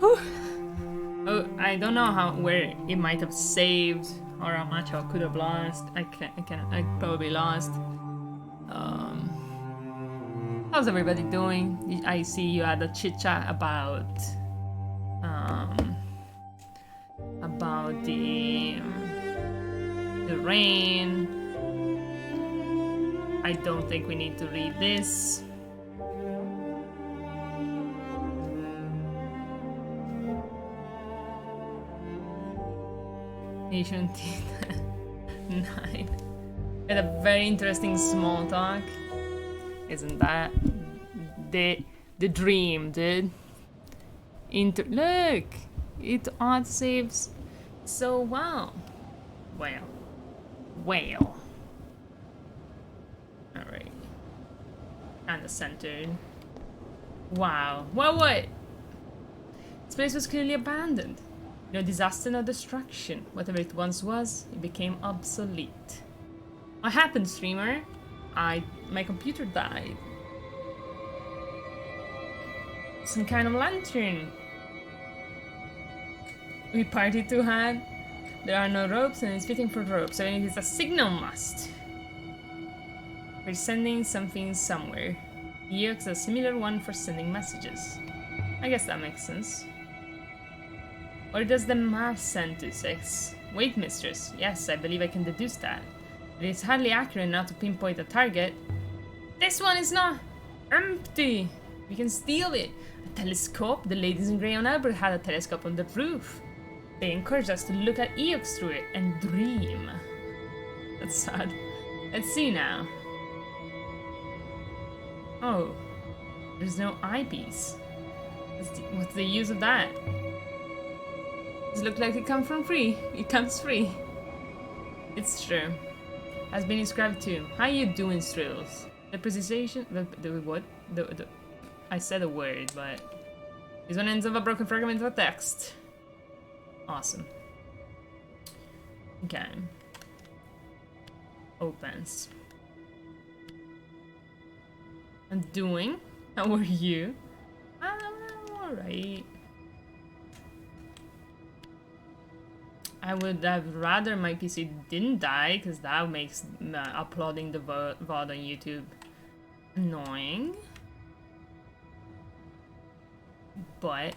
Oh, I don't know where it might have saved or how much I could have lost. I probably lost. How's everybody doing? I see you had a chit chat about the rain. I don't think we need to read this. Nation 9. We had a very interesting small talk. Isn't that the dream, dude? Look! It auto saves so well. Well. Alright. Kinda centered. Wow. What? This place was clearly abandoned. No disaster, no destruction. Whatever it once was, it became obsolete. What happened, streamer? My computer died. Some kind of lantern. We partied too hard. There are no ropes and it's fitting for ropes, so it is a signal mast. We're sending something somewhere. Use a similar one for sending messages. I guess that makes sense. Or does the map send to 6? Wait, mistress. Yes, I believe I can deduce that. But it's hardly accurate enough to pinpoint a target. This one is not empty. We can steal it. A telescope? The ladies in Grey on Albert had a telescope on the roof. They encouraged us to look at Eox through it and dream. That's sad. Let's see now. Oh, there's no eyepiece. What's the use of that? Does it look like it comes from free? It comes free. It's true. Has been inscribed too. How you doing, Strills? The presentation. The what? I said a word, but is one ends of a broken fragment of text. Awesome. Okay. Opens. I'm doing. How are you? Alright. I would have rather my PC didn't die, because that makes uploading the VOD on YouTube annoying. But,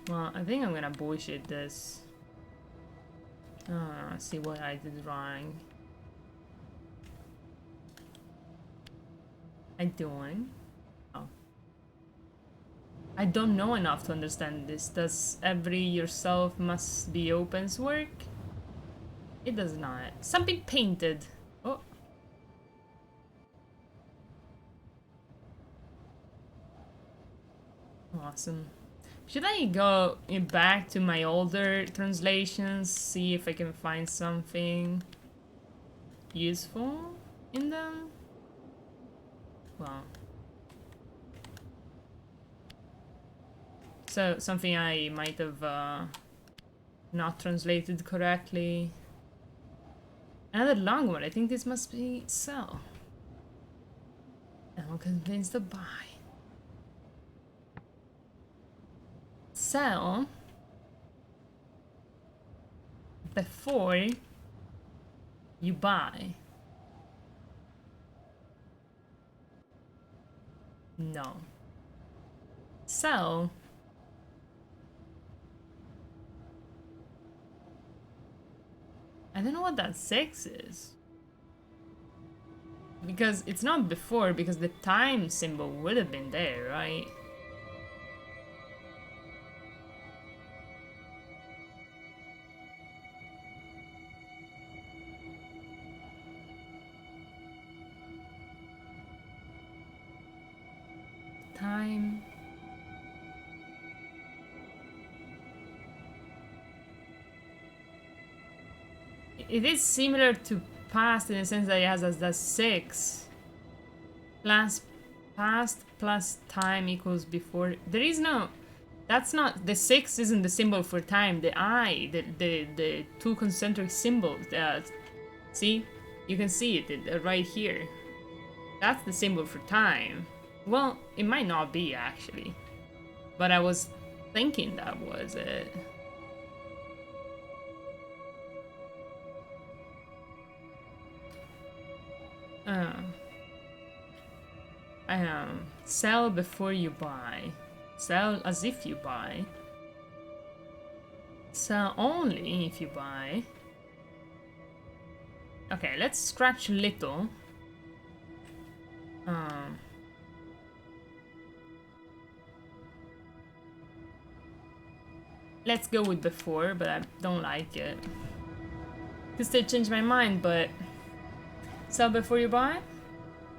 well, I think I'm gonna bullshit this. See what I did wrong. I doing? Oh. I don't know enough to understand this. Does every yourself must be opens work? It does not. Something painted. Oh. Awesome. Should I go back to my older translations, see if I can find something useful in them? Well. So, something I might have not translated correctly. Another long one. I think this must be sell. I'm convinced to buy. Sell before you buy. No. Sell I don't know what that 6 is. Because it's not before, because the time symbol would have been there, right? Time. It is similar to past in the sense that it has as the 6 plus past plus time equals before. There is no, that's not, the 6 isn't the symbol for time. The I, the two concentric symbols, see, you can see it right here. That's the symbol for time. Well, it might not be actually. But I was thinking that was it. Sell before you buy. Sell as if you buy. Sell only if you buy. Okay, let's scratch little. Let's go with before, but I don't like it. Could still change my mind, but sell before you buy?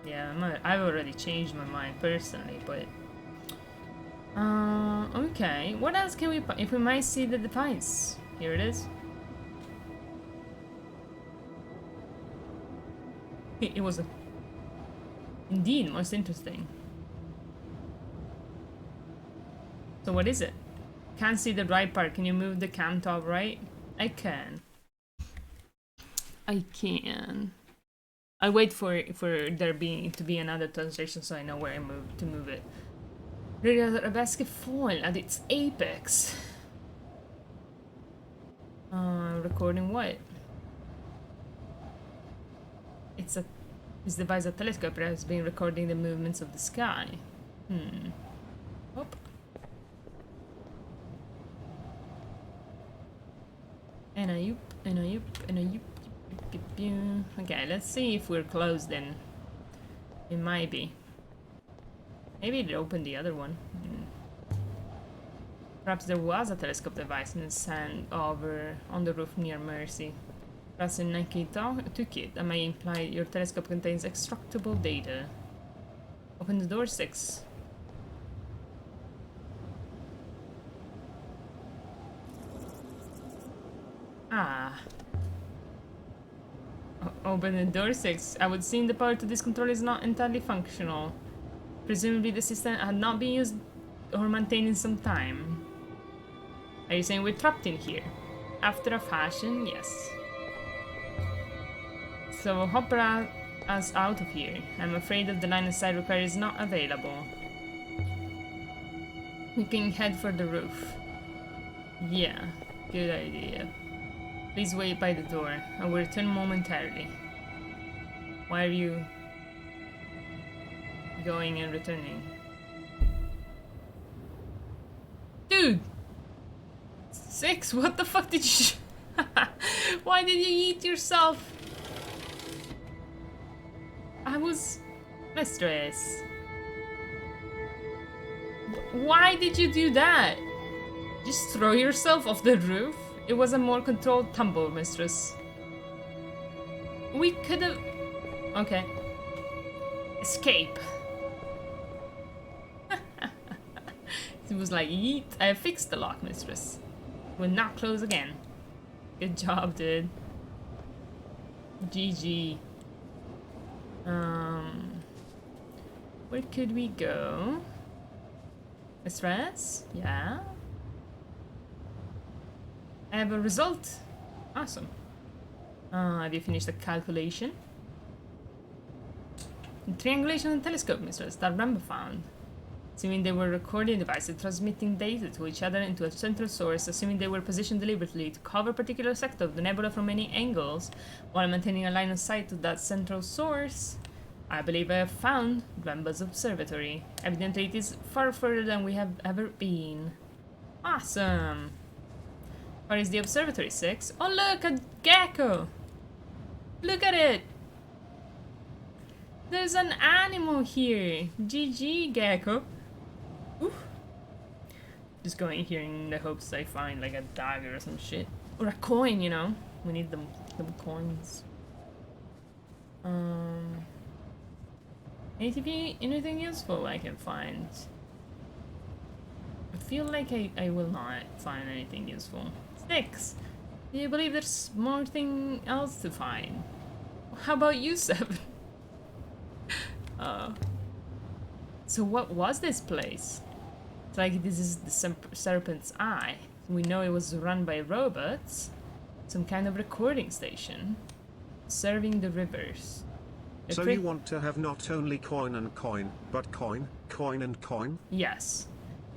Yeah, I've already changed my mind personally, but okay. What else can we buy? If we might see the device, here it is. It was indeed most interesting. So what is it? Can't see the right part. Can you move the cam top right? I can. I can. I'll wait for there to be another translation so I know where to move it. Really, a basket foil at its apex. Recording what? This device a telescope that has been recording the movements of the sky. Oh. And a yoop, and a yoop, and a yoop. Okay, let's see if we're close then. It might be. Maybe it opened the other one. Perhaps there was a telescope device in the sand over on the roof near Mercy. Perhaps Janniqi took it. That may imply your telescope contains extractable data. Open the door, 6. Ah. Open the door, 6. I would seem the power to this control is not entirely functional. Presumably the system had not been used or maintained in some time. Are you saying we're trapped in here? After a fashion, yes. So hop us out of here. I'm afraid that the line of sight repair is not available. We can head for the roof. Yeah, good idea. Please wait by the door. I will return momentarily. Why are you going and returning? Dude! 6, what the fuck did you... Why did you eat yourself? I was... Mistress. Why did you do that? Just throw yourself off the roof? It was a more controlled tumble, mistress. We could have... Okay. Escape. It was like, yeet. I have fixed the lock, mistress. Will not close again. Good job, dude. GG. Where could we go? Mistress? Yeah? I have a result. Awesome. Have you finished the calculation? The triangulation and telescope, mistress, that Renba found. Assuming they were recording devices transmitting data to each other into a central source, assuming they were positioned deliberately to cover a particular sector of the nebula from many angles, while maintaining a line of sight to that central source, I believe I have found Renba's observatory. Evidently it is far further than we have ever been. Awesome! Where is the observatory, 6? Oh look, a gecko! Look at it! There's an animal here! GG, gecko! Oof. Just going here in the hopes I find like a dagger or some shit. Or a coin, you know? We need them coins. Anything useful I can find? I feel like I will not find anything useful. 6! Do you believe there's more thing else to find? How about you, 7? So what was this place? It's like this is the Serpent's Eye. We know it was run by robots. Some kind of recording station. Serving the rivers. So you want to have not only coin and coin, but coin, coin and coin? Yes.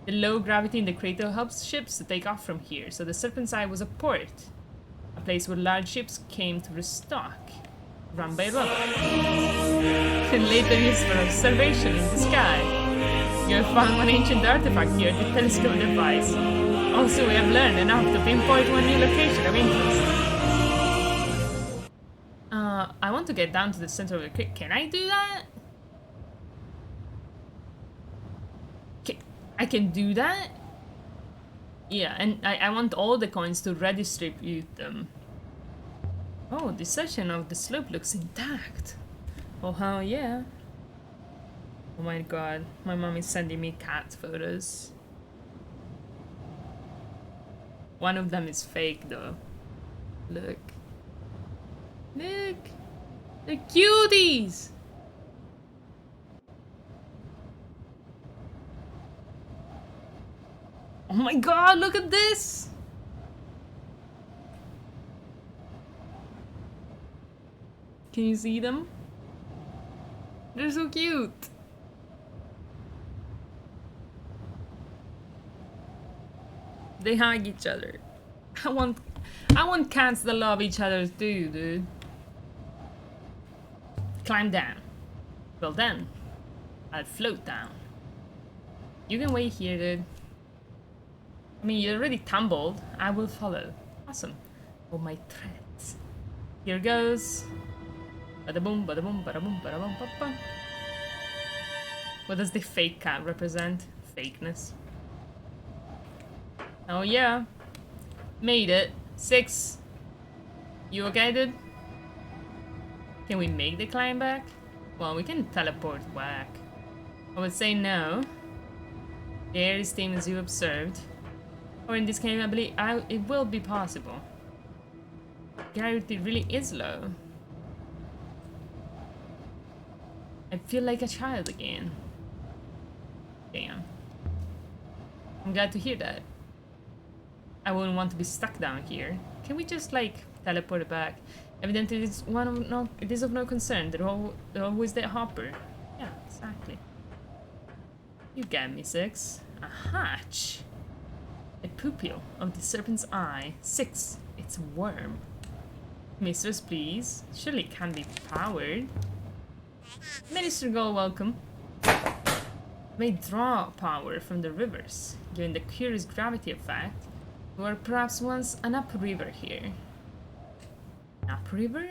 The low gravity in the crater helps ships to take off from here, so the Serpent's Eye was a port. A place where large ships came to restock. Run by robots. And later used for observation in the sky. You have found one ancient artifact here, the telescope device. Also, we have learned enough to pinpoint one new location of interest. I want to get down to the center of the creek. Can I do that? I can do that? Yeah, and I want all the coins to redistribute them. Oh, the section of the slope looks intact. Oh, hell yeah. Oh my god, my mom is sending me cat photos. One of them is fake though. Look. Look! They're cuties! Oh my god, look at this! Can you see them? They're so cute! They hug each other. I want cats that love each other too, dude. Climb down. Well then, I'll float down. You can wait here, dude. I mean, you already tumbled. I will follow. Awesome. Oh, my threads. Here goes. Bada boom, bada boom, bada boom, bada boom, ba. What does the fake cat represent? Fakeness. Oh yeah. Made it. 6. You okay, dude? Can we make the climb back? Well, we can teleport back. I would say no. The air is tame as you observed. Or in this case, I believe it will be possible. Gravity really is low. I feel like a child again. Damn. I'm glad to hear that. I wouldn't want to be stuck down here. Can we just like teleport it back? Evidently, it is of no concern. They're always that hopper. Yeah, exactly. You get me, 6. A hatch. A pupil of the Serpent's Eye. 6. It's a worm. Mistress, please. Surely it can be powered. Minister Gull, welcome. May draw power from the rivers. Given the curious gravity effect, there were perhaps once an upriver here. Upriver?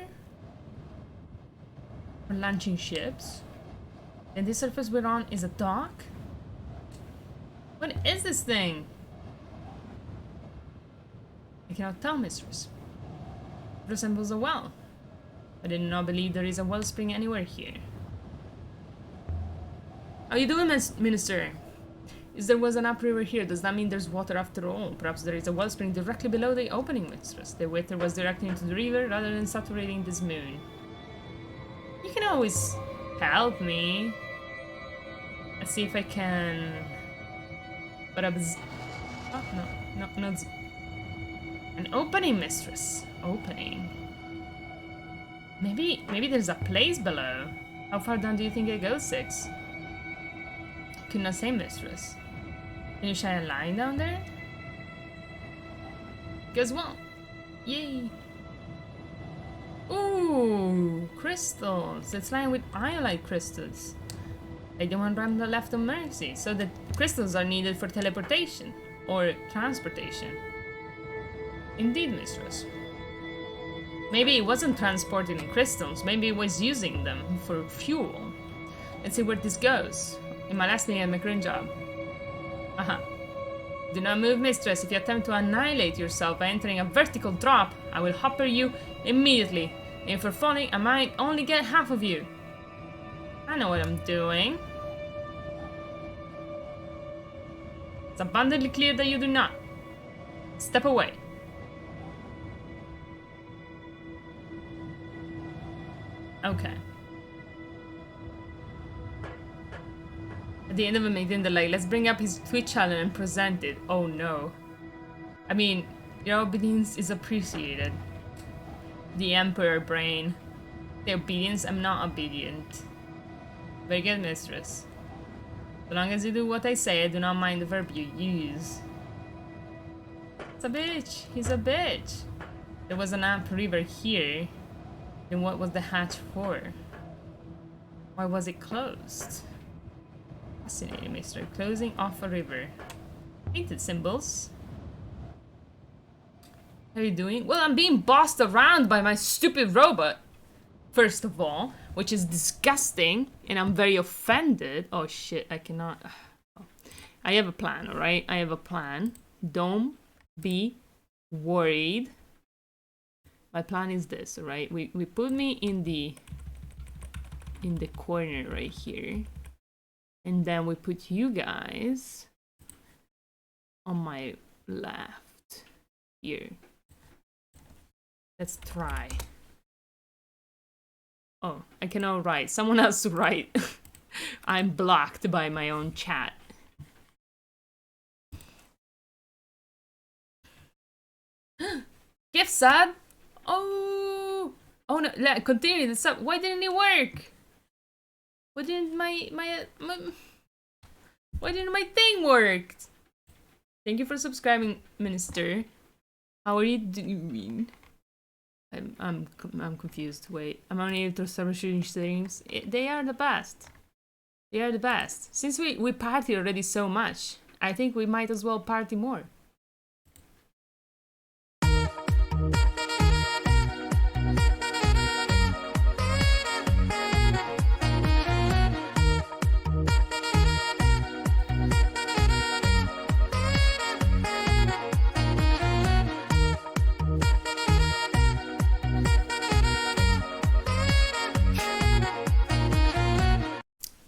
For launching ships? Then the surface we're on is a dock? What is this thing? I cannot tell, mistress. It resembles a well. I did not believe there is a wellspring anywhere here. How you doing, minister? If there was an upriver here, does that mean there's water after all? Perhaps there is a wellspring directly below the opening, mistress. The water was directed into the river rather than saturating this moon. You can always help me. Let's see if I can... Oh, no, not... An opening, mistress. Opening. Maybe there's a place below. How far down do you think it goes, 6? Could not say, mistress. Can you shine a line down there? Guess what? Yay! Ooh, crystals. It's lined with iolite crystals. Like the one right on the left of Mercy. So the crystals are needed for teleportation or transportation. Indeed, mistress. Maybe it wasn't transporting crystals. Maybe it was using them for fuel. Let's see where this goes. In my last day at my current job. Aha. Do not move, mistress. If you attempt to annihilate yourself by entering a vertical drop, I will hopper you immediately. And for falling, I might only get half of you. I know what I'm doing. It's abundantly clear that you do not. Step away. Okay. At the end of a meeting, they're like, let's bring up his Twitch channel and present it. Oh no. I mean, your obedience is appreciated. The Emperor brain. The obedience, I'm not obedient. Very good, mistress. So long as you do what I say, I do not mind the verb you use. It's a bitch. He's a bitch. There was an amp river here. Then what was the hatch for? Why was it closed? Fascinating mystery. Closing off a river. Painted symbols. How are you doing? Well, I'm being bossed around by my stupid robot. First of all, which is disgusting, and I'm very offended. Oh shit, I cannot. I have a plan, alright? I have a plan. Don't be worried. My plan is this, alright? We put me in the corner right here. And then we put you guys on my left here. Let's try. Oh, I cannot write. Someone else to write. I'm blocked by my own chat. Gift sub. Oh no! Continue the sub. Why didn't it work? Why didn't my thing work? Thank you for subscribing, Minister. How are you doing? I'm confused. Wait, I'm only able to troubleshooting streams. They are the best. They are the best. Since we party already so much, I think we might as well party more.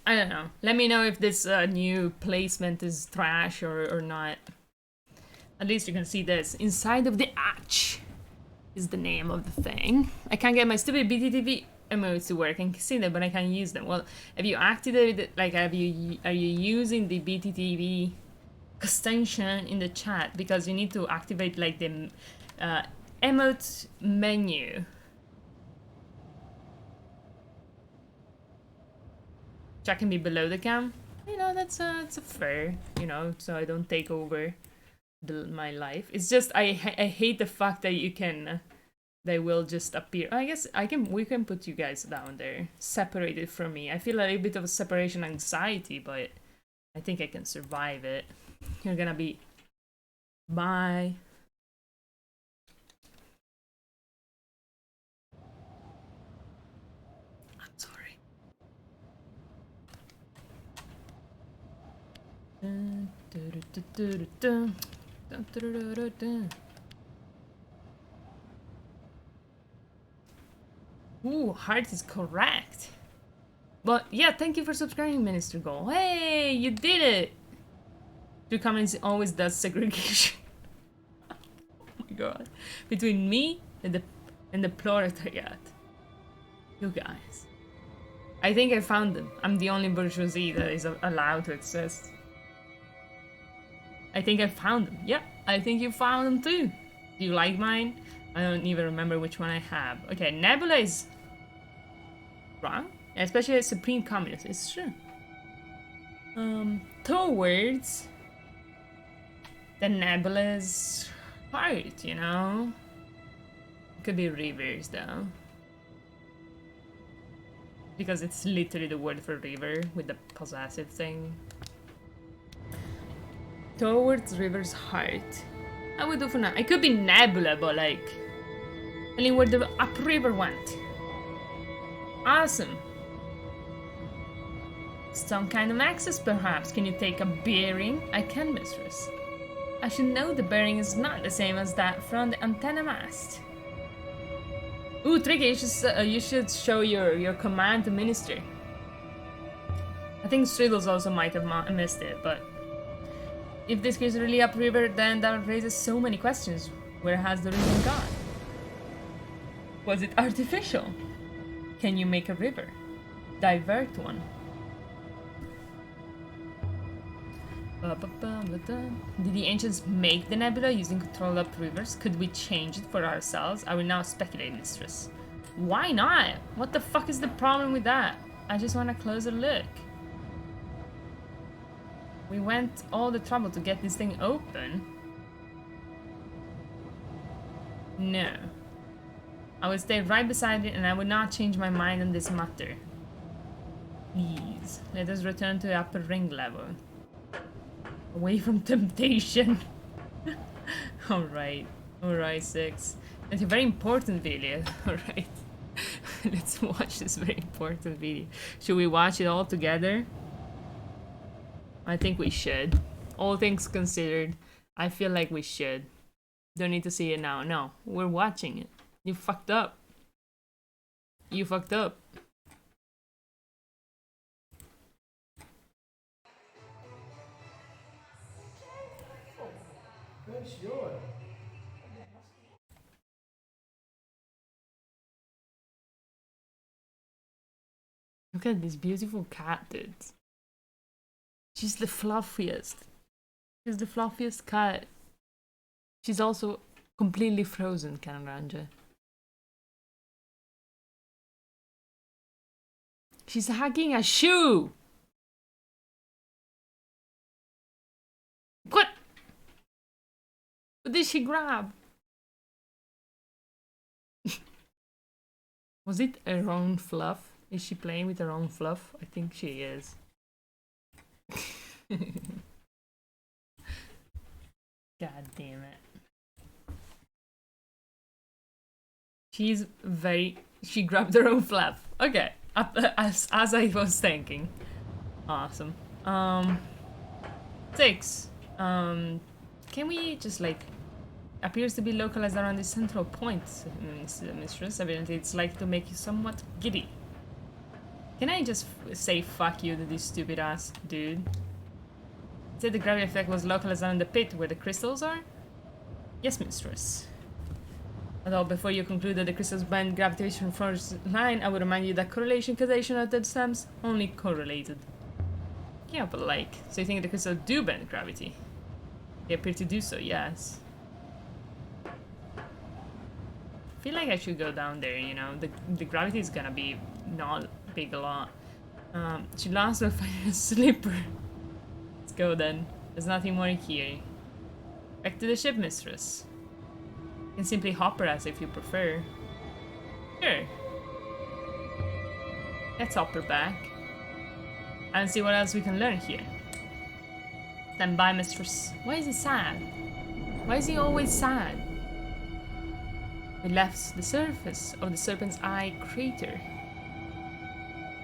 I don't know. Let me know if this new placement is trash or not. At least you can see this. Inside of the arch is the name of the thing. I can't get my stupid BTTV emotes to work. I can see them, but I can't use them. Well, have you activated it? Like, are you using the BTTV extension in the chat? Because you need to activate like the emote menu. Chat can be below the cam. You know, that's a fair, you know, so I don't take over my life. It's just I hate the fact that you can, they will just appear. I guess we can put you guys down there, separated from me. I feel a little bit of a separation anxiety, but I think I can survive it. You're gonna be, bye. Ooh, heart is correct. But yeah, thank you for subscribing, Minister Goal. Hey, you did it! Two comments always does segregation. Oh my god. Between me and the proletariat. You guys. I think I found them. I'm the only bourgeoisie that is allowed to exist. I think I found them. Yeah, I think you found them too. Do you like mine? I don't even remember which one I have. Okay, Nebula is wrong, especially a supreme communist. It's true. Towards the Nebula's heart, you know. It could be rivers though, because it's literally the word for river with the possessive thing. Towards river's heart. I would do for now. It could be Nebula, but like, I mean, where the upriver went. Awesome. Some kind of access, perhaps. Can you take a bearing? I can, mistress. I should know the bearing is not the same as that from the antenna mast. Ooh, tricky. You should show your command to minister. I think Striddles also might have missed it, but if this is really upriver, then that raises so many questions. Where has the river gone? Was it artificial? Can you make a river? Divert one. Did the ancients make the nebula using controlled up rivers? Could we change it for ourselves? I will now speculate, mistress. Why not? What the fuck is the problem with that? I just want a closer look. We went all the trouble to get this thing open. No. I would stay right beside it and I would not change my mind on this matter. Please, let us return to the upper ring level. Away from temptation. Alright. Alright, 6. That's a very important video. Alright. Let's watch this very important video. Should we watch it all together? I think we should. All things considered, I feel like we should. Don't need to see it now. No, we're watching it. You fucked up. You fucked up. Look at this beautiful cat, dude. She's the fluffiest. She's the fluffiest cat. She's also completely frozen, Kanaranja. She's hugging a shoe! What? What did she grab? Was it her own fluff? Is she playing with her own fluff? I think she is. God damn it. She's very... She grabbed her own fluff. Okay. As I was thinking. Awesome. 6. Can we just like... Appears to be localized around the central point, mistress. Evidently it's like to make you somewhat giddy. Can I just say fuck you to this stupid ass dude? It said the gravity effect was localized around the pit where the crystals are? Yes, mistress. Although before you conclude that the crystals bend gravitation force line, I would remind you that correlation causation at the stems only correlated. Yeah, but like, so you think the crystals do bend gravity? They appear to do so, yes. I feel like I should go down there, you know, the gravity is gonna be not big a lot. She lost by finding a slipper. Let's go then. There's nothing more here. Back to the ship, mistress. You can simply hop her as if you prefer. Sure. Let's hop her back. And see what else we can learn here. Stand by, mistress. Why is he sad? Why is he always sad? We left the surface of the Serpent's Eye crater.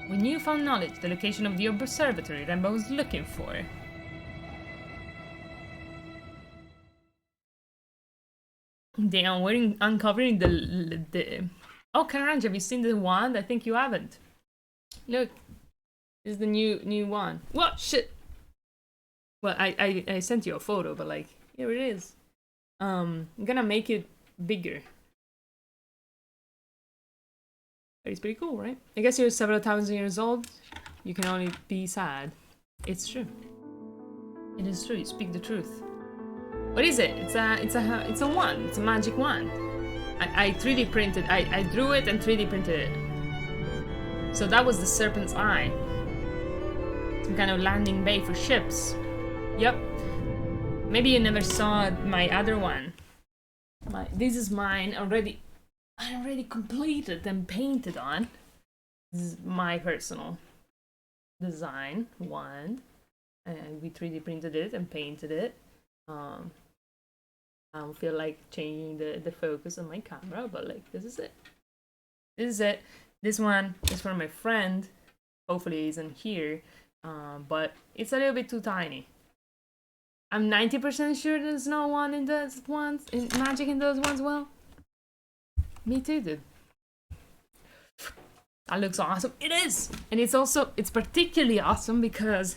With newfound knowledge, the location of the observatory Renba was looking for. They are uncovering the... Oh, Karanj, have you seen the wand? I think you haven't. Look, this is the new wand. What? Shit! Well, I sent you a photo, but like, here it is. I'm gonna make it bigger. It's pretty cool, right? I guess you're several thousand years old. You can only be sad. It's true. It is true. You speak the truth. What is it? It's a wand. It's a magic wand. I 3D printed. I drew it and 3D printed it. So that was the Serpent's Eye. Some kind of landing bay for ships. Yep. Maybe you never saw my other one. This is mine already. I already completed and painted on. This is my personal design wand, and we 3D printed it and painted it. I don't feel like changing the focus on my camera, but like this is it. This is it. This one is for my friend. Hopefully he isn't here, but it's a little bit too tiny. I'm 90% sure there's no one in those ones, in magic in those ones. Well. Me too, dude. That looks awesome. It is! And it's particularly awesome because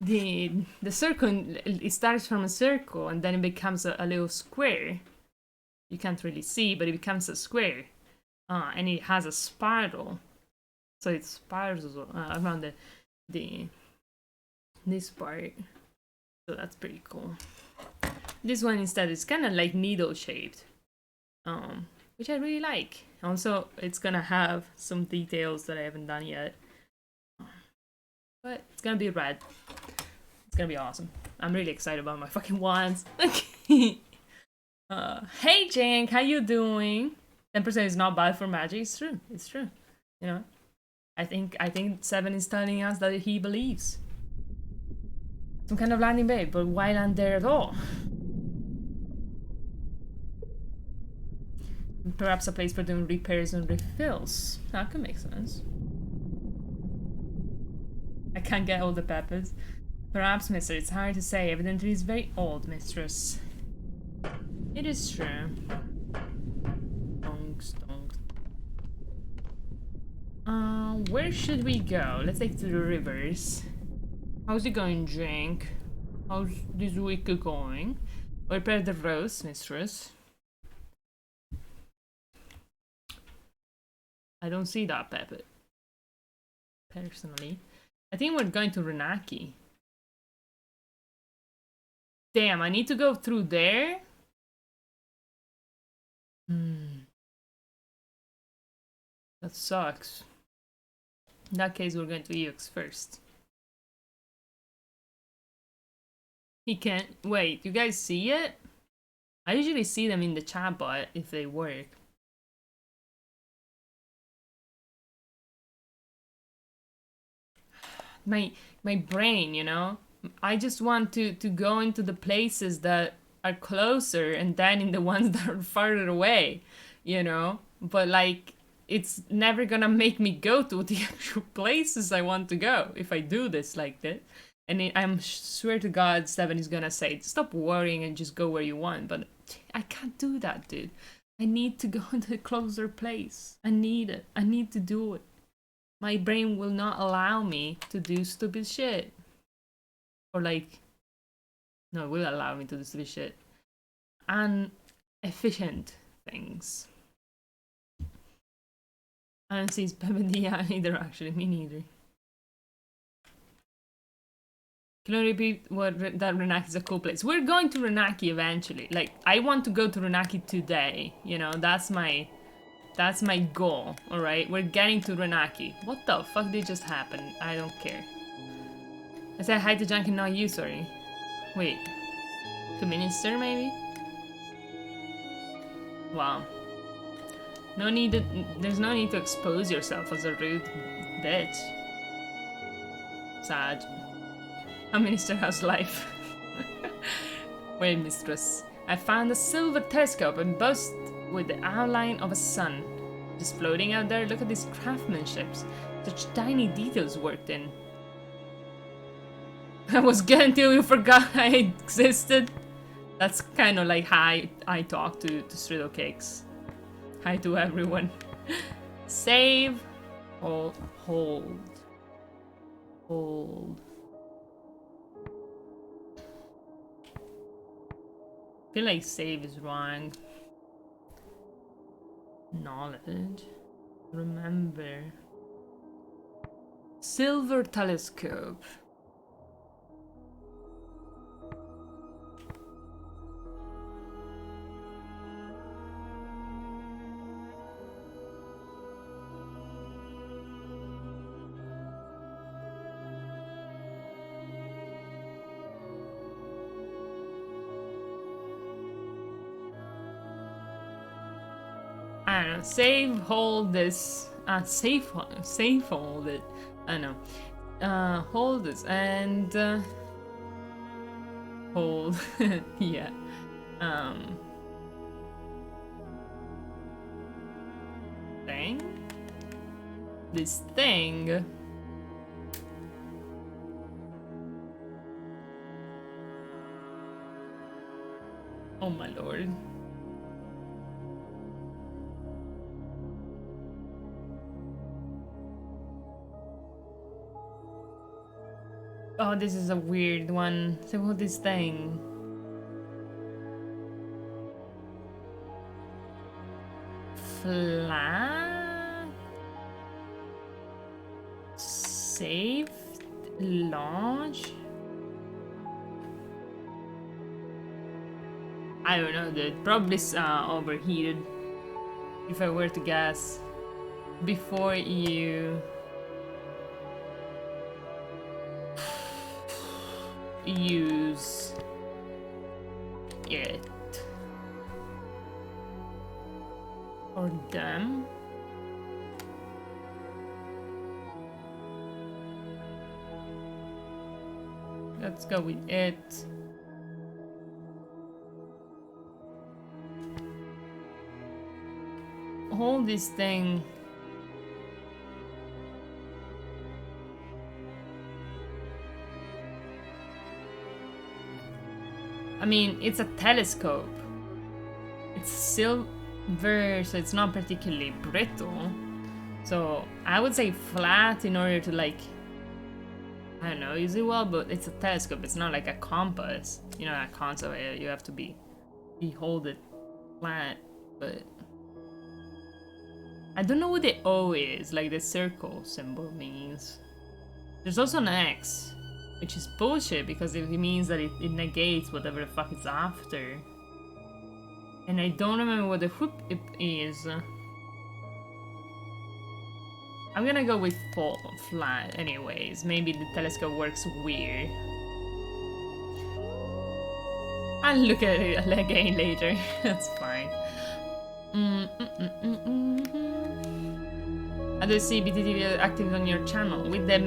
the circle, it starts from a circle and then it becomes a little square. You can't really see, but it becomes a square. And it has a spiral. So it spirals around this part. So that's pretty cool. This one instead is kind of like needle shaped. Which I really like. Also, it's gonna have some details that I haven't done yet. But it's gonna be red. It's gonna be awesome. I'm really excited about my fucking wands. Hey Jank, how you doing? 10% is not bad for magic. It's true. It's true. You know, I think 7 is telling us that he believes. Some kind of landing bay, but why land there at all? Perhaps a place for doing repairs and refills. That could make sense. I can't get all the peppers. Perhaps, mister, it's hard to say. Evidently, it's very old, mistress. It is true. Stonks, stonks. Where should we go? Let's take to the rivers. How's it going, Drink? How's this week going? Repair the roads, mistress. I don't see that pepper. Personally. I think we're going to Renaki. Damn, I need to go through there? That sucks. In that case, we're going to EX first. He can't... Wait, you guys see it? I usually see them in the chat bot if they work. My brain, you know? I just want to go into the places that are closer and then in the ones that are farther away, you know? But like, it's never gonna make me go to the actual places I want to go if I do this like this. And I'm swear to God, 7 is gonna say, stop worrying and just go where you want. But I can't do that, dude. I need to go into a closer place. I need it. I need to do it. My brain will not allow me to do stupid shit. Or like, no, it will allow me to do stupid shit. Inefficient things. I don't see Spebedia either, actually. Me neither. Can you repeat what that Renaki is a cool place? We're going to Renaki eventually. Like, I want to go to Renaki today. You know, that's my goal, alright? We're getting to Renaki. What the fuck did just happen? I don't care. I said hi to Janniqi, not you, sorry. Wait. To Minister, maybe? Wow. There's no need to expose yourself as a rude bitch. Sad. A minister has life. Wait, mistress. I found a silver telescope embossed with the outline of a sun. Just floating out there, look at these craftsmanship. Such tiny details worked in. I was good until you forgot I existed. That's kind of like how I talk to Strudel Cakes. Hi to everyone. Save. Hold. I feel like save is wrong. Knowledge. Remember. Silver telescope. I don't know, save, hold this, save hold it, I don't know, hold this, and, hold, yeah, thing, this thing, oh my lord. Oh, this is a weird one. So what this thing? Flat? Saved? Launch? I don't know, dude. Probably overheated. If I were to guess. Before you... use it or them. Let's go with it. Hold this thing. I mean, it's a telescope. It's silver, so it's not particularly brittle. So I would say flat in order to, like, I don't know, use it well, but it's a telescope. It's not like a compass. You know, a console, you have to hold it flat, but I don't know what the O is, like the circle symbol means. There's also an X, which is bullshit because it means that it negates whatever the fuck it's after. And I don't remember what the whoop is. I'm gonna go with flat anyways. Maybe the telescope works weird. I'll look at it again later. That's fine. How do you see BTTV active on your channel? With the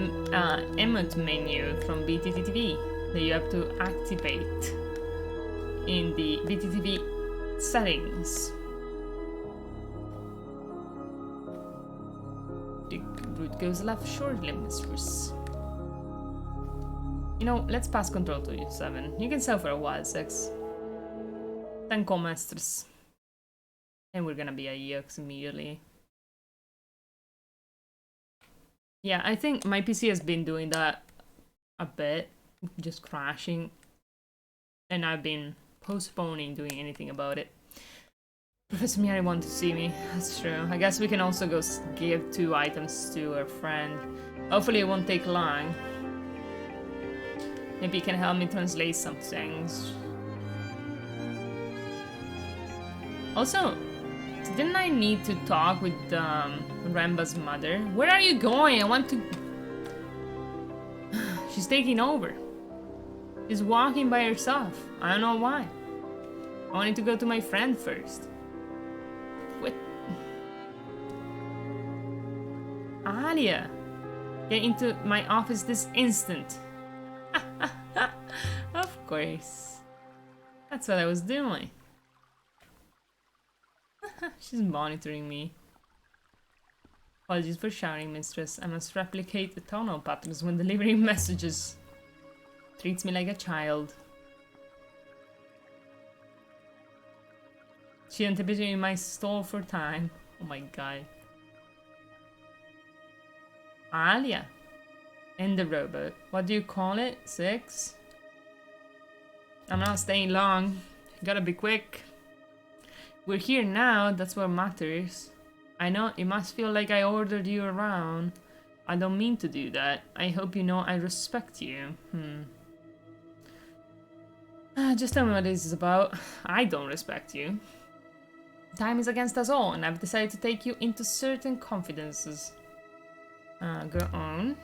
emote menu from BTTV that you have to activate in the BTTV settings. The route goes left shortly, mistress. You know, let's pass control to you, 7. You can sell for a while, 6. 10 mistress. And we're gonna be a EX immediately. Yeah, I think my PC has been doing that a bit, just crashing. And I've been postponing doing anything about it. Professor Miari wanted to see me, that's true. I guess we can also go give 2 items to our friend. Hopefully it won't take long. Maybe you can help me translate some things. Also, didn't I need to talk with Renba's mother? Where are you going? I want to... She's taking over. She's walking by herself. I don't know why. I wanted to go to my friend first. What? Aliya! Get into my office this instant. Of course. That's what I was doing. She's monitoring me. Apologies for shouting, mistress. I must replicate the tonal patterns when delivering messages. Treats me like a child. She anticipated my stall for time. Oh my god. Aliya. And the robot. What do you call it? 6? I'm not staying long. Gotta be quick. We're here now, that's what matters. I know it must feel like I ordered you around. I don't mean to do that. I hope you know I respect you. Just tell me what this is about. I don't respect you. Time is against us all, and I've decided to take you into certain confidences. Go on.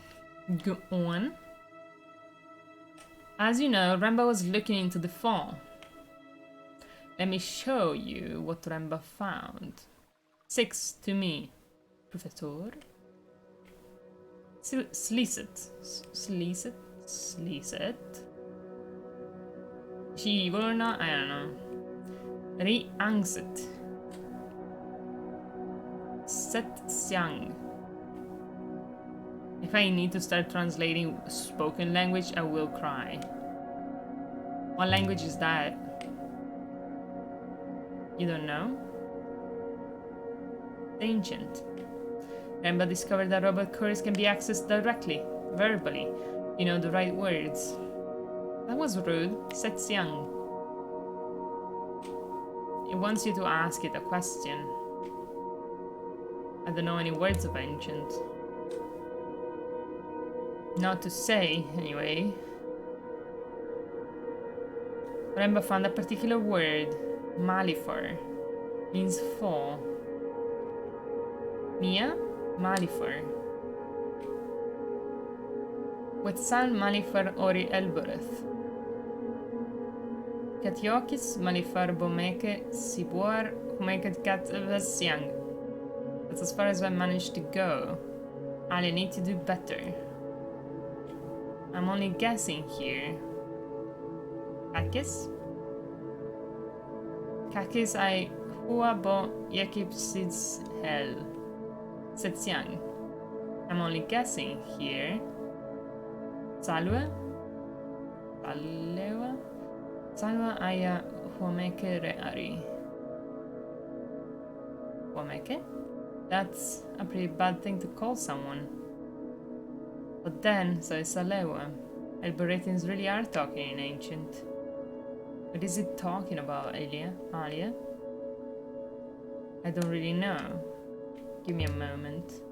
Go on. As you know, Renba was looking into the fall. Let me show you what Renba found. 6 to me, Professor. Slicet. Shivorna, I don't know. Riangset. Set Xiang. If I need to start translating spoken language, I will cry. What language is that? You don't know? Ancient. Renba discovered that robot cores can be accessed directly, verbally. You know the right words. That was rude. Set Xiang. It wants you to ask it a question. I don't know any words of ancient. Not to say, anyway. Renba found a particular word. Malifor. Means fall. Mia? Malifor. Wetsan Malifor Ori Elboreth. Katiokis malifar bomeke sibuar humeket kat vasyang. That's as far as I managed to go. I need to do better. I'm only guessing here. Kakis? Kakis I huabo yakipsids hell. Setsyang. I'm only guessing here. Salwa? Salwa? Salwa aya huameke reari. Huameke? That's a pretty bad thing to call someone. But then, so is Salewa. Alboretians really are talking in ancient. What is it talking about, Aliya? I don't really know. Give me a moment.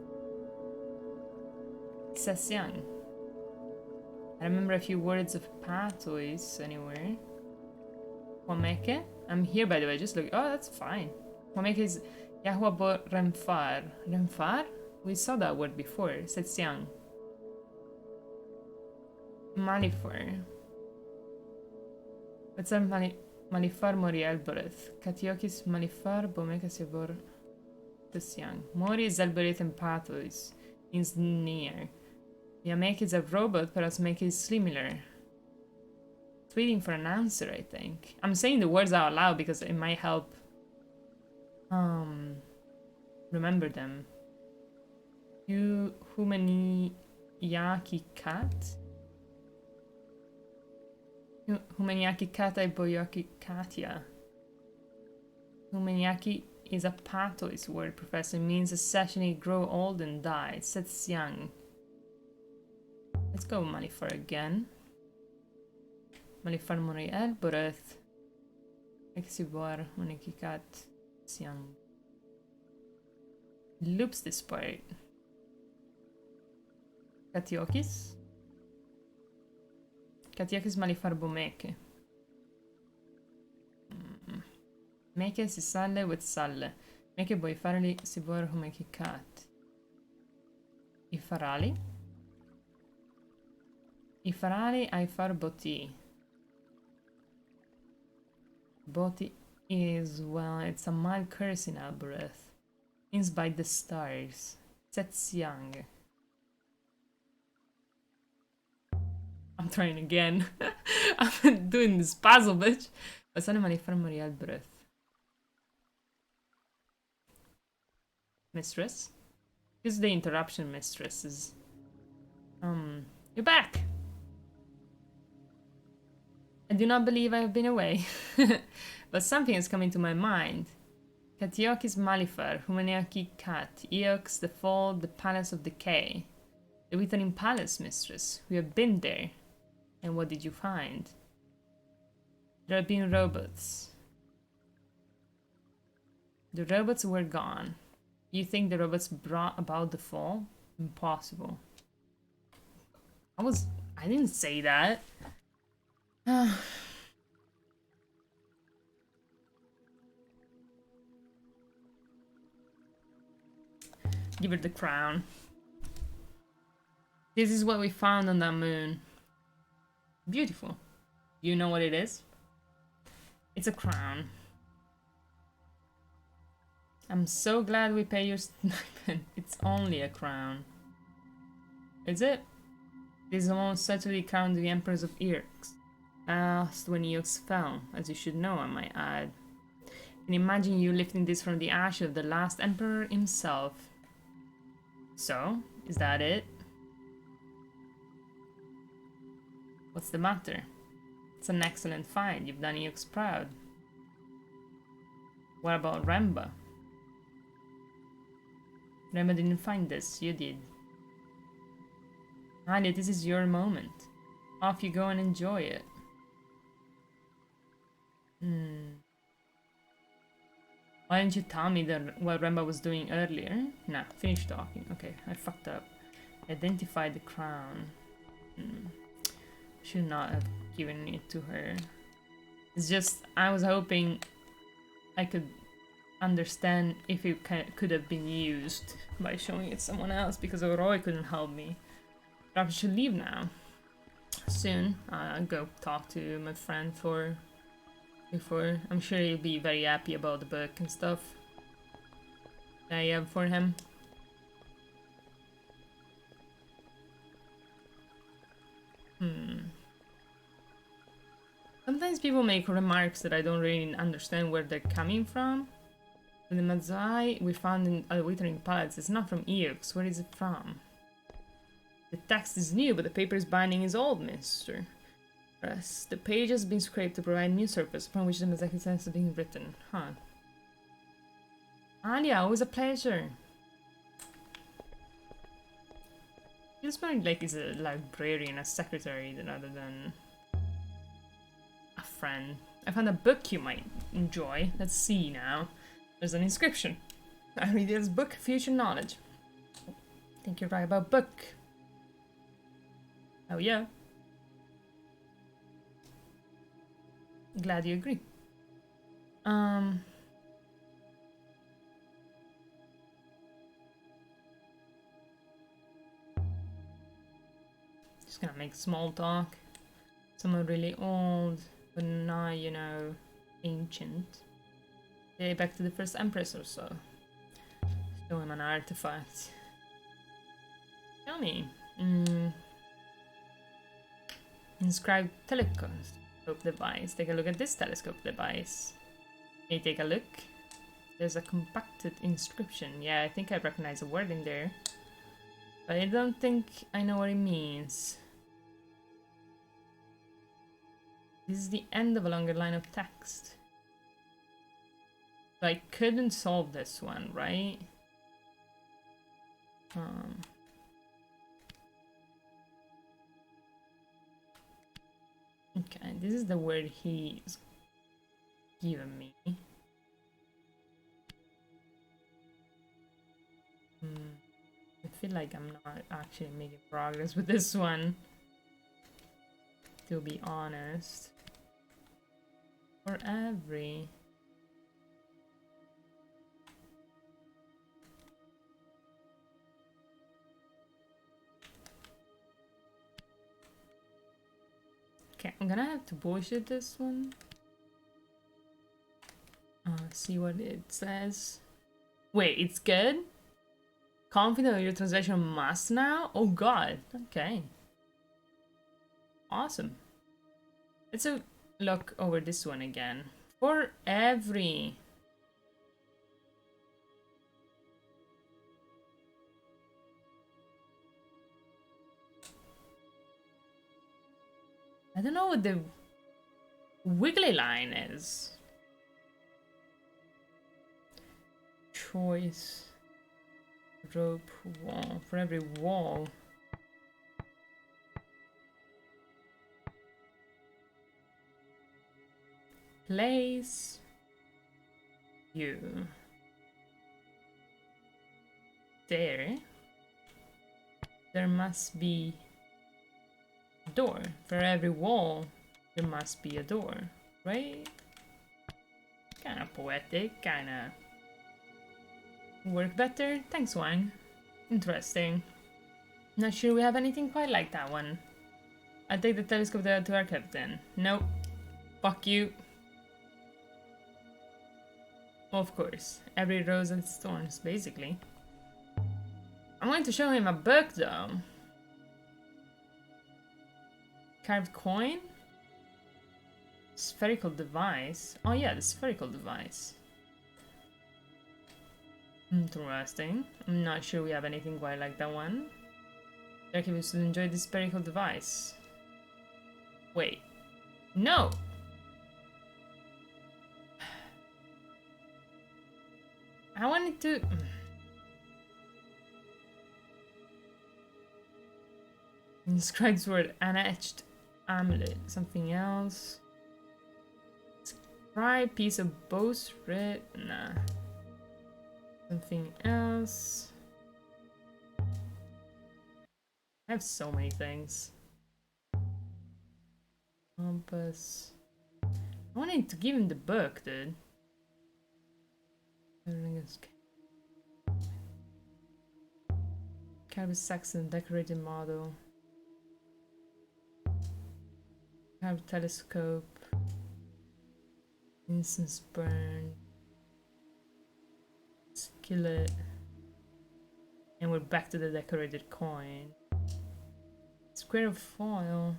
Sasyang. I remember a few words of patois anywhere. Huameke? I'm here, by the way, just look. Oh, that's fine. Huameke is Yahuabo Remfar. Remfar? We saw that word before. Setsyang. Malifar. What's up, Malifar Mori Alboreth? Katiokis Malifar Bomeka Sibor Setsyang. Mori is Alboreth and Patois. Means near. Yamek is a robot, perhaps make is similar. It's waiting for an answer, I think. I'm saying the words out loud because it might help remember them. You Humaniyaki cat? Humaniyaki cat I boyaki katia. Humaniyaki is a patois word, Professor. It means essentially grow old and die. Sets young. Let's go Malifar again. Malifar Moriel, Boreth. Exibar, Manikikat, Siang. Loops this part. Katiokis. Katiokis Malifar Bomeke. Meke si sale with sale. Meke boy farli sibor humekikat. Ifarali. Ifarali I far boti. Boti is, well, it's a mild curse in Alboreth. Means by the stars. Setsyang. I'm trying again. I'm doing this puzzle, bitch. Basane malifar mori Alboreth. Mistress? This is the interruption, mistresses. You're back! I do not believe I have been away. But something has come into my mind. Katiokis Malifar, Humaniaki Kat, Eox, the Fall, the Palace of Decay. The Withering Palace, mistress. We have been there. And what did you find? There have been robots. The robots were gone. You think the robots brought about the fall? Impossible. I didn't say that. Give her the crown. This is what we found on that moon. Beautiful. You know what it is? It's a crown. I'm so glad we pay your stipend. It's only a crown. Is it? This is almost certainly crown the emperors of Irks. Asked when Eox fell, as you should know, I might add. And imagine you lifting this from the ash of the last emperor himself. So, is that it? What's the matter? It's an excellent find. You've done Eox proud. What about Renba? Renba didn't find this. You did. Aliya, this is your moment. Off you go and enjoy it. Why didn't you tell me what Renba was doing earlier? Nah, finish talking. Okay, I fucked up. Identify the crown. Should not have given it to her. It's just, I was hoping I could understand if it could have been used by showing it someone else, because Roy couldn't help me. Perhaps I should leave now. Soon, I'll go talk to my friend for before. I'm sure he'll be very happy about the book and stuff that I have for him. Sometimes people make remarks that I don't really understand where they're coming from. The Mazai we found in Withering Palace is not from Eox. Where is it from? The text is new, but the paper's binding is old, mister. Yes, the page has been scraped to provide new surface upon which the Mazaki sense is being written. Huh. Aliya, always a pleasure. Feels more like he's a librarian, a secretary, rather than a friend. I found a book you might enjoy. Let's see now. There's an inscription. I read this book, Future Knowledge. Think you're right about book. Oh yeah. Glad you agree. Just gonna make small talk. Someone really old, but not, you know, ancient. Yeah, back to the first empress or so. Show him an artifact. Tell me. Inscribed telescope device. Take a look at this telescope device. Can you take a look? There's a compacted inscription. Yeah, I think I recognize a word in there. But I don't think I know what it means. This is the end of a longer line of text. So I couldn't solve this one, right? Okay, this is the word he's given me. I feel like I'm not actually making progress with this one, to be honest. For every... Okay, I'm gonna have to bullshit this one. See what it says. Wait, it's good? Confident of your translation must now? Oh god, okay. Awesome. Let's look over this one again. For every... I don't know what the wiggly line is. Choice. Rope wall. For every wall. Place you there. There must be a door. For every wall, there must be a door, right? Kind of poetic, kind of work better. Thanks, Wang. Interesting. Not sure we have anything quite like that one. I'll take the telescope there to our captain. Nope. Fuck you. Of course. Every rose and thorns, basically. I'm going to show him a book, though. Carved coin? Spherical device. Oh yeah, the spherical device. Interesting. I'm not sure we have anything quite like that one. Archaeologists will enjoy the spherical device. Wait. No! I wanted to... Inscribed word, unetched amulet. Something else. Scribe, piece of bowstring. Nah. Something else. I have so many things. Compass. I wanted to give him the book, dude. Carved Saxon decorated model. Carved telescope. Incense burn. Skillet. And we're back to the decorated coin. Square of foil.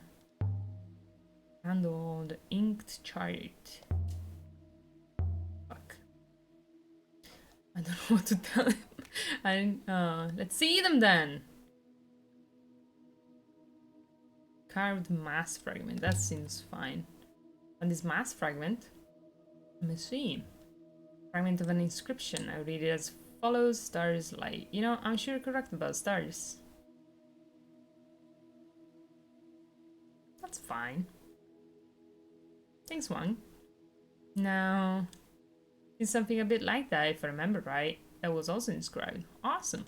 Handle the inked chariot. Fuck. I don't know what to tell him. Let's see them then. Carved mass fragment. That seems fine. And this mass fragment. Let me see. Fragment of an inscription. I read it as follows. Stars light. You know, I'm sure you're correct about stars. That's fine. Thanks, Wang. Now, it's something a bit like that, if I remember right. That was also inscribed. Awesome.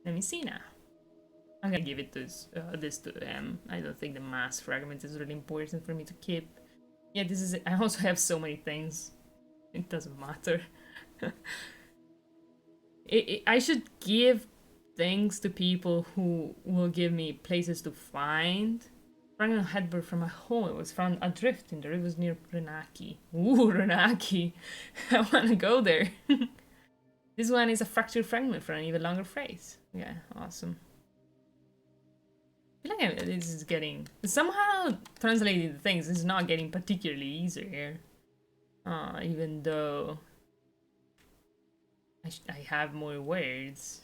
Let me see now. I'm gonna give it this to them. I don't think the mass fragment is really important for me to keep. Yeah, this is it. I also have so many things. It doesn't matter. I should give things to people who will give me places to find. Fragment of headboard from a hole. It was found adrift in the rivers near Renaki. Ooh, Renaki. I wanna go there. This one is a fractured fragment for an even longer phrase. Yeah, awesome. I feel like this is getting... Somehow translating the things is not getting particularly easier here. Even though... I have more words.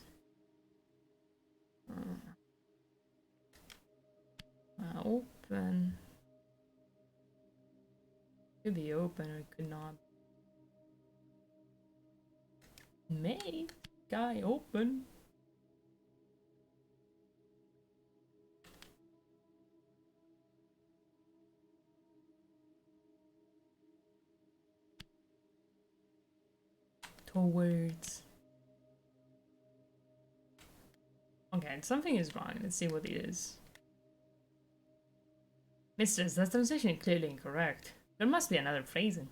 Open. Could be open or it could not. May guy open. Towards. Okay, something is wrong. Let's see what it is. Mistress, that translation is clearly incorrect. There must be another phrasing.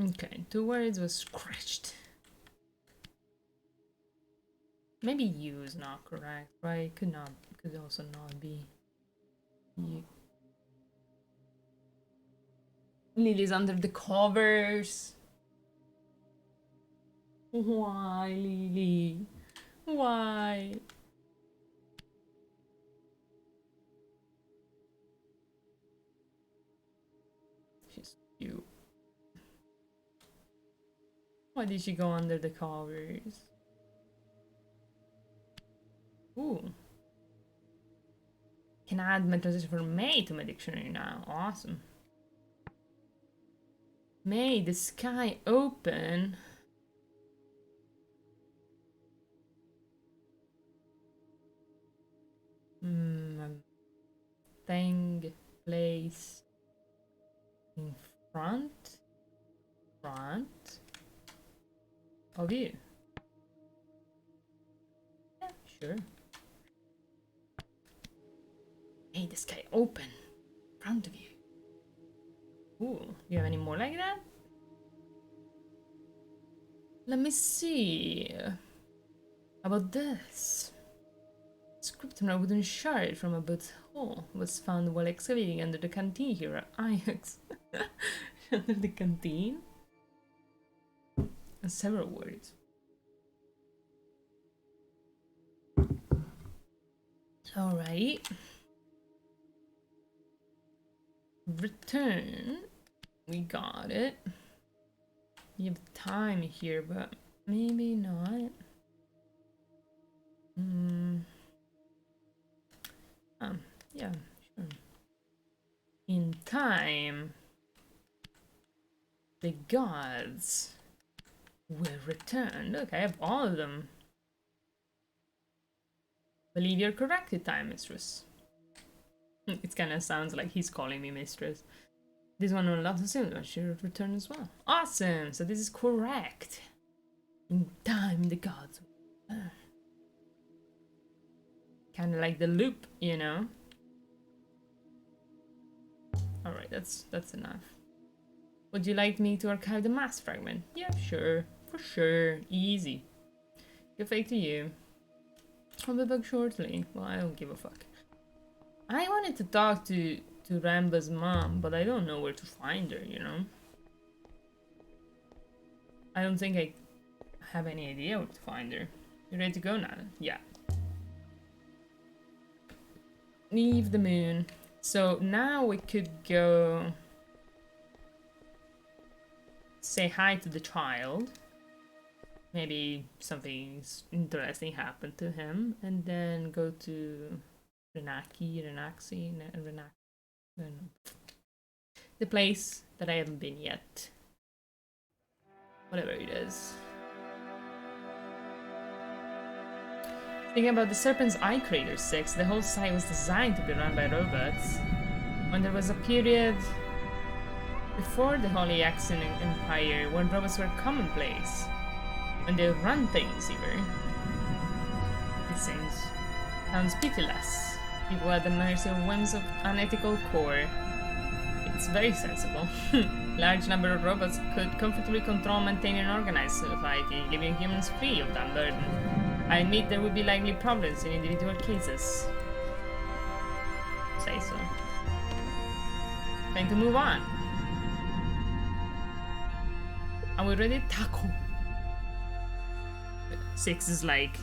Okay, 2 words was scratched. Maybe you is not correct, right? Could also not be. You. Lily's under the covers. Why, Lily? Why? She's cute. Why did she go under the covers? Ooh. Can add my translation for May to my dictionary now. Awesome. May the sky open. Thing, place in front of you. Yeah, sure. Hey, the sky open in front of you. Ooh, do you have any more like that? Let me see. How about this? Script on a wooden shard from a boat hole was found while excavating under the canteen here at Ajax. Under the canteen? And several words. Alright. Return. We got it. You have time here, but maybe not. Yeah, sure. In time, the gods will return. Look, I have all of them. Believe you're correct in time, mistress. It kind of sounds like he's calling me mistress. This one will not assume that she will return as well. Awesome! So this is correct. In time, the gods will return. Kind of like the loop, you know? Alright, that's enough. Would you like me to archive the mass fragment? Yeah, sure. For sure. Easy. Good fate to you. I'll be back shortly. Well, I don't give a fuck. I wanted to talk to to Renba's mom, but I don't know where to find her, you know? I don't think I have any idea where to find her. You ready to go now? Yeah. Leave the moon. So now we could go say hi to the child. Maybe something interesting happened to him, and then go to Renaki, the place that I haven't been yet. Whatever it is. Thinking about the Serpent's Eye Crater 6, the whole site was designed to be run by robots. When there was a period before the Holy Axian Empire when robots were commonplace. When they run things, even. It sounds pitiless. People at the mercy of whims of unethical core. It's very sensible. Large number of robots could comfortably control, maintain, and organize society, leaving humans free of that burden. I admit there would be likely problems in individual cases. Say so. Time to move on. Are we ready? Taco. 6 is like,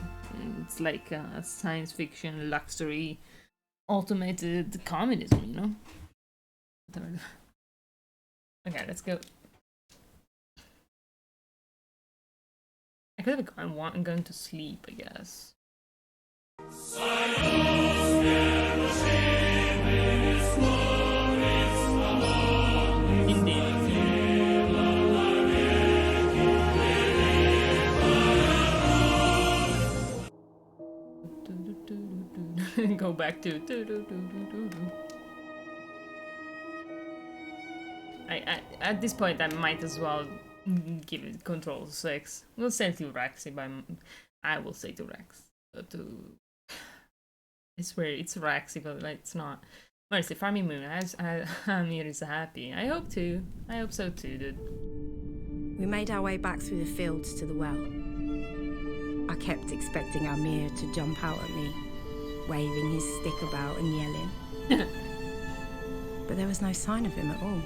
it's like a science fiction, luxury, automated communism, you know? Okay, let's go. I could have gone going to sleep, I guess. Indeed. Go back to at this point I might as well give it control 6. We'll say to Rex, I will say to Rex. I swear it's Rex, but it's not. Mercy, farming moon. Amir is happy. I hope so too, dude. We made our way back through the fields to the well. I kept expecting Amir to jump out at me, waving his stick about and yelling. But there was no sign of him at all.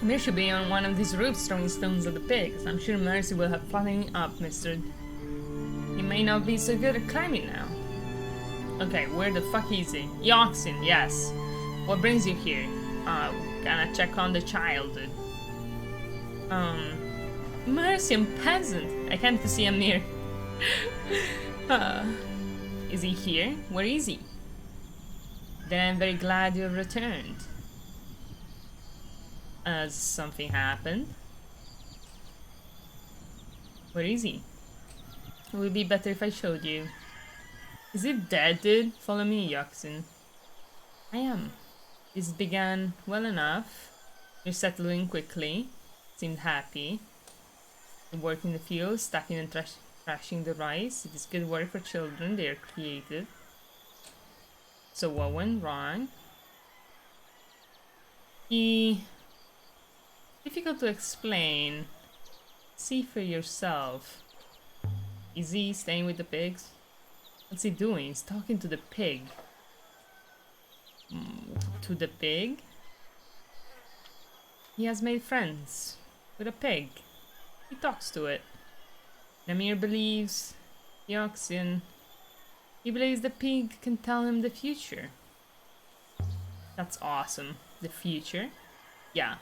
Amir should be on one of these roofs throwing stones at the pigs. I'm sure Mercy will have flattening up, mister. He may not be so good at climbing now. Okay, where the fuck is he? Yoxin, yes. What brings you here? Gonna check on the child. Mercy, I'm peasant. I came to see Amir. Is he here? Where is he? Then I'm very glad you have returned. Has something happened? Where is he? It would be better if I showed you. Is he dead, dude? Follow me, Yoxin. I am. This began well enough. You're settling quickly. Seemed happy. You work in the field, stacking and thrashing the rice. It is good work for children. They are creative. So what went wrong? Difficult to explain. See for yourself. Is he staying with the pigs? What's he doing? He's talking to the pig. To the pig? He has made friends with a pig. He talks to it. Namir believes the oxen. He believes the pig can tell him the future. That's awesome. The future? Yeah.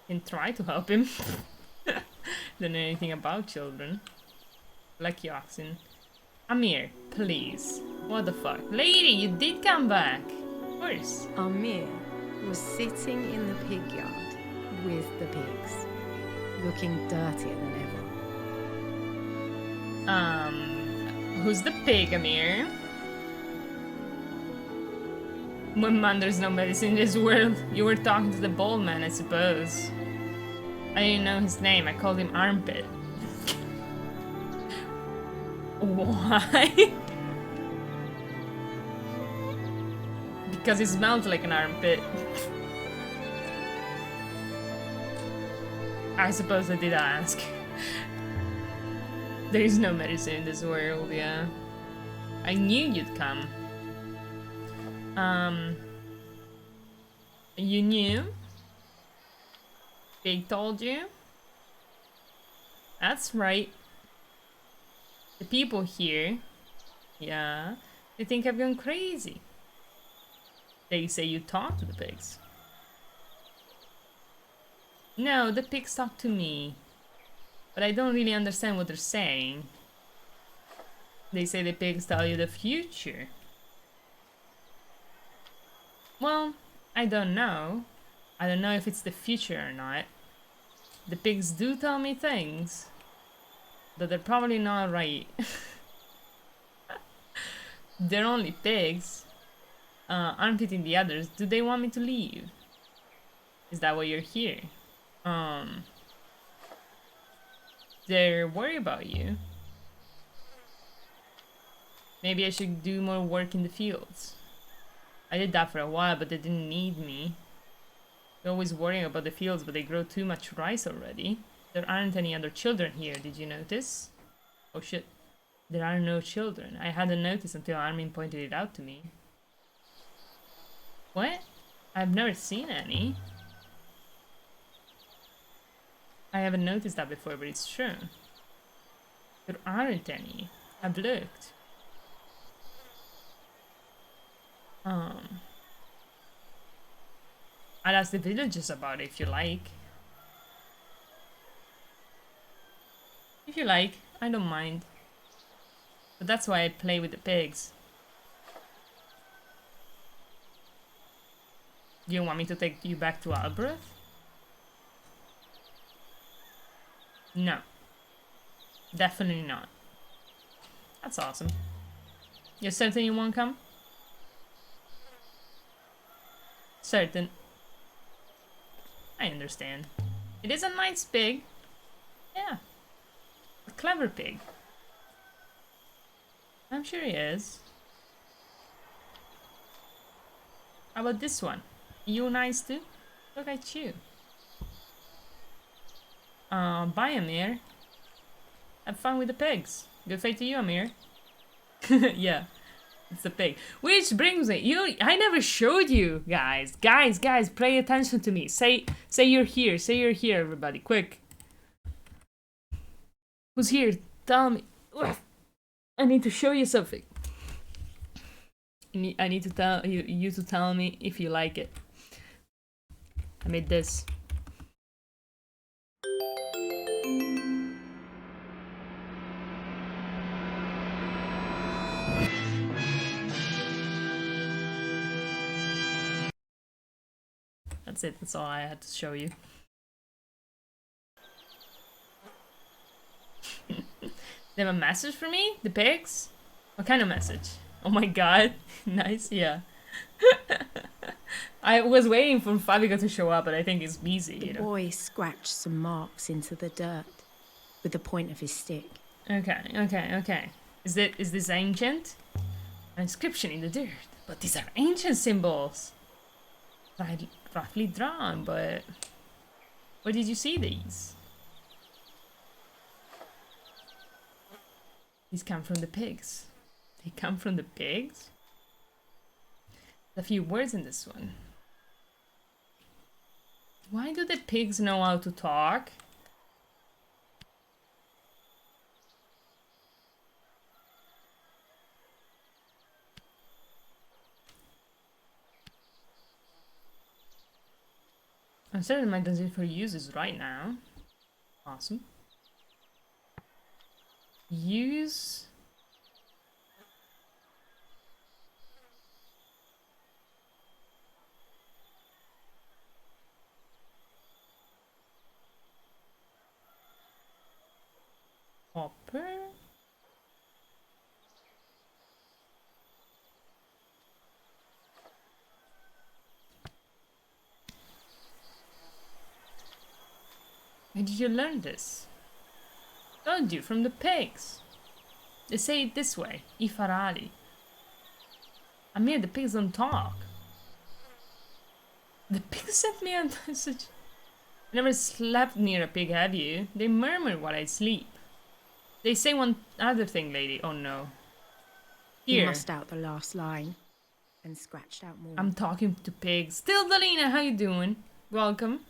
Can try to help him. Don't know anything about children. Lucky oxen. Amir, please. What the fuck? Lady, you did come back. Of course. Amir was sitting in the pig yard with the pigs, looking dirtier than ever. Who's the pig, Amir? Man, there's no medicine in this world. You were talking to the bald man, I suppose. I didn't know his name. I called him Armpit. Why? Because he smelled like an armpit. I suppose I did ask. There is no medicine in this world, yeah. I knew you'd come. You knew? Pig told you? That's right. The people here, yeah, they think I've gone crazy. They say you talk to the pigs. No, the pigs talk to me. But I don't really understand what they're saying. They say the pigs tell you the future. Well, I don't know. I don't know if it's the future or not. The pigs do tell me things, but they're probably not right. They're only pigs. Aren't eating the others. Do they want me to leave? Is that why you're here? They're worried about you. Maybe I should do more work in the fields. I did that for a while, but they didn't need me. They're always worrying about the fields, but they grow too much rice already. There aren't any other children here, did you notice? Oh shit. There are no children. I hadn't noticed until Armin pointed it out to me. What? I've never seen any. I haven't noticed that before, but it's true. There aren't any. I've looked. I'll ask the villagers about it if you like. If you like, I don't mind. But that's why I play with the pigs. Do you want me to take you back to Albrecht? No. Definitely not. That's awesome. You're certain you won't come? Certain. I understand. It is a nice pig. Yeah. A clever pig. I'm sure he is. How about this one? You nice too? Look at you. Bye, Amir. Have fun with the pigs. Good fate to you, Amir. Yeah, it's a pig. Which brings me, I never showed you, guys. Guys, pay attention to me. Say you're here. Say you're here, everybody. Quick. Who's here? Tell me. Ugh. I need to show you something. I need to tell you to tell me if you like it. I made this. That's it. That's all I had to show you. They have a message for me? The pigs? What kind of message? Oh my god. Nice, yeah. I was waiting for Fabica to show up, but I think he's busy, you know. The boy scratched some marks into the dirt with the point of his stick. Okay. Is this ancient? An inscription in the dirt. But these are ancient symbols. Roughly drawn, but... Where did you see these? These come from the pigs. They come from the pigs? A few words in this one. Why do the pigs know how to talk? I'm certain my decipher uses right now. Awesome. Use... Hopper? Where did you learn this? Told you, from the pigs. They say it this way, Ifarali. I mean, the pigs don't talk. The pigs sent me a message. I never slept near a pig, have you? They murmur while I sleep. They say one other thing, lady. Oh no. He Here. mussed out the last line and scratched out more. I'm talking to pigs. Still, Dalina, how you doing? Welcome.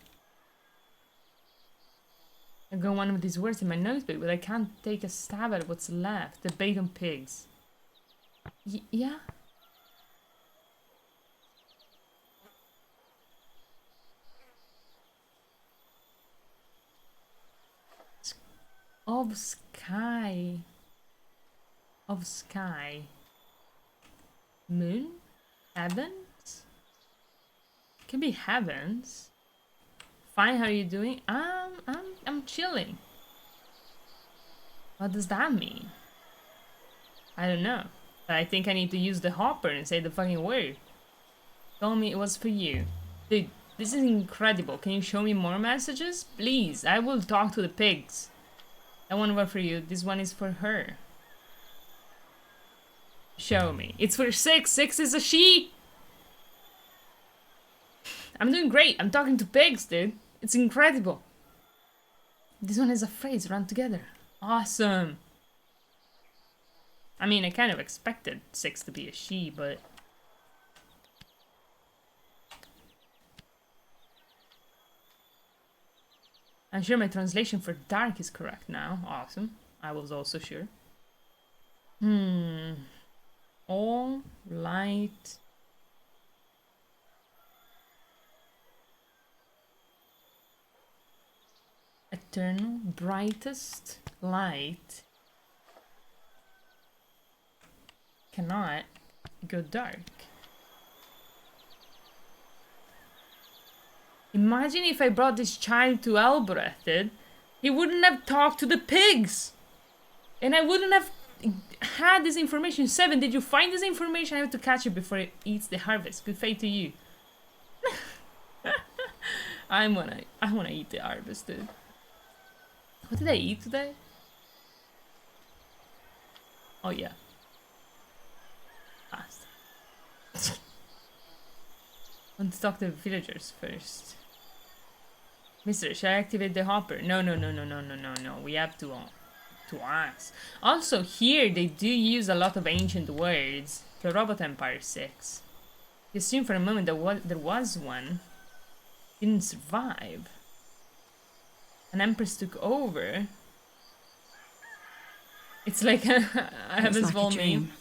I've got one of these words in my notebook, but I can't take a stab at what's left. Debate on pigs. Yeah? Of sky. Of sky. Moon? Heavens? Can be heavens. Fine, how are you doing? I'm chilling. What does that mean? I don't know. But I think I need to use the hopper and say the fucking word. Told me it was for you. Dude, this is incredible. Can you show me more messages? Please, I will talk to the pigs. That one was for you. This one is for her. Show me. It's for 6. 6 is a she. I'm doing great. I'm talking to pigs, dude. It's incredible. This one is a phrase run together. Awesome. I mean, I kind of expected 6 to be a she, but... I'm sure my translation for dark is correct now. Awesome. I was also sure. All light... Eternal, brightest light cannot go dark. Imagine if I brought this child to Albrecht, he wouldn't have talked to the pigs. And I wouldn't have had this information. 7, did you find this information? I have to catch it before it eats the harvest. Good fate to you. I wanna eat the harvest, dude. What did I eat today? Oh yeah. Fast. I want to talk to the villagers first. Mister, should I activate the hopper? No. We have to ask. Also, here they do use a lot of ancient words. The Robot Empire 6. You assume for a moment that there was one. Didn't survive. An empress took over. It's like I have this whole name.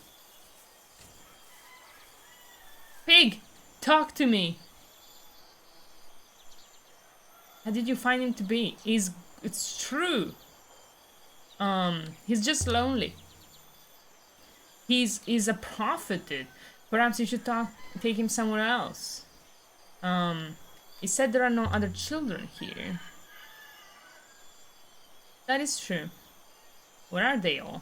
Pig, talk to me. How did you find him to be? It's true. He's just lonely. He's a prophet, dude. Perhaps you should take him somewhere else. He said there are no other children here. That is true. Where are they all?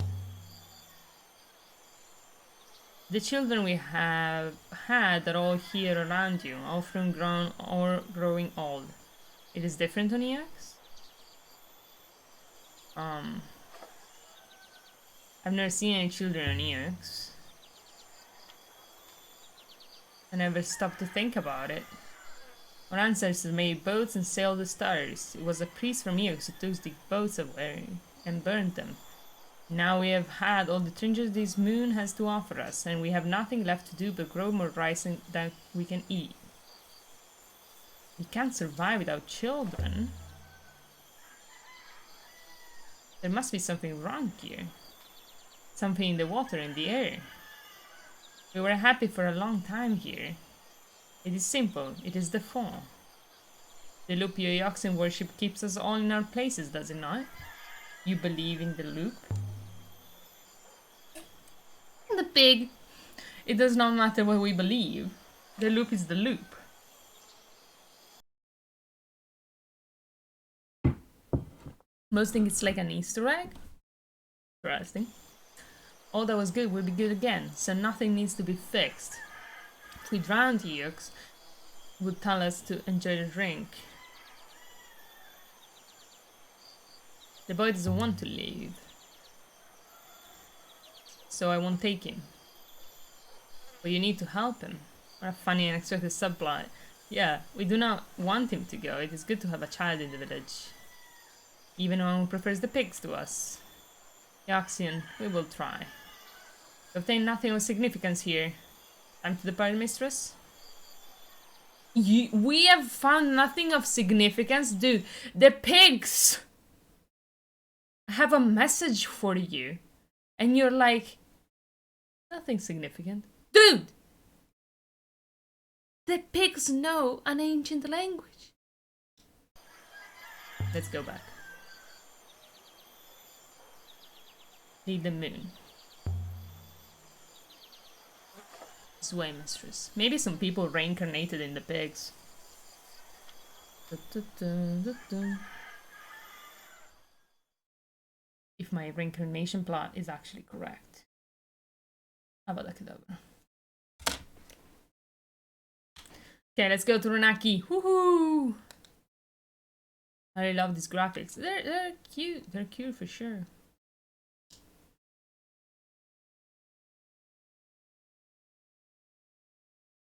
The children we have had are all here around you, all from grown or growing old. It is different on EX? I've never seen any children on EX. I never stopped to think about it. Our ancestors made boats and sailed the stars. It was a priest from Eox who took the boats away and burned them. Now we have had all the treasures this moon has to offer us, and we have nothing left to do but grow more rice than we can eat. We can't survive without children. There must be something wrong here. Something in the water and the air. We were happy for a long time here. It is simple, it is the fall. The loop your oxen worship keeps us all in our places, does it not? You believe in the loop? The pig. It does not matter what we believe. The loop is the loop. Most think it's like an Easter egg. Interesting. All that was good will be good again, so nothing needs to be fixed. If we drowned Eox, would tell us to enjoy the drink. The boy doesn't want to leave, so I won't take him. But you need to help him. What a funny and unexpected subplot. Yeah, we do not want him to go. It is good to have a child in the village. Even one who prefers the pigs to us. Yaxian, we will try. Obtain nothing of significance here. Time to depart, mistress. We have found nothing of significance? Dude, the pigs have a message for you. And you're like, nothing significant. Dude! The pigs know an ancient language. Let's go back. Lead the moon. This way, mistress. Maybe some people reincarnated in the pigs. If my reincarnation plot is actually correct. Avada Kedavra. Okay, let's go to Renaki. Woohoo! I really love these graphics. They're cute. They're cute for sure.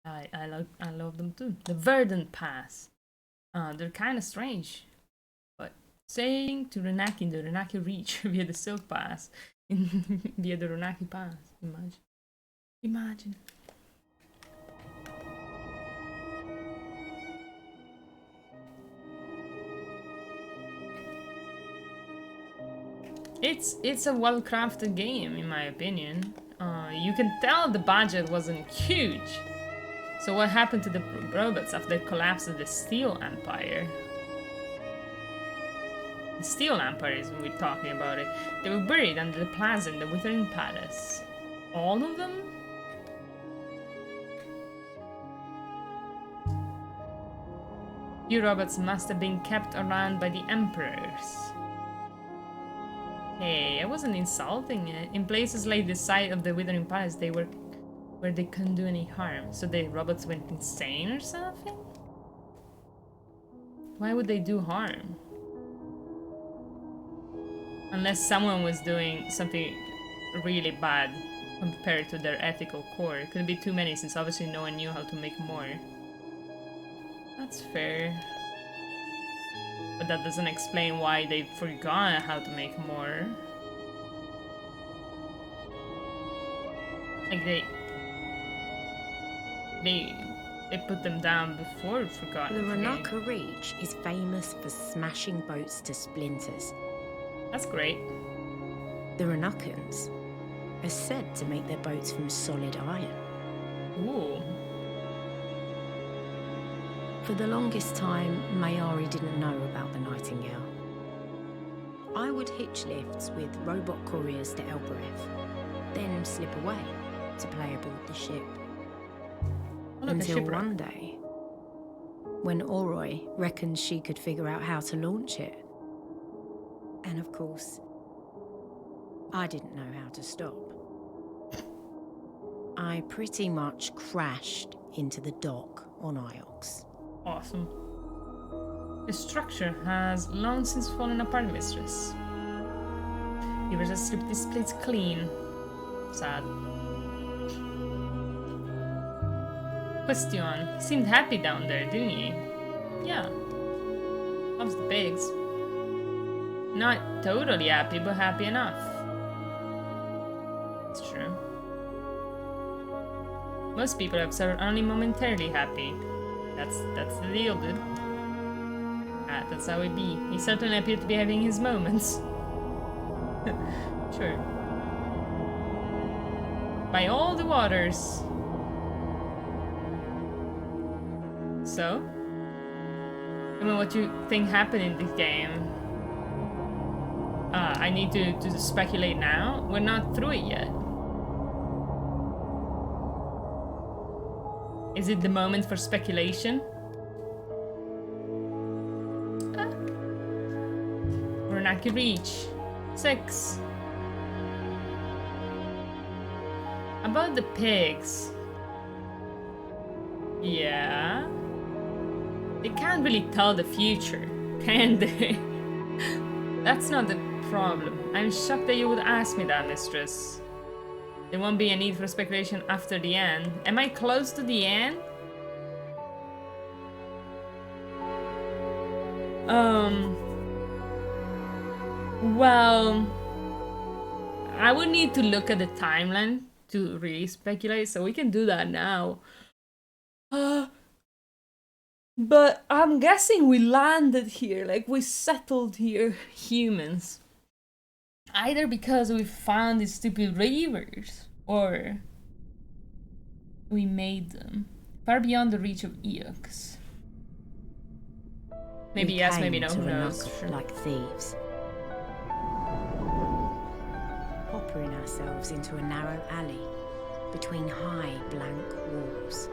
I love them too. The Verdant Pass. They're kind of strange, but sailing to Renaki in the Renaki Reach via the Silk Pass, via the Renaki Pass. Imagine. It's a well-crafted game, in my opinion. You can tell the budget wasn't huge. So what happened to the robots after the collapse of the Steel Empire? The Steel Empire is when we're talking about it. They were buried under the plaza in the Withering Palace. All of them? You robots must have been kept around by the emperors. Hey, I wasn't insulting it. In places like the site of the Withering Palace, they were where they couldn't do any harm. So the robots went insane or something? Why would they do harm? Unless someone was doing something really bad compared to their ethical core. It couldn't be too many since obviously no one knew how to make more. That's fair. But that doesn't explain why they forgot how to make more. Like they put them down before forgot. The Renaka Reach is famous for smashing boats to splinters. That's great. The Renakans are said to make their boats from solid iron. Ooh. For the longest time, Mayari didn't know about the Nightingale. I would hitch lifts with robot couriers to Elbereth, then slip away to play aboard the ship. Until one day, when Oroi reckons she could figure out how to launch it. And of course, I didn't know how to stop. I pretty much crashed into the dock on Iox. Awesome. The structure has long since fallen apart, mistress. You were just stripped this place clean. Sad. Question. He seemed happy down there, didn't he? Yeah. Loves the pigs. Not totally happy, but happy enough. It's true. Most people are only momentarily happy. That's the deal, dude. That's how it be. He certainly appeared to be having his moments. Sure. By all the waters. So? I mean, what do you think happened in this game? I need to speculate now? We're not through it yet. Is it the moment for speculation? Renaki Reach. 6. About the pigs. Yeah. They can't really tell the future, can they? That's not the problem. I'm shocked that you would ask me that, mistress. There won't be a need for speculation after the end. Am I close to the end? Well, I would need to look at the timeline to really speculate, so we can do that now. But I'm guessing we landed here, like we settled here, humans. Either because we found these stupid rivers, or we made them. Far beyond the reach of Eox. Maybe We yes, maybe came no, to who knows? Renba Sure. like thieves, poppering ourselves into a narrow alley between high, blank walls.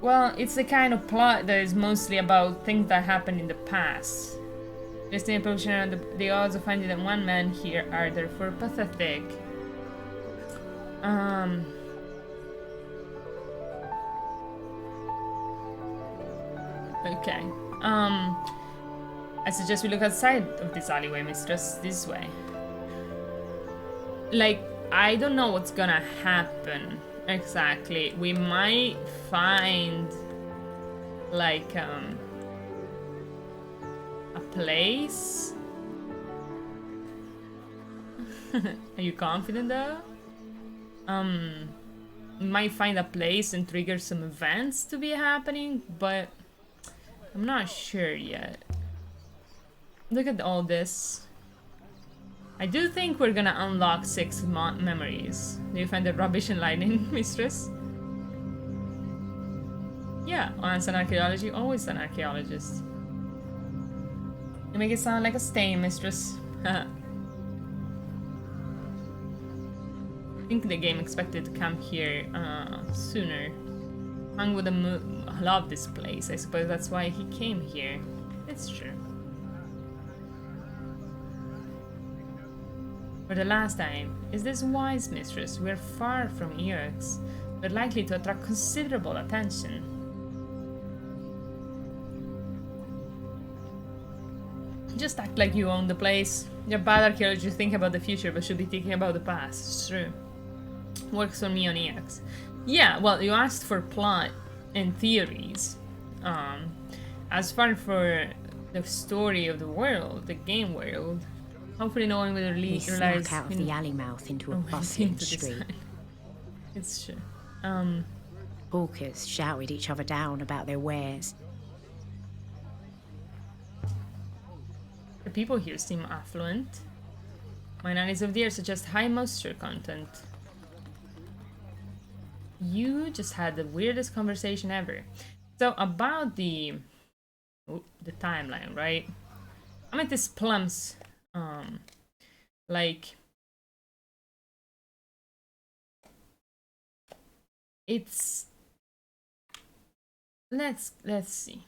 Well, it's the kind of plot that is mostly about things that happened in the past. Just in approaching and the odds of finding that one man here are therefore pathetic. Okay. I suggest we look outside of this alleyway, mistress. This way. Like, I don't know what's gonna happen exactly. We might find like a place. Are you confident though? We might find a place and trigger some events to be happening, but I'm not sure yet. Look at all this. I do think we're gonna unlock 6 memories. Do you find that rubbish and lightning, mistress? Yeah, once an archaeology, always an archaeologist. You make it sound like a stain, mistress. I think the game expected to come here sooner. Hung with a love this place. I suppose that's why he came here. It's true. For the last time, is this wise, mistress? We're far from Eox, but likely to attract considerable attention. Just act like you own the place. You're bad archaeologists think about the future, but should be thinking about the past. It's true. Works for me on Eox. Yeah, well, you asked for plot and theories. As far for the story of the world, the game world, hopefully no one will We realize snuck out of the alley mouth into a bustling street. It's true. Hawkers shouted each other down about their wares. The people here seem affluent. My analysis of the air suggest high moisture content. You just had the weirdest conversation ever. So about the timeline, right? Amethyst plums, like it's. Let's see.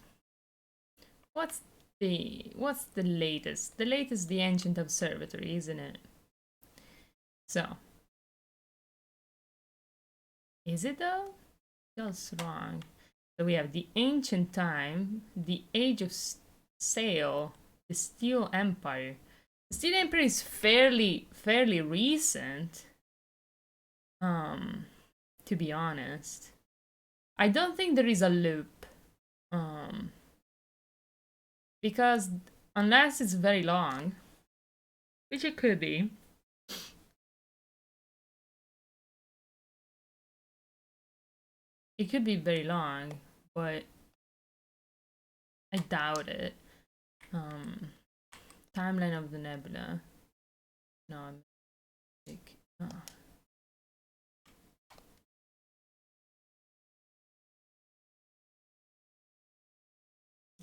What's the latest? The latest, the ancient observatory, isn't it? So. Is it though? Feels wrong. So we have the ancient time, the age of sail, the Steel Empire. The Steel Empire is fairly recent. To be honest, I don't think there is a loop. Because unless it's very long, which it could be. It could be very long, but I doubt it. Timeline of the Nebula. No, I'm like,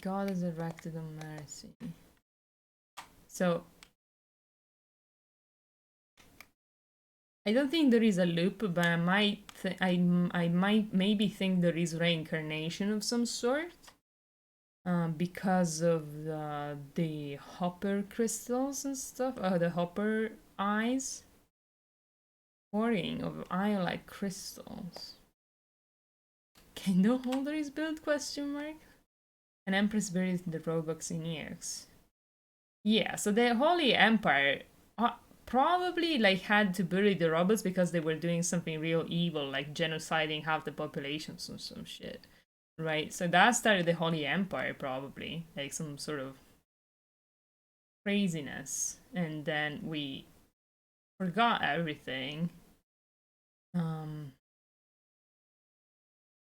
God has erected a mercy. So I don't think there is a loop, but I might maybe think there is reincarnation of some sort, because of the hopper crystals and stuff. The hopper eyes, pouring of eye-like crystals. Can no holder is built? Question mark. An empress buried in the robots in Eox. Yeah, so the Holy Empire. Probably like had to bury the robots because they were doing something real evil, like genociding half the populations or some shit, right? So that started the Holy Empire, probably like some sort of craziness, and then we forgot everything.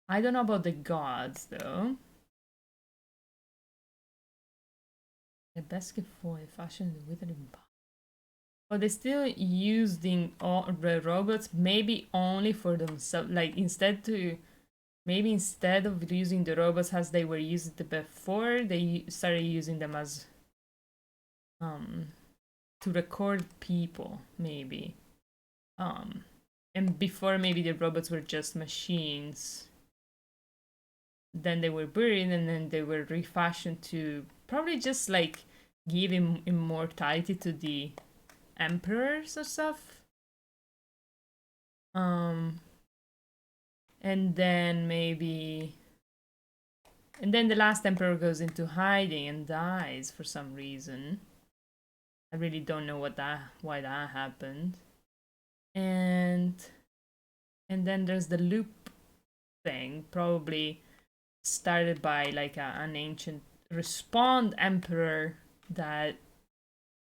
I don't know about the gods though. The basket for a fashion withering body. But they still using all the robots, maybe only for themselves. Like instead of using the robots as they were used before, they started using them as to record people, maybe. And before maybe the robots were just machines. Then they were buried and then they were refashioned to probably just like give immortality to the emperors or stuff. And then the last emperor goes into hiding and dies for some reason. I really don't know why that happened. And then there's the loop thing, probably started by like an ancient Respond emperor that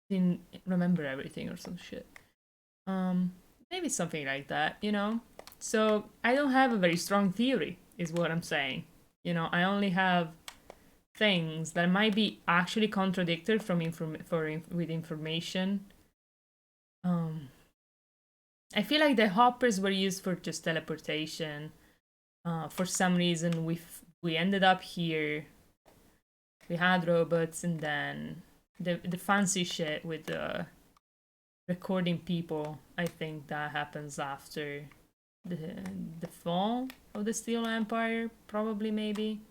didn't remember everything or some shit. Maybe something like that, you know? So I don't have a very strong theory, is what I'm saying. You know, I only have things that might be actually contradicted with information. I feel like the hoppers were used for just teleportation. For some reason, we ended up here. We had robots, and then the fancy shit with the recording people. I think that happens after the fall of the Steel Empire, probably, maybe.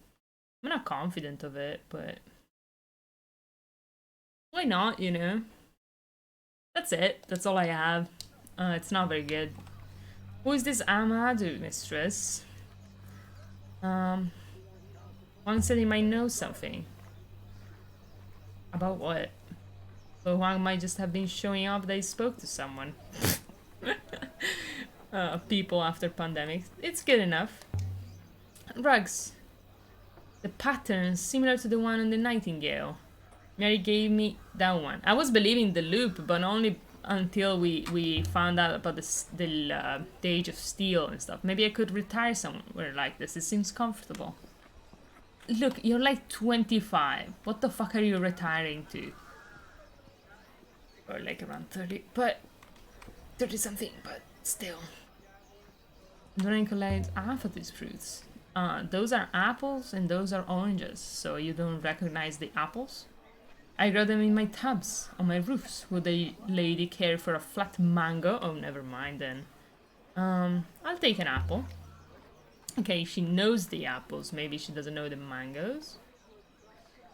I'm not confident of it, but why not, you know? That's it. That's all I have. It's not very good. Who is this Amadu, mistress? One said he might know something. About what? But Huang might just have been showing up that he spoke to someone. People after pandemic. It's good enough. Rugs. The pattern similar to the one on the Nightingale. Mary gave me that one. I was believing the loop, but only until we found out about the age of steel and stuff. Maybe I could retire somewhere like this. It seems comfortable. Look, you're like 25. What the fuck are you retiring to? Or like around 30, but 30 something, but still. Don't collect half of these fruits. Those are apples and those are oranges, so you don't recognize the apples? I grow them in my tubs, on my roofs. Would the lady care for a flat mango? Oh, never mind then. I'll take an apple. Okay, she knows the apples. Maybe she doesn't know the mangoes.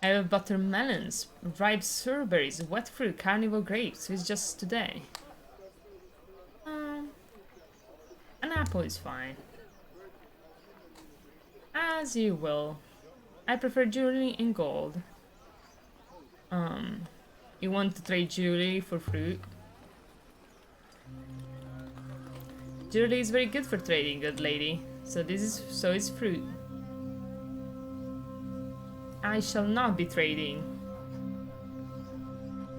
I have buttermelons, ripe strawberries, wet fruit, carnival grapes. It's just today. An apple is fine. As you will. I prefer jewelry in gold. You want to trade jewelry for fruit? Jewelry is very good for trading, good lady. So is fruit. I shall not be trading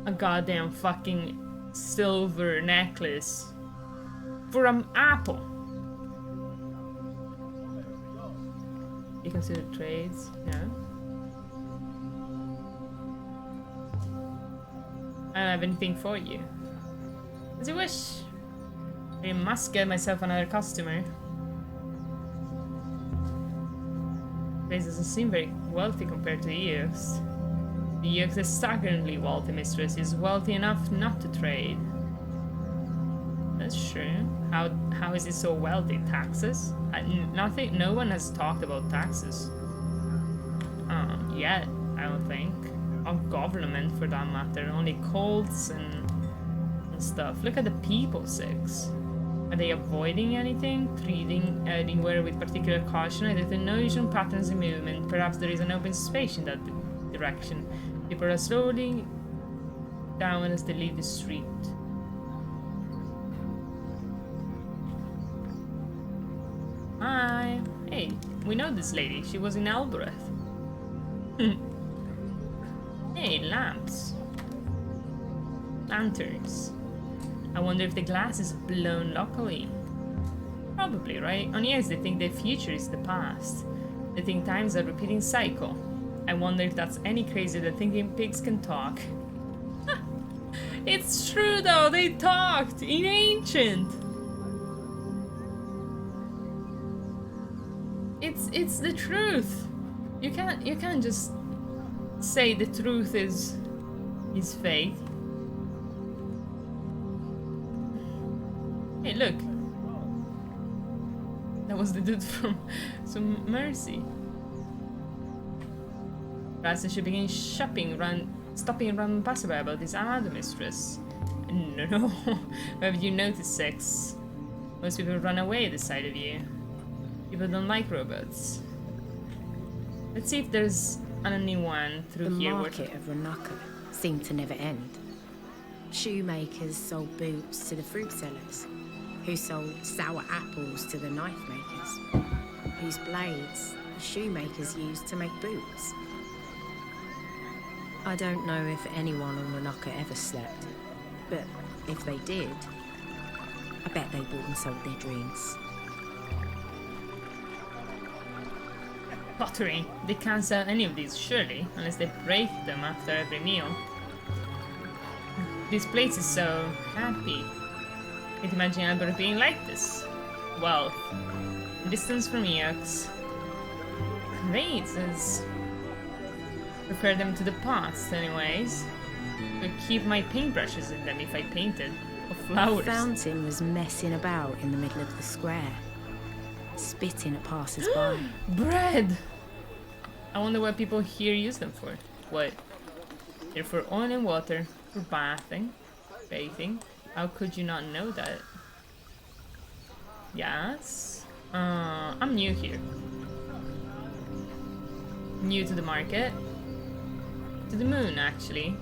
a goddamn fucking silver necklace for an apple. You consider trades? No. I don't have anything for you. As you wish. I must get myself another customer. This doesn't seem very wealthy compared to the Eos. The Eos is staggeringly wealthy, mistress. Is wealthy enough not to trade. That's true. How is it so wealthy? Taxes? No one has talked about taxes. Yet, I don't think. Or government, for that matter. Only cults and stuff. Look at the people, six. Are they avoiding anything? Treating anywhere with particular caution? I detect no usual patterns in movement. Perhaps there is an open space in that direction. People are slowly down as they leave the street. Hi. Hey, we know this lady. She was in Elbereth. Hey, lamps. lanterns. I wonder if the glass is blown locally. Probably, right? On yes, they think the future is the past. They think time is a repeating cycle. I wonder if that's any crazier than thinking pigs can talk. It's true though, they talked in ancient. It's the truth. You can't just say the truth is fake. Hey, look. That was the dude from some Mercy. Perhaps I should begin stopping random passerby about this Amado mistress. No. Have you noticed, sex? Most people run away at the sight of you. People don't like robots. Let's see if there's anyone through here. The market of Renaka seemed to never end. Shoemakers sold boots to the fruit sellers, who sold sour apples to the knife makers, whose blades the shoemakers used to make boots. I don't know if anyone on Renaka ever slept, but if they did, I bet they bought and sold their dreams. Pottery. They can't sell any of these, surely, unless they break them after every meal. This place is so happy. Can't imagine ever being like this. Wealth. Distance from Eox. Vases. Prefer them to the past, anyways. Could keep my paintbrushes in them if I painted. Or flowers. The fountain was messing about in the middle of the square, spitting at passers-by. Bread! I wonder what people here use them for. What? They're for oil and water, for bathing. How could you not know that? Yes? I'm new here. New to the market. To the moon, actually.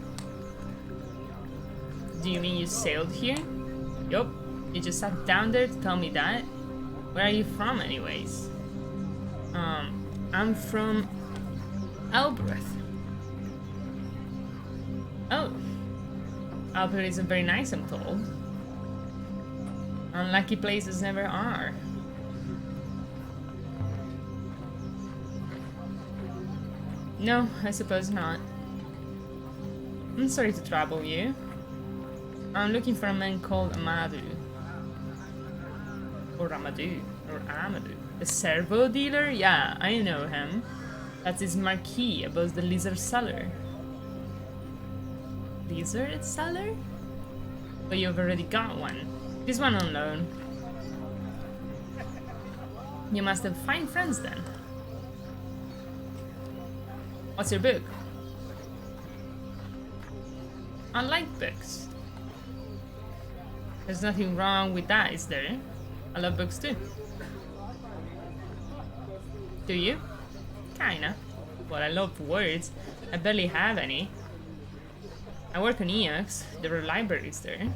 Do you mean you sailed here? Yup. You just sat down there to tell me that? Where are you from, anyways? I'm from Albrecht. Oh. Albrecht isn't very nice, I'm told. Unlucky places never are. No, I suppose not. I'm sorry to trouble you. I'm looking for a man called Amadou. Or Amadou. Or Amadou. The servo dealer? Yeah, I know him. That's his marquee above the lizard cellar. Lizard cellar? But you've already got one. This one on loan. You must have fine friends then. What's your book? I like books. There's nothing wrong with that, is there? I love books too. Do you? Kinda. Well, I love words. I barely have any. I work on Eox. There are libraries there.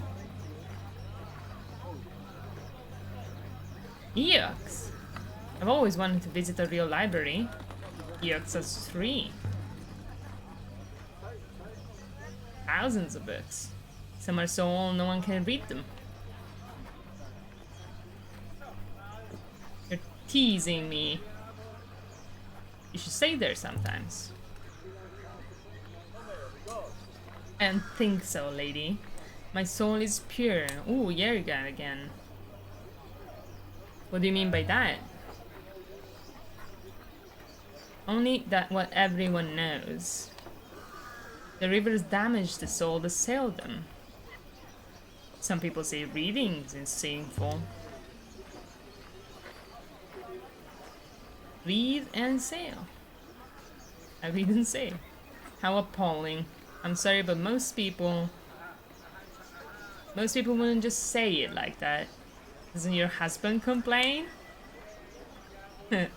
Eox? I've always wanted to visit a real library. Eox has 3. Thousands of books. Some are so old no one can read them. You're teasing me. You should stay there sometimes. And think so, lady. My soul is pure. Ooh, Yerga again. What do you mean by that? Only that what everyone knows. The rivers damage the soul that sailed them. Some people say reading is sinful. Read and sail. I read and sail. How appalling. I'm sorry, but most people wouldn't just say it like that. Doesn't your husband complain? How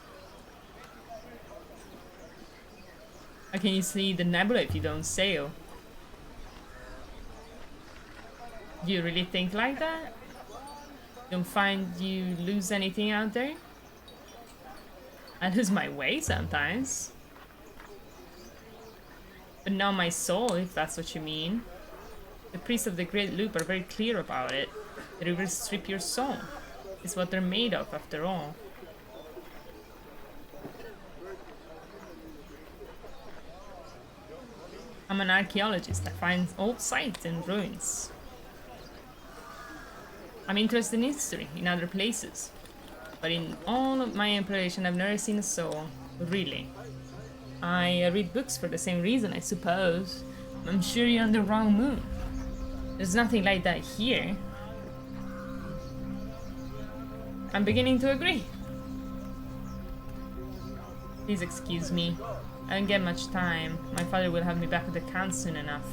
can you see the Nebula if you don't sail? Do you really think like that? Don't find you lose anything out there? I lose my way sometimes. But not my soul, if that's what you mean. The priests of the Great Loop are very clear about it. The rivers strip your soul. It's what they're made of, after all. I'm an archaeologist. I find old sites and ruins. I'm interested in history, in other places. But in all of my exploration, I've never seen a soul. Really. I read books for the same reason, I suppose. I'm sure you're on the wrong moon. There's nothing like that here. I'm beginning to agree. Please excuse me. I don't get much time. My father will have me back at the camp soon enough.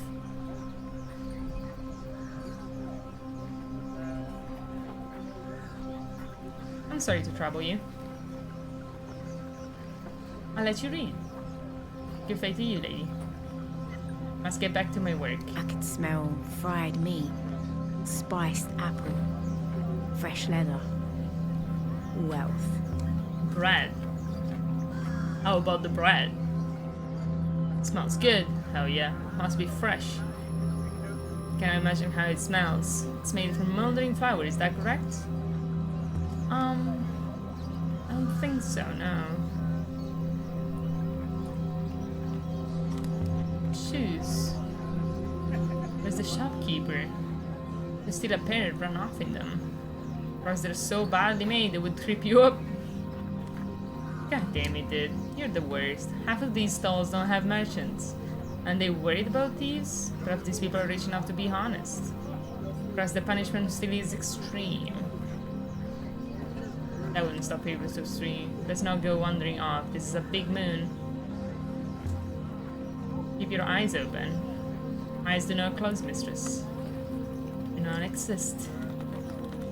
I'm sorry to trouble you. I'll let you read. Good fate to you, lady. Must get back to my work. I could smell fried meat, spiced apple, fresh leather, wealth. Bread. How about the bread? Smells good. Hell yeah. Must be fresh. Can I imagine how it smells? It's made from moldering flour, is that correct? I don't think so, no. Shoes. Where's the shopkeeper? There's still a pair run off in them. Or they're so badly made they would trip you up. God damn it, dude. You're the worst. Half of these stalls don't have merchants. And they worried about thieves? Perhaps these people are rich enough to be honest. Perhaps the punishment still is extreme. That wouldn't stop people to extreme. Let's not go wandering off. This is a big moon. Keep your eyes open. Eyes do not close, mistress. Do not exist.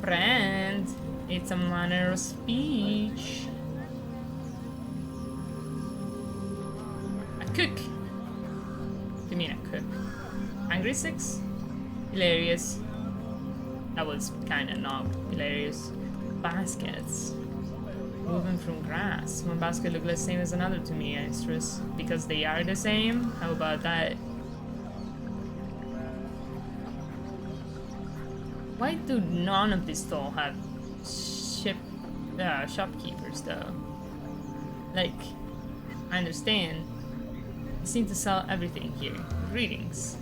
Friend, it's a manner of speech. A cook. What do you mean a cook? Angry Six? Hilarious. That was kinda not hilarious. Baskets. Woven from grass. One basket looks the same as another to me, mistress. Because they are the same? How about that? Why do none of these stalls have shopkeepers though? Like, I understand. They seem to sell everything here. Greetings.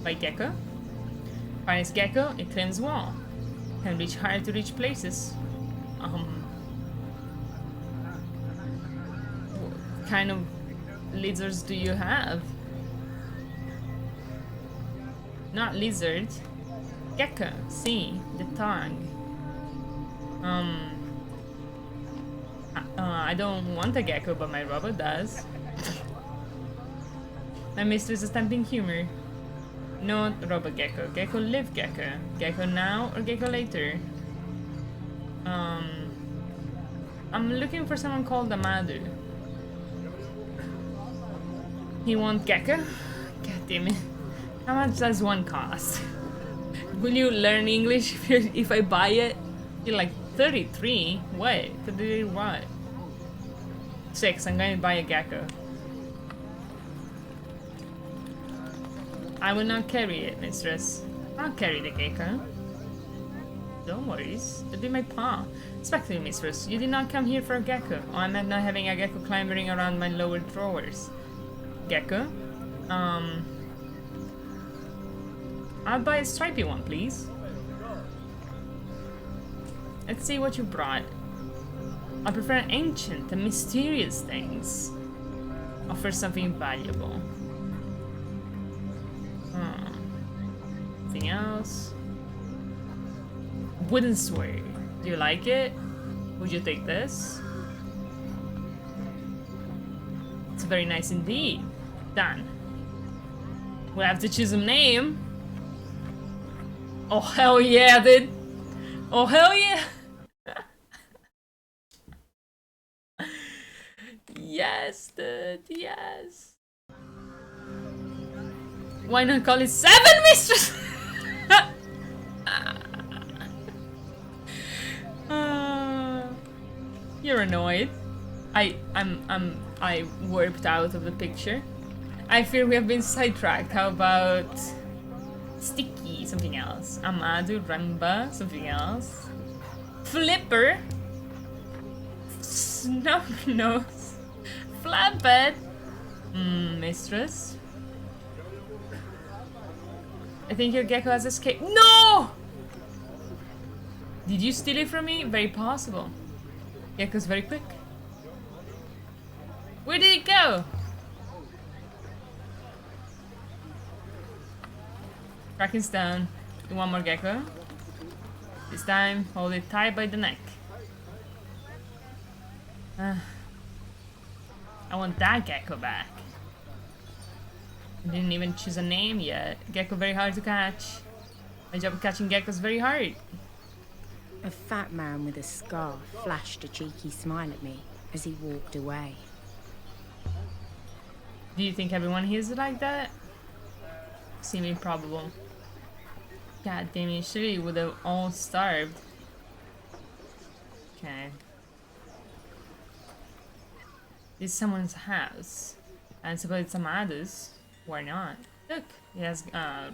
By Gecko? Finest Gecko, it climbs wall. Can reach higher to reach places. What kind of lizards do you have? Not lizard. Gecko. See, the tongue. I don't want a gecko, but my robot does. My mistress is tempting humor. Not robot gecko. Gecko live gecko. Gecko now or gecko later? I'm looking for someone called Amadu. He want gecko? God damn it. How much does one cost? Will you learn English if I buy it? You're like 33? What? 33 what? 6. I'm going to buy a gecko. I will not carry it, mistress. I'll carry the gecko. Don't worry, it'll be my paw. Respectfully, mistress, you did not come here for a gecko. Oh, I meant not having a gecko clambering around my lower drawers. Gecko? I'll buy a stripy one, please. Let's see what you brought. I prefer ancient and mysterious things. Offer something valuable. Anything else? Wooden sword. Do you like it? Would you take this? It's very nice indeed. Done. We'll have to choose a name. Oh hell yeah, dude. Oh hell yeah. Yes, dude, yes. Why not call it 7, mistress? You're annoyed. I warped out of the picture. I fear we have been sidetracked. How about Sticky, something else. Aliya Renba, something else. Flipper. Snub nose. Flatbed. Mistress. I think your gecko has escaped. No! Did you steal it from me? Very possible. Gecko's very quick. Where did it go? Tracking's down. Do one more gecko. This time, hold it tight by the neck. I want that gecko back. I didn't even choose a name yet. Gecko very hard to catch. My job of catching geckos very hard. A fat man with a scarf flashed a cheeky smile at me as he walked away. Do you think everyone here is like that? Seem improbable. God damn it, surely you would have all starved. Okay. This is someone's house. I suppose it's Amada's. Why not? Look, it has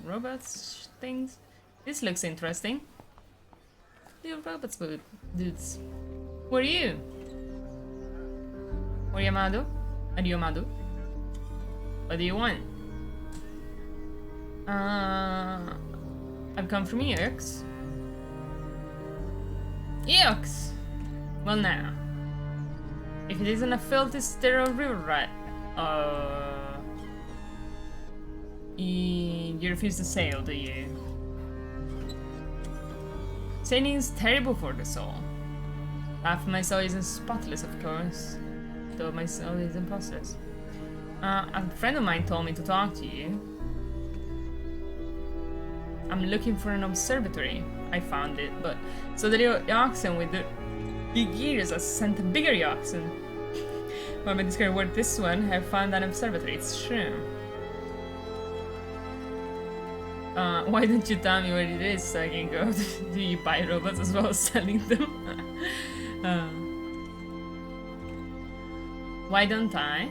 robots things. This looks interesting. Little robots dudes. Who are you? Are you Amado? Are you Amado? What do you want? I've come from Eox. Eox! Well now. If it isn't a filthy sterile river rat, you refuse to sail, do you? Sailing is terrible for the soul. Half my soul isn't spotless, of course, though my soul is imposterous. A friend of mine told me to talk to you. I'm looking for an observatory. I found it, but so the little oxen with the big ears has sent a bigger oxen. When I discovered this one, I found an observatory. It's true. Why don't you tell me where it is so I can go? Do you buy robots as well as selling them? Why don't I?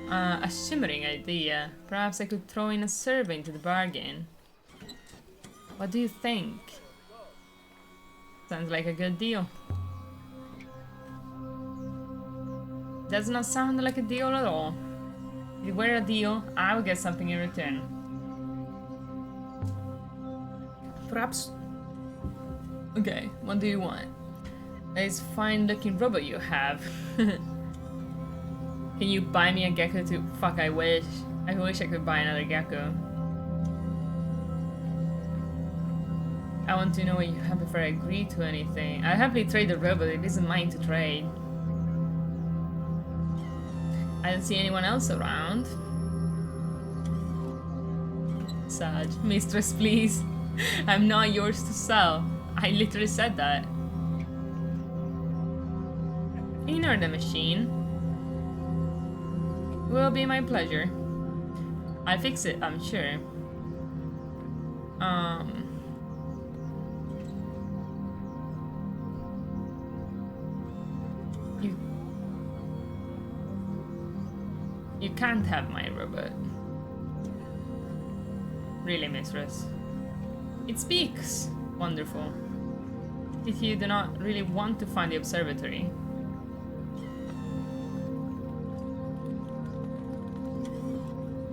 A shimmering idea. Perhaps I could throw in a survey into the bargain. What do you think? Sounds like a good deal. Does not sound like a deal at all. If it were a deal, I would get something in return. Perhaps... Okay, what do you want? This fine looking robot you have. Can you buy me a gecko to... Fuck, I wish. I wish I could buy another gecko. I want to know what you have before I agree to anything. I'll happily trade the robot, it isn't mine to trade. I don't see anyone else around. Saj, mistress, please. I'm not yours to sell. I literally said that. Ignore the machine. Will be my pleasure. I'll fix it, I'm sure. You can't have my robot. Really, mistress? It speaks. Wonderful. If you do not really want to find the observatory.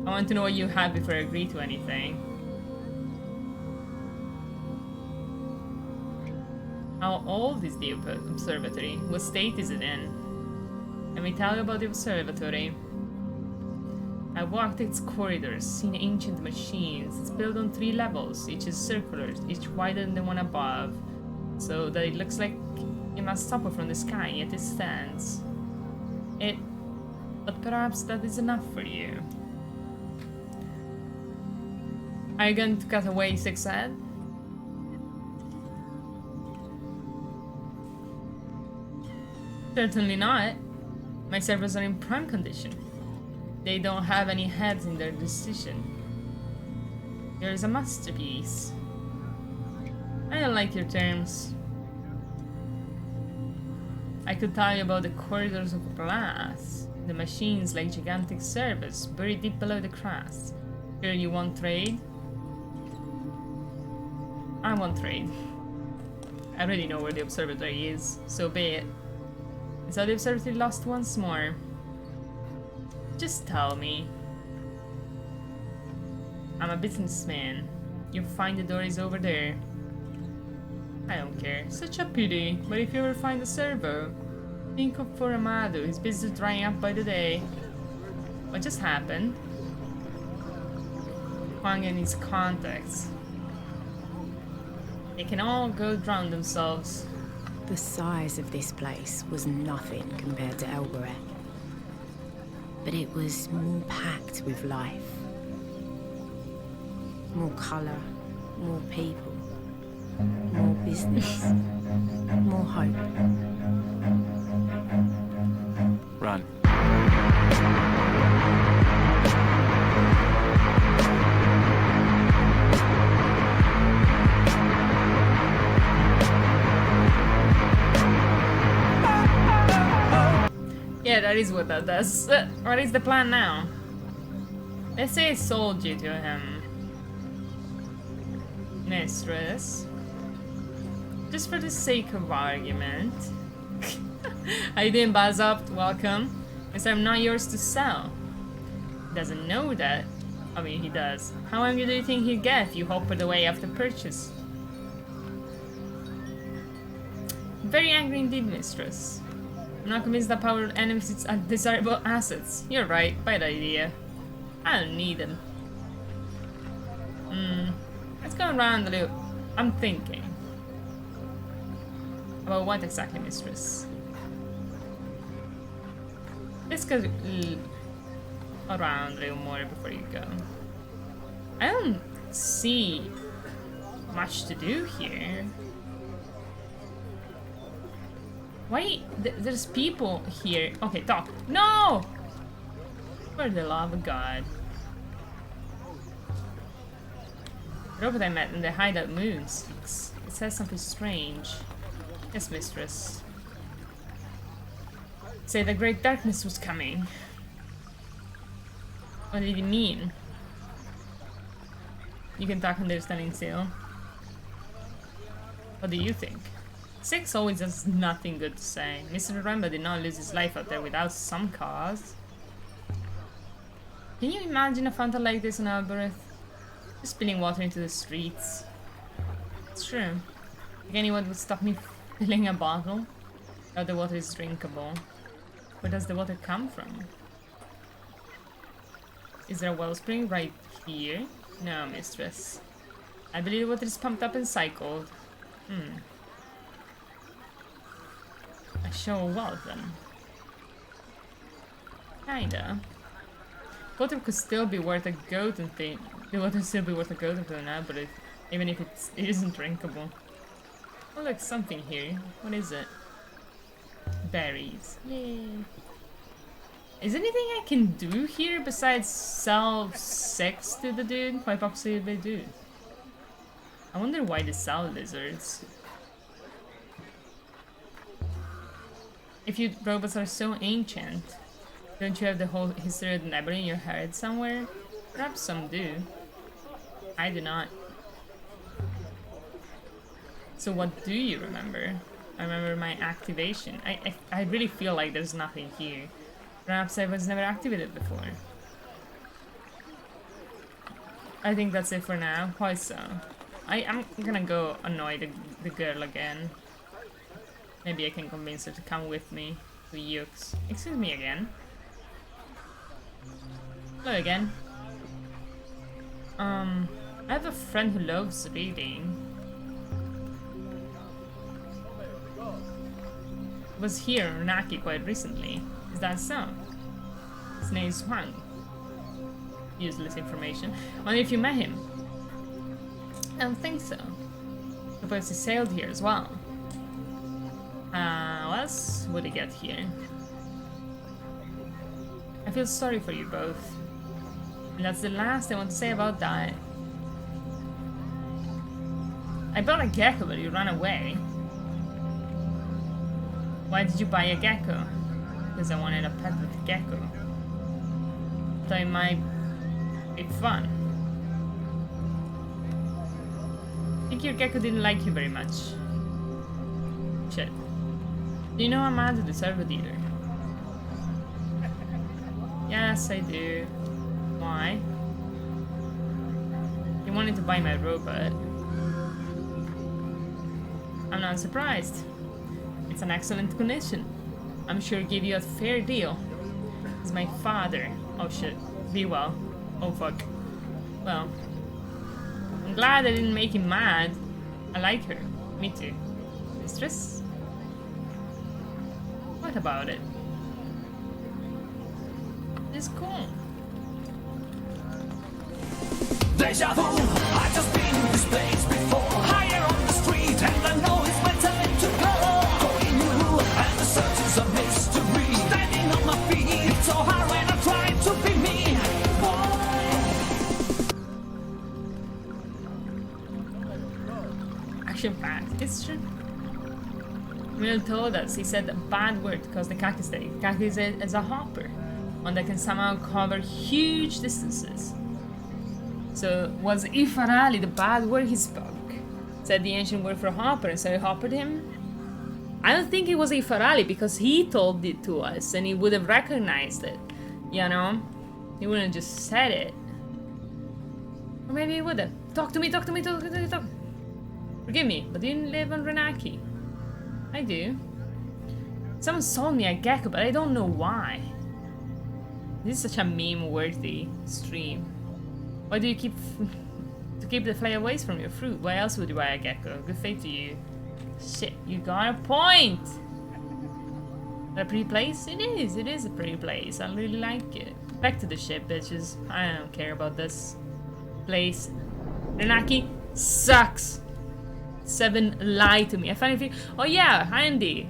I want to know what you have before I agree to anything. How old is the observatory? What state is it in? Let me tell you about the observatory. I walked its corridors, seen ancient machines. It's built on 3 levels, each is circular, each wider than the one above, so that it looks like it must topple from the sky, yet it stands. But perhaps that is enough for you. Are you going to cut away 6 head? Certainly not. My servers are in prime condition. They don't have any heads in their decision. Here's a masterpiece. I don't like your terms. I could tell you about the corridors of glass. The machines like gigantic servers buried deep below the crust. Sure you won't trade? I won't trade. I already know where the observatory is, so be it. So the observatory lost once more. Just tell me. I'm a businessman. You'll find the door is over there. I don't care. Such a pity. But if you ever find a servo, think of poor Amado. His business is drying up by the day. What just happened? Huang and his contacts. They can all go drown themselves. The size of this place was nothing compared to Elbereth. But it was more packed with life. More colour, more people, more business, more hope. Run. Yeah, that is what that does. What is the plan now? Let's say I sold you to him. Mistress. Just for the sake of argument. How you doing, Bazopt? Welcome. Yes, I'm not yours to sell. He doesn't know that. I mean, he does. How angry do you think he'd get if you hoppered away after purchase? Very angry indeed, mistress. I'm not convinced that power enemies is undesirable assets. You're right, bad idea. I don't need them. Let's go around the loop. I'm thinking. About what exactly, mistress? Let's go around a little more before you go. I don't see much to do here. Why? There's people here. Okay, talk. No! For the love of God. The robot I met in the hideout moon speaks. It says something strange. Yes, mistress. Say the great darkness was coming. What did he mean? You can talk when they're standing still. What do you think? Six always has nothing good to say. Mr. Renba did not lose his life out there without some cause. Can you imagine a fountain like this on Elbereth? Just spilling water into the streets. It's true. Think anyone would stop me filling a bottle? Oh, the water is drinkable. Where does the water come from? Is there a wellspring right here? No, mistress. I believe the water is pumped up and cycled. A show of wealth then. Kinda. Water could still be worth a goat and thing. The water still be worth a goat until now, but even if it isn't drinkable. Oh look, something here. What is it? Berries. Yay. Is there anything I can do here besides sell sex to the dude? Quite possibly do. I wonder why they sell lizards. If you robots are so ancient, don't you have the whole history of the Nebula in your head somewhere? Perhaps some do. I do not. So what do you remember? I remember my activation. I really feel like there's nothing here. Perhaps I was never activated before. I think that's it for now. Why so? I'm gonna go annoy the girl again. Maybe I can convince her to come with me to Yux. Excuse me again. Hello again. I have a friend who loves reading. Was here in Naki quite recently. Is that so? His name is Huang. Useless information. Wonder if you met him. I don't think so. Suppose he sailed here as well. What else would he get here? I feel sorry for you both. And that's the last I want to say about that. I bought a gecko, but you ran away. Why did you buy a gecko? because I wanted a pet with a gecko. Thought it might be fun. I think your gecko didn't like you very much. Shit. Do you know I'm mad at the servo dealer? Yes, I do. Why? He wanted to buy my robot. I'm not surprised. It's an excellent condition. I'm sure he'll give you a fair deal. He's my father. Oh shit. Be well. Oh fuck. Well. I'm glad I didn't make him mad. I like her. Me too. Mistress? What about it? It's cool. Deja vu, I've just been in this place before. Higher on the street, and I know it's my time to go. Going new, and the search is a mystery. Standing on my feet, it's so hard when I try to be me. Action packed. It's true. Will told us, he said a bad word because the cactus day. Cactus is a hopper, one that can somehow cover huge distances. So was Ifarali the bad word he spoke? Said the ancient word for hopper, and so he hoppered him? I don't think it was Ifarali because he told it to us and he would have recognized it. You know? He wouldn't have just said it. Or maybe he would have. Talk to me, talk to me, talk to me, talk. Forgive me, but you live on Renaki. I do. Someone sold me a gecko, but I don't know why. This is such a meme-worthy stream. Why do you keep to keep the fly away from your fruit? Why else would you buy a gecko? Good fate to you. Shit, you got a point. A pretty place? It is a pretty place. I really like it. Back to the ship, bitches. I don't care about this place. Renaki sucks. 7 lied to me. I finally feel. Oh yeah, Andy.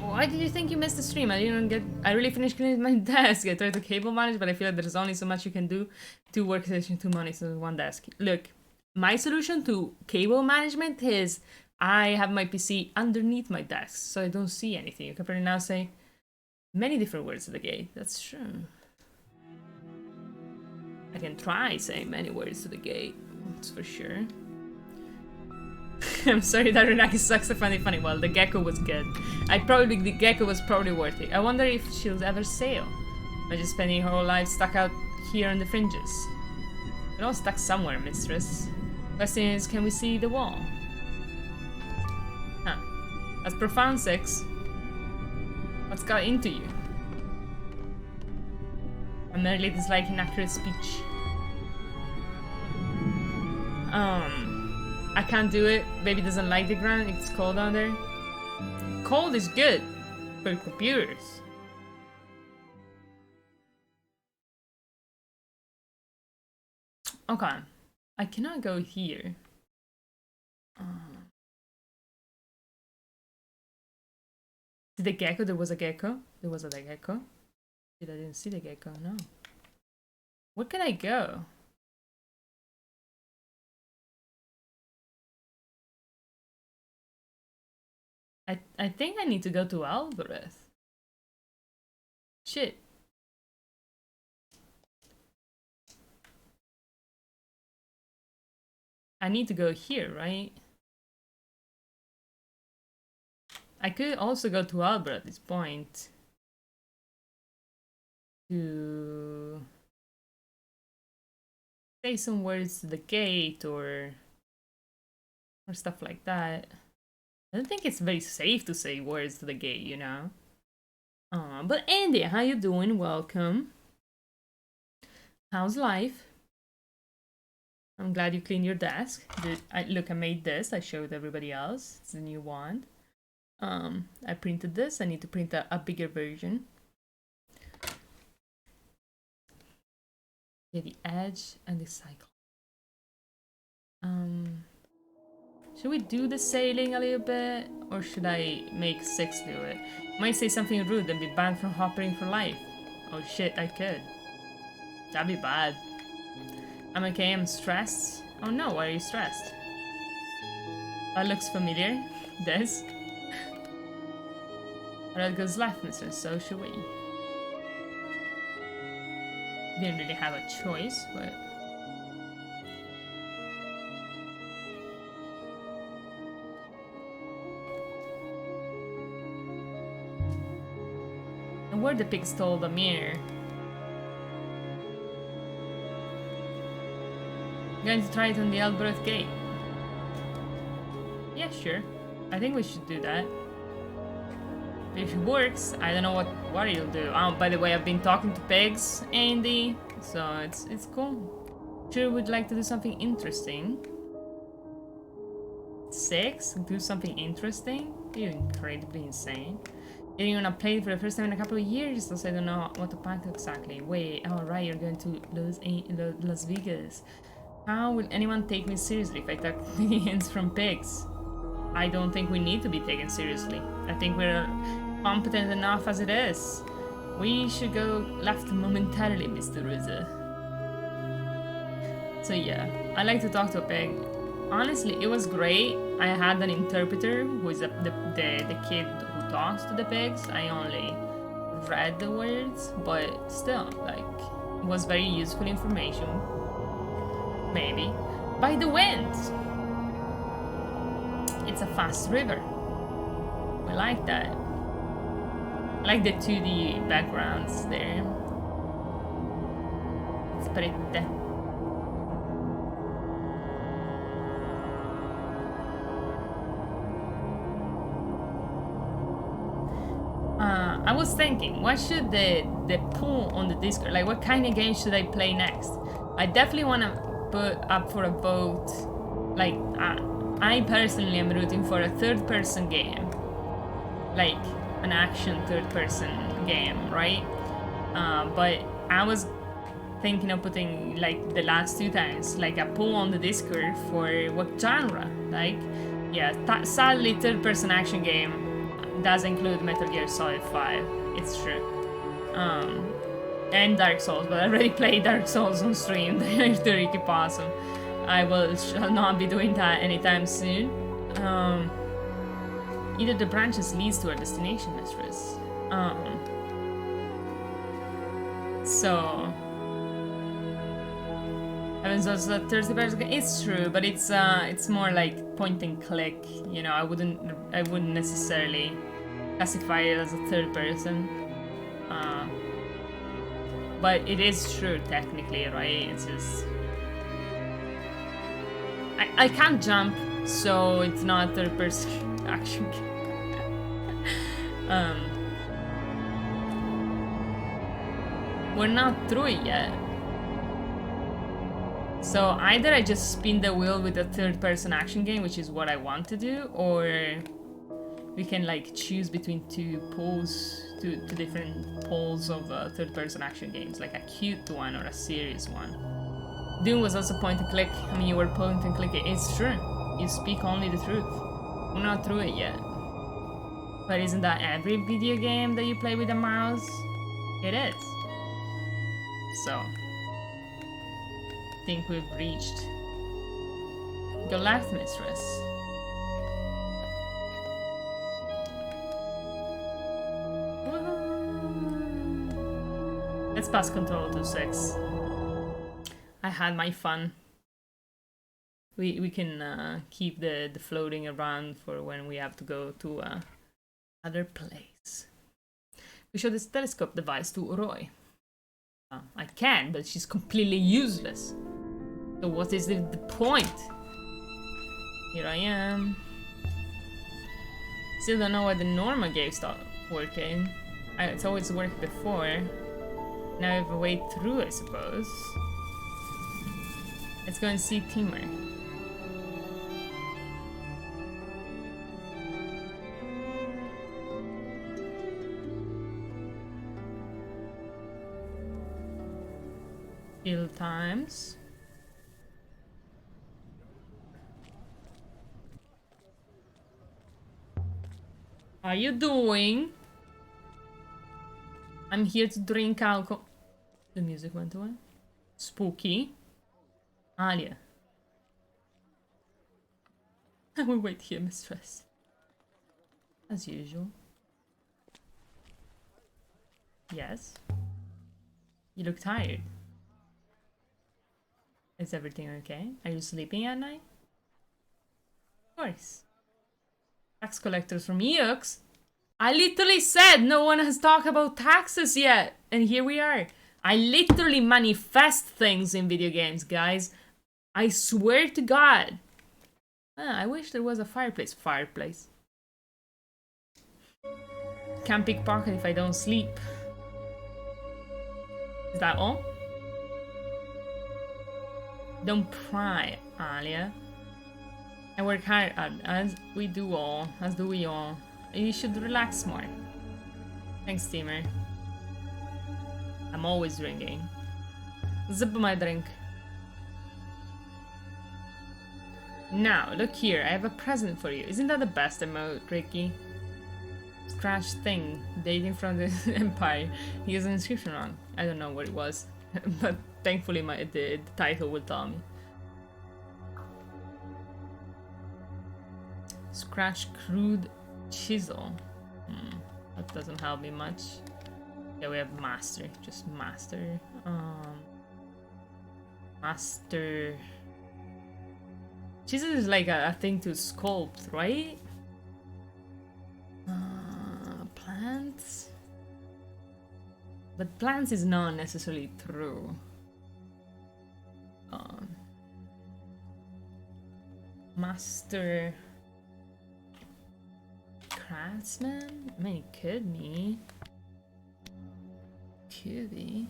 Why did you think you missed the stream? I really finished cleaning my desk. I tried to cable manage, but I feel like there's only so much you can do. 2 workstations, 2 monitors, 1 desk. Look, my solution to cable management is I have my PC underneath my desk, so I don't see anything. You can probably now say many different words to the gate. That's true. I can try saying many words to the gate. That's for sure. I'm sorry that Renaki sucks. I find it funny. Well, the gecko was good. The gecko was probably worth it. I wonder if she'll ever sail. Or just spending her whole life stuck out here on the fringes. We're all stuck somewhere, mistress. Question is, can we see the wall? Huh. That's profound, 6. What's got into you? I'm merely disliking inaccurate speech. I can't do it. Baby doesn't like the ground. It's cold down there. Cold is good for computers. Okay. I cannot go here. Did the gecko? There was a gecko. There was a gecko. I didn't see the gecko. No. Where can I go? I think I need to go to Alvarez. Shit. I need to go here, right? I could also go to Albert at this point. To say some words to the gate or stuff like that. I don't think it's very safe to say words to the gate, you know? But Andy, how you doing? Welcome. How's life? I'm glad you cleaned your desk. Look, I made this. I showed everybody else. It's a new wand. I printed this. I need to print a bigger version. Yeah, the edge and the cycle. Should we do the sailing a little bit? Or should I make 6 do it? Might say something rude and be banned from hopping for life. Oh shit, I could. That'd be bad. I'm okay, I'm stressed. Oh no, why are you stressed? That looks familiar. This. Alright, goes left, mister, so should we. Didn't really have a choice, but... And where the pig stole the mirror? Going to try it on the Albrecht gate. Yeah, sure. I think we should do that. If it works, I don't know what it'll do. Oh, by the way, I've been talking to pigs, Andy, so it's cool. Sure, would like to do something interesting. 6? Do something interesting? You're incredibly insane. You're gonna play for the first time in a couple of years, so I don't know what to pack exactly. Wait, alright, you're going to Las Vegas. How will anyone take me seriously if I take hints from pigs? I don't think we need to be taken seriously. I think we're competent enough as it is. We should go left momentarily, Mr. Rizzo. So yeah, I like to talk to a pig. Honestly, it was great. I had an interpreter who is the kid who talks to the pigs. I only read the words, but still, like, it was very useful information. Maybe. By the wind! It's a fast river. I like that. I like the 2D backgrounds there. It's pretty. I was thinking, what should the poll on the Discord, like what kind of game should I play next? I definitely want to put up for a vote, like, I personally am rooting for a third-person game, like an action third-person game, right? But I was thinking of putting, like, the last 2 times, like a poll on the Discord for what genre. Like, yeah, sadly, third-person action game does include Metal Gear Solid 5. It's true. And Dark Souls, but I already played Dark Souls on stream. They're really awesome. I shall not be doing that anytime soon. Either the branches leads to our destination, mistress. So Heaven's also a third-person game. It's true, but it's more like point and click. You know, I wouldn't necessarily classify it as a third person. But it is true technically, right? It's just I can't jump, so it's not third person action. We're not through it yet. So either I just spin the wheel with a third person action game, which is what I want to do, or we can like choose between two different poles of third person action games, like a cute one or a serious one. Doom was also point and click. I mean, you were point and click. It's true. You speak only the truth. We're not through it yet. But isn't that every video game that you play with a mouse? It is. So, I think we've reached. Go left, mistress. Let's pass control to 6. I had my fun. We can keep the floating around for when we have to go to other place. We show this telescope device to Roy. I can, but she's completely useless. So what is the point? Here I am. Still don't know why the normal gate stopped working. It's always worked before. Now I have a way through, I suppose. Let's go and see Timur. Ill times. How are you doing? I'm here to drink alcohol. The music went away. Spooky. Aliya. I will wait here, mistress. As usual. Yes? You look tired. Is everything okay? Are you sleeping at night? Of course. Tax collectors from EOX? I literally said no one has talked about taxes yet! And here we are. I literally manifest things in video games, guys. I swear to God. I wish there was a fireplace. Fireplace. Can't pickpocket if I don't sleep. Is that all? Don't pry, Aliya. I work hard, as we do all. As do we all. You should relax more. Thanks, Steamer. I'm always drinking. Zip my drink. Now, look here. I have a present for you. Isn't that the best emote, Ricky? Scratch thing. Dating from the Empire. He has an inscription wrong. I don't know what it was. But thankfully the title will tell me. Scratch crude chisel. That doesn't help me much. Yeah, we have master. Just master. Master. Chisel is like a thing to sculpt, right? Plants. But plants is not necessarily true. Master craftsman? I mean, it could be. Could be.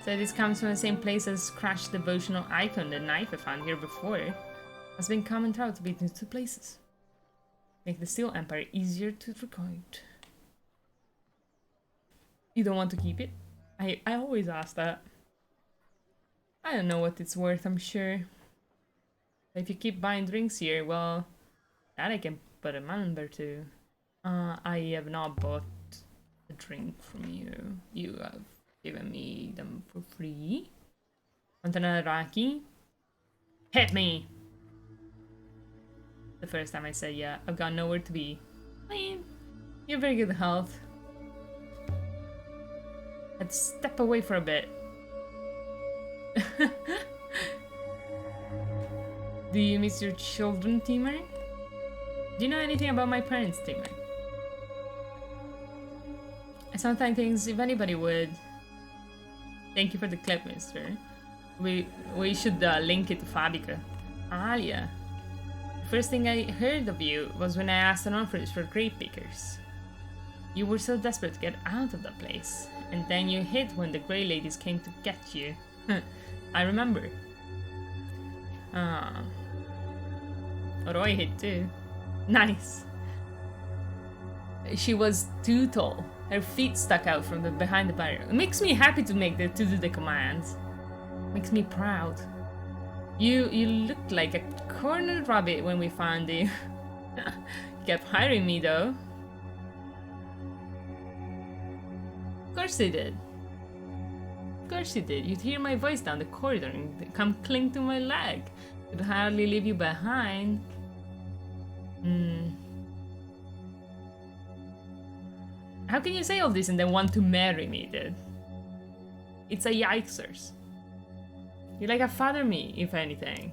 So this comes from the same place as Crash Devotional Icon, the knife I found here before. Has been common throughout to be in two places. Make the Steel Empire easier to recount. You don't want to keep it? I always ask that. I don't know what it's worth, I'm sure. If you keep buying drinks here, well, that I can put a number to. I have not bought a drink from you. You have given me them for free. Want another Raki? Hit me! The first time I said yeah, I've got nowhere to be. I mean, you're very good health. Let's step away for a bit. Do you miss your children, Timur? Do you know anything about my parents, Timur? I sometimes think if anybody would. Thank you for the clip, mister. We should link it to Fabica. Aliya. The first thing I heard of you was when I asked an orphanage for grape pickers. You were so desperate to get out of that place. And then you hid when the Grey Ladies came to get you. I remember. Roy hid too. Nice. She was too tall. Her feet stuck out from behind the barrier. It makes me happy to do the commands. Makes me proud. You looked like a cornered rabbit when we found you. You kept hiring me though. Of course they did. Of course you did. You'd hear my voice down the corridor and come cling to my leg. Could hardly leave you behind. How can you say all this and then want to marry me, dude? It's a yikesers. You're like a father me, if anything.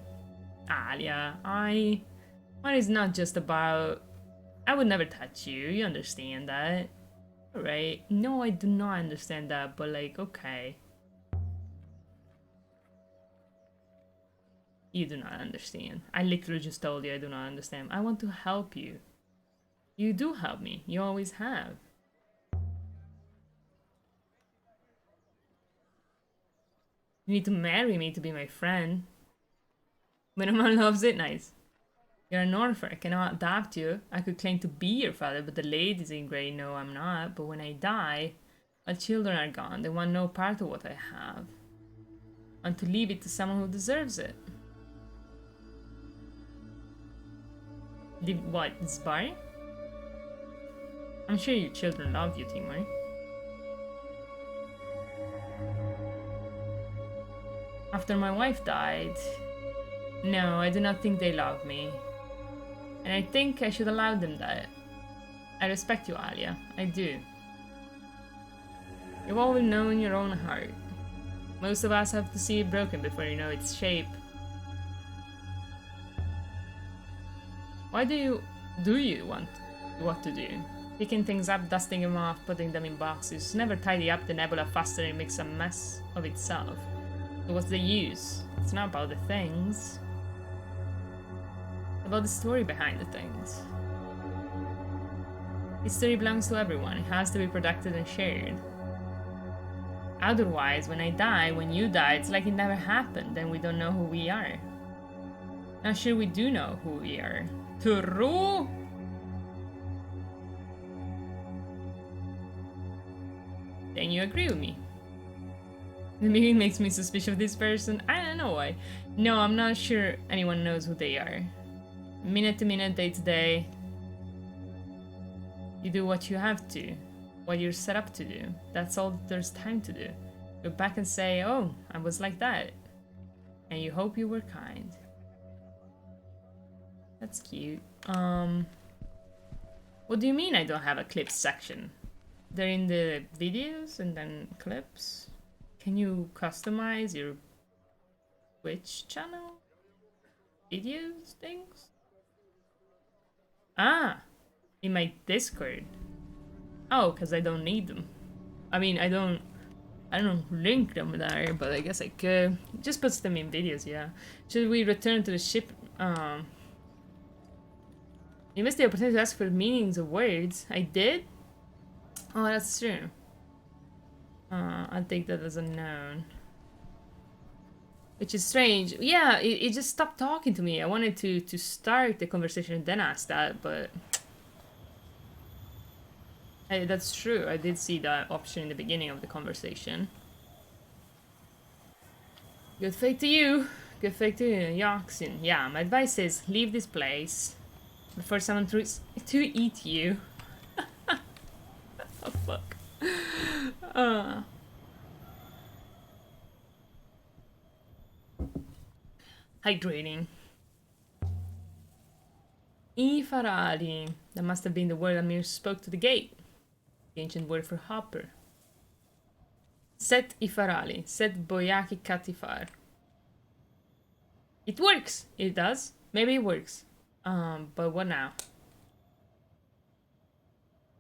Aliya, Mine is not just about... I would never touch you, you understand that. Alright, no, I do not understand that, but like, okay. You do not understand. I literally just told you I do not understand. I want to help you. You do help me. You always have. You need to marry me to be my friend. Miniman loves it, nice. You're an orphan, I cannot adopt you. I could claim to be your father, but the ladies in grey know I'm not. But when I die, my children are gone. They want no part of what I have. I want to leave it to someone who deserves it. What, this bar? I'm sure your children love you, Timur. After my wife died, no, I do not think they love me. And I think I should allow them that. I respect you, Aliya. I do. You've always known your own heart. Most of us have to see it broken before you know its shape. Why do you want what to do? Picking things up, dusting them off, putting them in boxes. Never tidy up the Nebula faster and makes a mess of itself. So what's the use? It's not about the things. It's about the story behind the things. History belongs to everyone. It has to be protected and shared. Otherwise, when I die, when you die, it's like it never happened, then we don't know who we are. Now sure we do know who we are. True! Then you agree with me. Maybe it makes me suspicious of this person. I don't know why. No, I'm not sure anyone knows who they are. Minute to minute, day to day. You do what you have to. What you're set up to do. That's all there's time to do. Go back and say, oh, I was like that. And you hope you were kind. That's cute. What do you mean I don't have a clips section? They're in the videos and then clips. Can you customize your Twitch channel? Videos things? Ah! In my Discord. Oh, because I don't need them. I mean, I don't link them there, but I guess I could. It just puts them in videos, yeah. Should we return to the ship? You missed the opportunity to ask for meanings of words. I did? Oh, that's true. I'll take that as a known. Which is strange. Yeah, it just stopped talking to me. I wanted to start the conversation and then ask that, but... that's true. I did see that option in the beginning of the conversation. Good fate to you. Good fate to you, Yoxin. Yeah, my advice is leave this place before someone tries to eat you. Oh, fuck. Hydrating. Ifarali. That must have been the word Amir spoke to the gate. The ancient word for hopper. Set Ifarali. Set Boyaki Katifar. It works! It does. Maybe it works. But what now?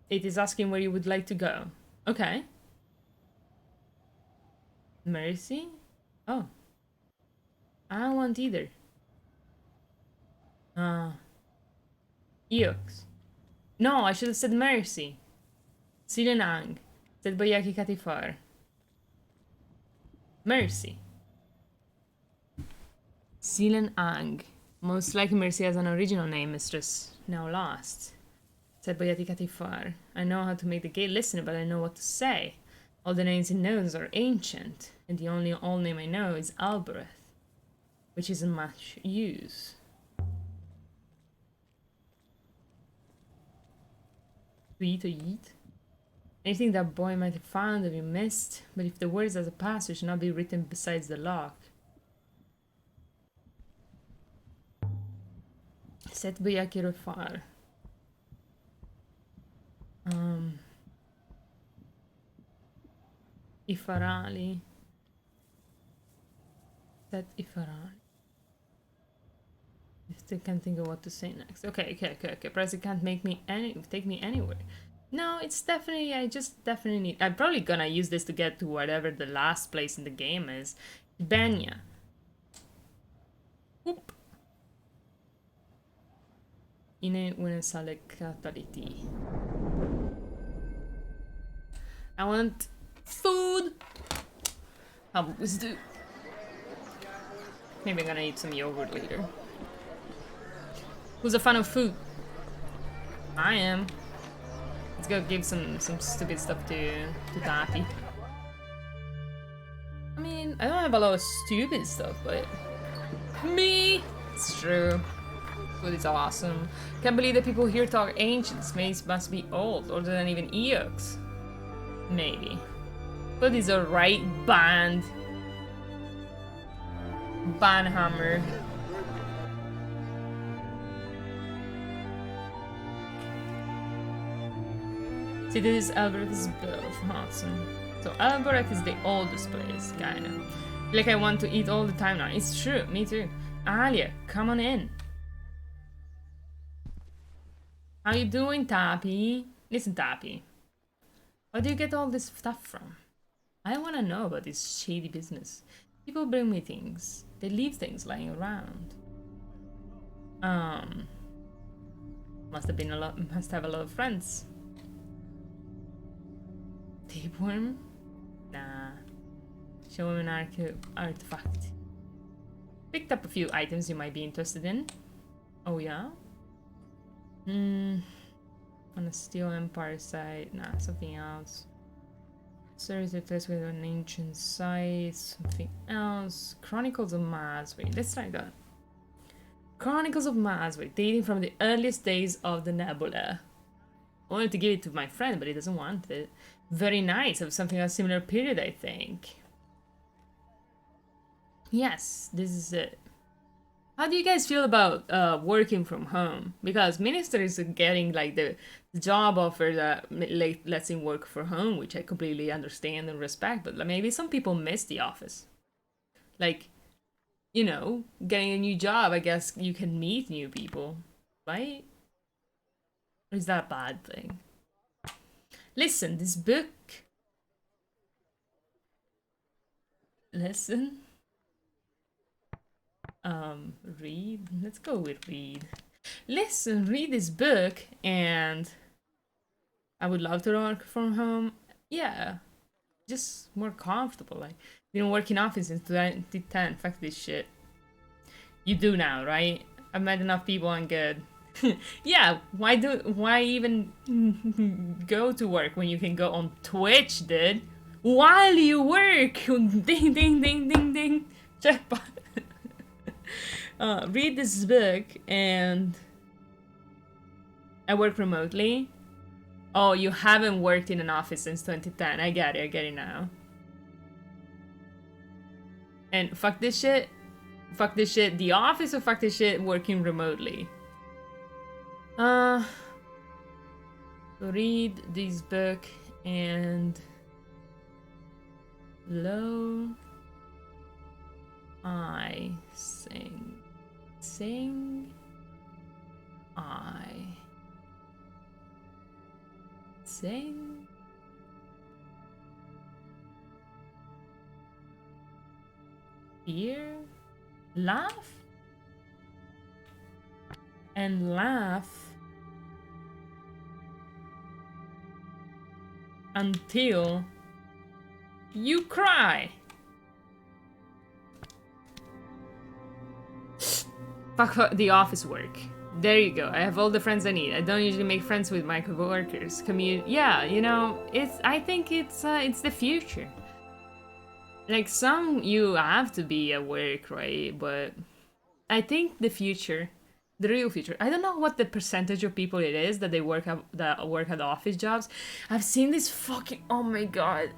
It is asking where you would like to go. Okay. Mercy? Oh. I don't want either. Eox. No, I should have said mercy. Silenang. Said Boyaki Katifar. Mercy. Silenang. Most likely Mercy has an original name, mistress. Now lost. Said Boyati Katifar. I know how to make the gate listen, but I know what to say. All the names it knows are ancient, and the only old name I know is Albereth, which isn't much use. To eat? Anything that boy might have found or you missed, but if the words as a passage should not be written besides the lock. Set Boyaki Rofar. Ifarali. Set Ifarali. I still can't think of what to say next. Okay. Perhaps it can't take me anywhere. No, it's definitely, I'm probably gonna use this to get to whatever the last place in the game is. Benya. Oop. Ine unesale cataliti. I want food. How about this do? Maybe I'm gonna eat some yogurt later. Who's a fan of food? I am. Let's go give some stupid stuff to Tati. I mean, I don't have a lot of stupid stuff, but me, it's true. Food is awesome. Can't believe that people here talk ancients. Must be old, older than even Eox. Maybe. Food is a right band. Banhammer. See, this is Albert's build. Awesome. So Albert is the oldest place, kinda. Like I want to eat all the time now. It's true, me too. Aliya, come on in. How you doing, Tappy? Listen, Tappy. Where do you get all this stuff from? I want to know about this shady business. People bring me things. They leave things lying around. Must have a lot of friends. Tapeworm? Nah. Show him an artifact. Picked up a few items you might be interested in. Oh yeah? On a Steel Empire site. Nah, something else. Serves a test with an ancient site. Something else. Chronicles of Masway. Let's try that. Chronicles of Masway, dating from the earliest days of the Nebula. I wanted to give it to my friend, but he doesn't want it. Very nice, of something of a similar period, I think. Yes, this is it. How do you guys feel about working from home? Because ministers are getting like the job offer that lets him work from home, which I completely understand and respect, but maybe some people miss the office. Like, you know, getting a new job, I guess you can meet new people, right? Or is that a bad thing? Listen, this book. Listen. Read. Let's go with read. Listen, read this book, and I would love to work from home. Yeah, just more comfortable. Like, been working office since 2010. Fuck this shit. You do now, right? I've met enough people. I'm good. Yeah, why even go to work when you can go on Twitch, dude? While you work! Ding, ding, ding, ding, ding. Jackpot. Read this book, and I work remotely. Oh, you haven't worked in an office since 2010. I get it now. And fuck this shit. Fuck this shit. The office, or fuck this shit working remotely. Read this book, and lo, I sing. I sing. Fear, laugh, and laugh until you cry. Fuck the office work. There you go. I have all the friends I need. I don't usually make friends with my coworkers. Yeah, you know, I think it's the future. Like, you have to be at work, right? But I think the future, the real future. I don't know what the percentage of people it is that work at office jobs. I've seen this fucking oh my god,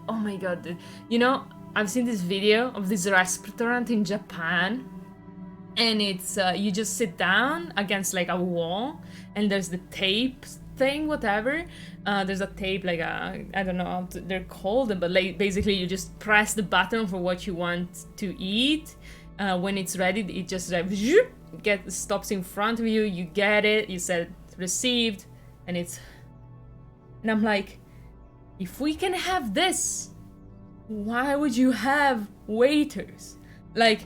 dude. You know, I've seen this video of this restaurant in Japan. And it's, you just sit down against like a wall, and there's the tape thing, whatever. There's a tape, like I don't know how they're called, but like basically you just press the button for what you want to eat. When it's ready, it just like stops in front of you. You get it. You said received, and I'm like, if we can have this, why would you have waiters? Like,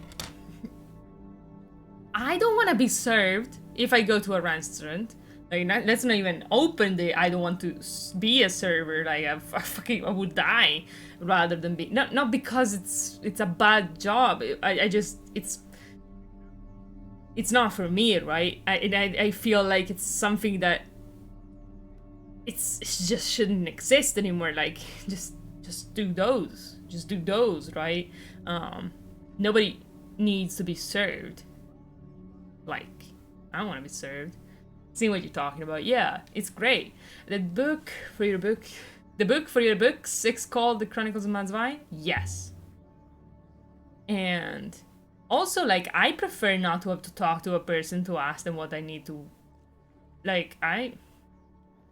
I don't want to be served if I go to a restaurant. Like, let's not even open the I don't want to be a server. Like, I would die rather than be... Not because it's a bad job. I just... It's not for me, right? I feel like it's something that... it just shouldn't exist anymore. Like, just do those. Just do those, right? Nobody needs to be served. Like, I don't want to be served. Seeing what you're talking about, yeah, it's great. The book for your book 6 called The Chronicles of Masway? Yes. And also, like, I prefer not to have to talk to a person to ask them what I need to... Like,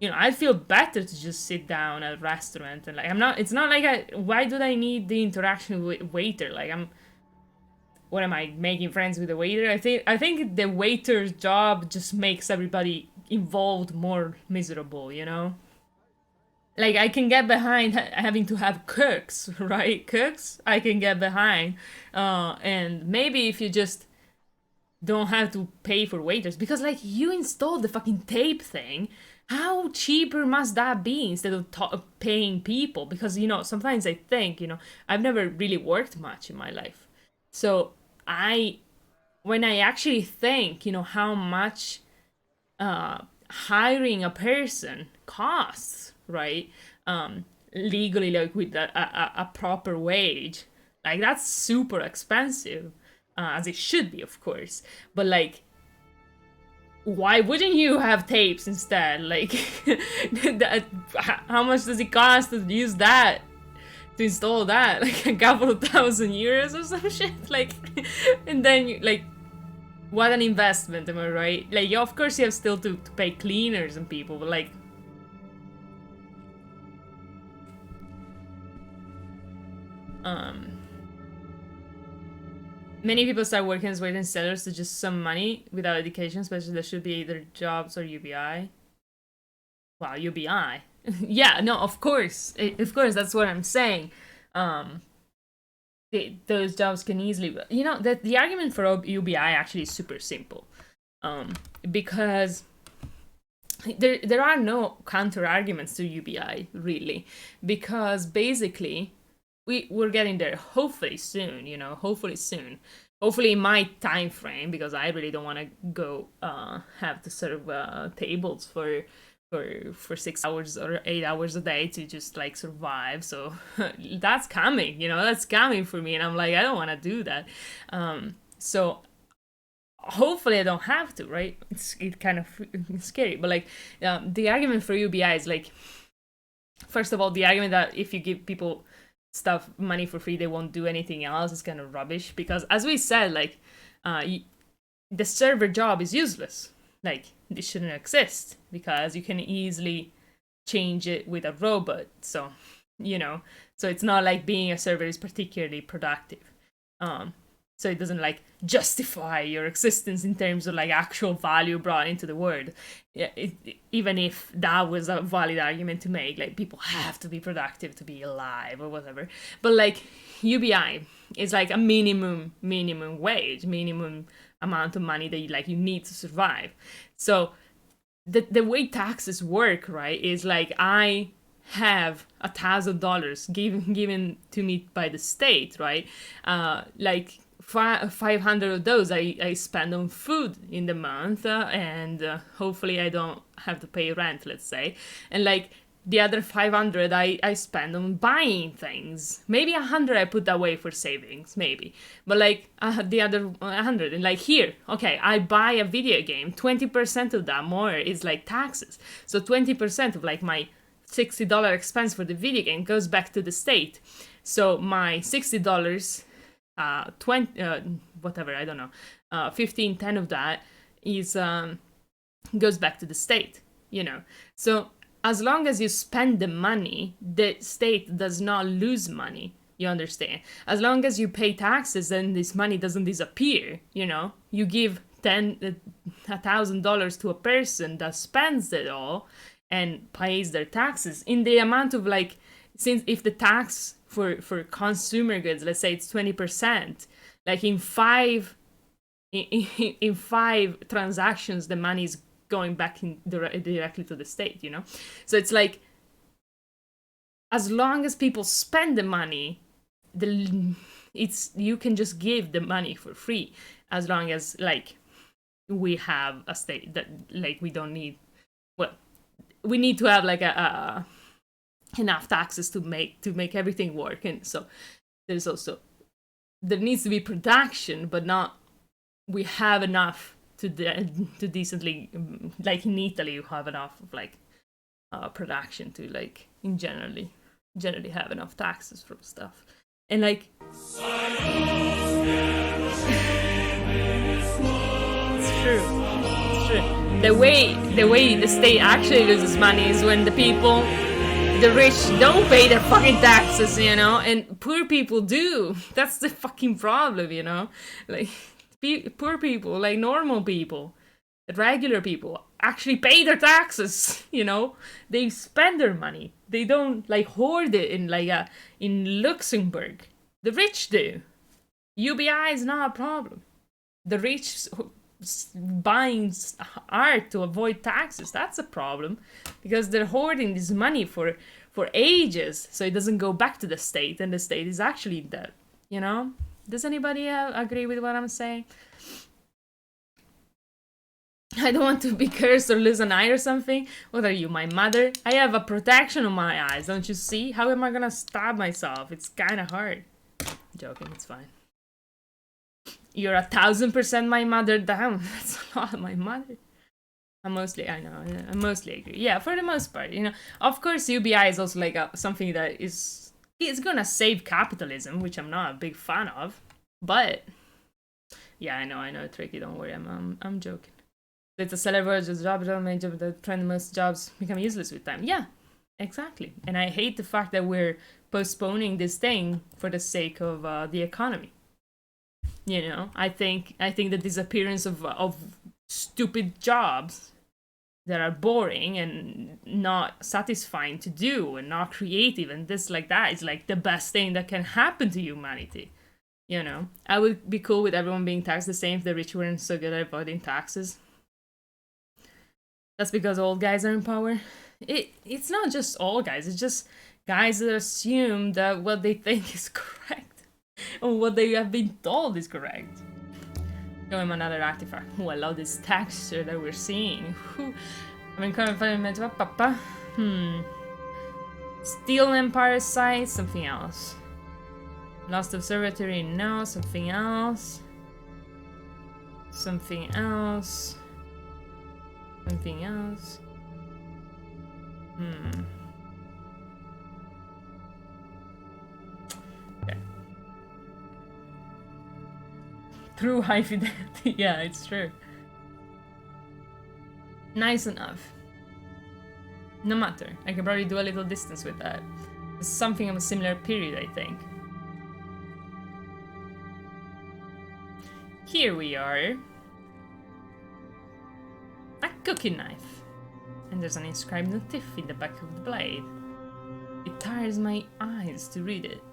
you know, I feel better to just sit down at a restaurant and like it's not like why do I need the interaction with waiter? Like what am I, making friends with the waiter? I think the waiter's job just makes everybody involved more miserable, you know? Like, I can get behind having to have cooks, right? Cooks, I can get behind. And maybe if you just don't have to pay for waiters, because, like, you installed the fucking tape thing, how cheaper must that be instead of paying people? Because, you know, sometimes I think, you know, I've never really worked much in my life. So, when I actually think, you know, how much hiring a person costs, right? Legally, like with a proper wage, like that's super expensive, as it should be, of course. But like, why wouldn't you have tapes instead? Like, how much does it cost to use that? To install that? Like a couple of €1,000 or some shit? Like, and then you, like, what an investment, am I right? Like, yeah, of course you have still to pay cleaners and people, but like, many people start working as waiting sellers to just some money without education, especially there should be either jobs or UBI. Wow, UBI. Yeah, no, of course, that's what I'm saying. Those jobs can easily, you know, that the argument for UBI actually is super simple, because there are no counter arguments to UBI really, because basically we're getting there hopefully soon, you know, hopefully in my time frame, because I really don't want to go have to serve tables for 6 hours or 8 hours a day to just like survive. So that's coming, you know, that's coming for me, and I'm like, I don't want to do that. So hopefully I don't have to, right? It's kind of scary, but like the argument for UBI is like, first of all, the argument that if you give people money for free, they won't do anything else is kind of rubbish, because as we said, like the server job is useless. Like, it shouldn't exist, because you can easily change it with a robot. So, you know, so it's not like being a server is particularly productive. So it doesn't like justify your existence in terms of like actual value brought into the world. Even if that was a valid argument to make, like people have to be productive to be alive or whatever. But like UBI is like a minimum wage, minimum amount of money that you need to survive. So the way taxes work, right, is like I have $1,000 given to me by the state, right? Like 500 of those I spend on food in the month, and hopefully I don't have to pay rent, let's say. And like the other 500 I spend on buying things. Maybe 100 I put away for savings, maybe. But like the other 100, and like here, okay, I buy a video game, 20% of that more is like taxes. So 20% of like my $60 expense for the video game goes back to the state. So my $60, 20 whatever, I don't know, 15, 10 of that is goes back to the state, you know. So as long as you spend the money, the state does not lose money, you understand? As long as you pay taxes, then this money doesn't disappear, you know. You give $1,000 to a person that spends it all and pays their taxes in the amount of like, since if the tax for consumer goods, let's say it's 20%, like in five transactions, the money is going back directly to the state, you know. So it's like, as long as people spend the money, you can just give the money for free, as long as like we have a state that like we don't need, well, we need to have like a enough taxes to make everything work. And so there needs to be production, but not we have enough to decently, like in Italy you have enough of like production to like generally have enough taxes from stuff. And like it's true. the way the state actually loses money is when the people, the rich, don't pay their fucking taxes, you know, and poor people do. That's the fucking problem, you know. Like, poor people, like normal people, regular people, actually pay their taxes, you know. They spend their money. They don't, like, hoard it in Luxembourg. The rich do. UBI is not a problem. The rich buying art to avoid taxes, that's a problem, because they're hoarding this money for ages, so it doesn't go back to the state, and the state is actually in debt, you know. Does anybody agree with what I'm saying? I don't want to be cursed or lose an eye or something. What are you, my mother? I have a protection on my eyes, don't you see? How am I gonna stab myself? It's kind of hard. I'm joking, it's fine. You're 1000% my mother. Damn, that's a lot, my mother. I mostly agree. Yeah, for the most part, you know. Of course, UBI is also like something that is gonna save capitalism, which I'm not a big fan of. But yeah, I know, tricky. Don't worry, I'm joking. It's a celebrity job, the trend most jobs become useless with time. Yeah, exactly. And I hate the fact that we're postponing this thing for the sake of the economy. You know, I think the disappearance of stupid jobs that are boring and not satisfying to do and not creative and this like that is like the best thing that can happen to humanity. You know, I would be cool with everyone being taxed the same if the rich weren't so good at avoiding taxes. That's because old guys are in power. It's not just old guys, it's just guys that assume that what they think is correct. Or what they have been told is correct. Show him another artifact. Oh, I love this texture that we're seeing. I mean, papa. Steel Empire site, something else. Lost Observatory, no, something else. Something else. Something else. Okay. True high fidelity. Yeah, it's true. Nice enough. No matter. I can probably do a little distance with that. It's something of a similar period, I think. Here we are. A cooking knife. And there's an inscribed notif in the back of the blade. It tires my eyes to read it.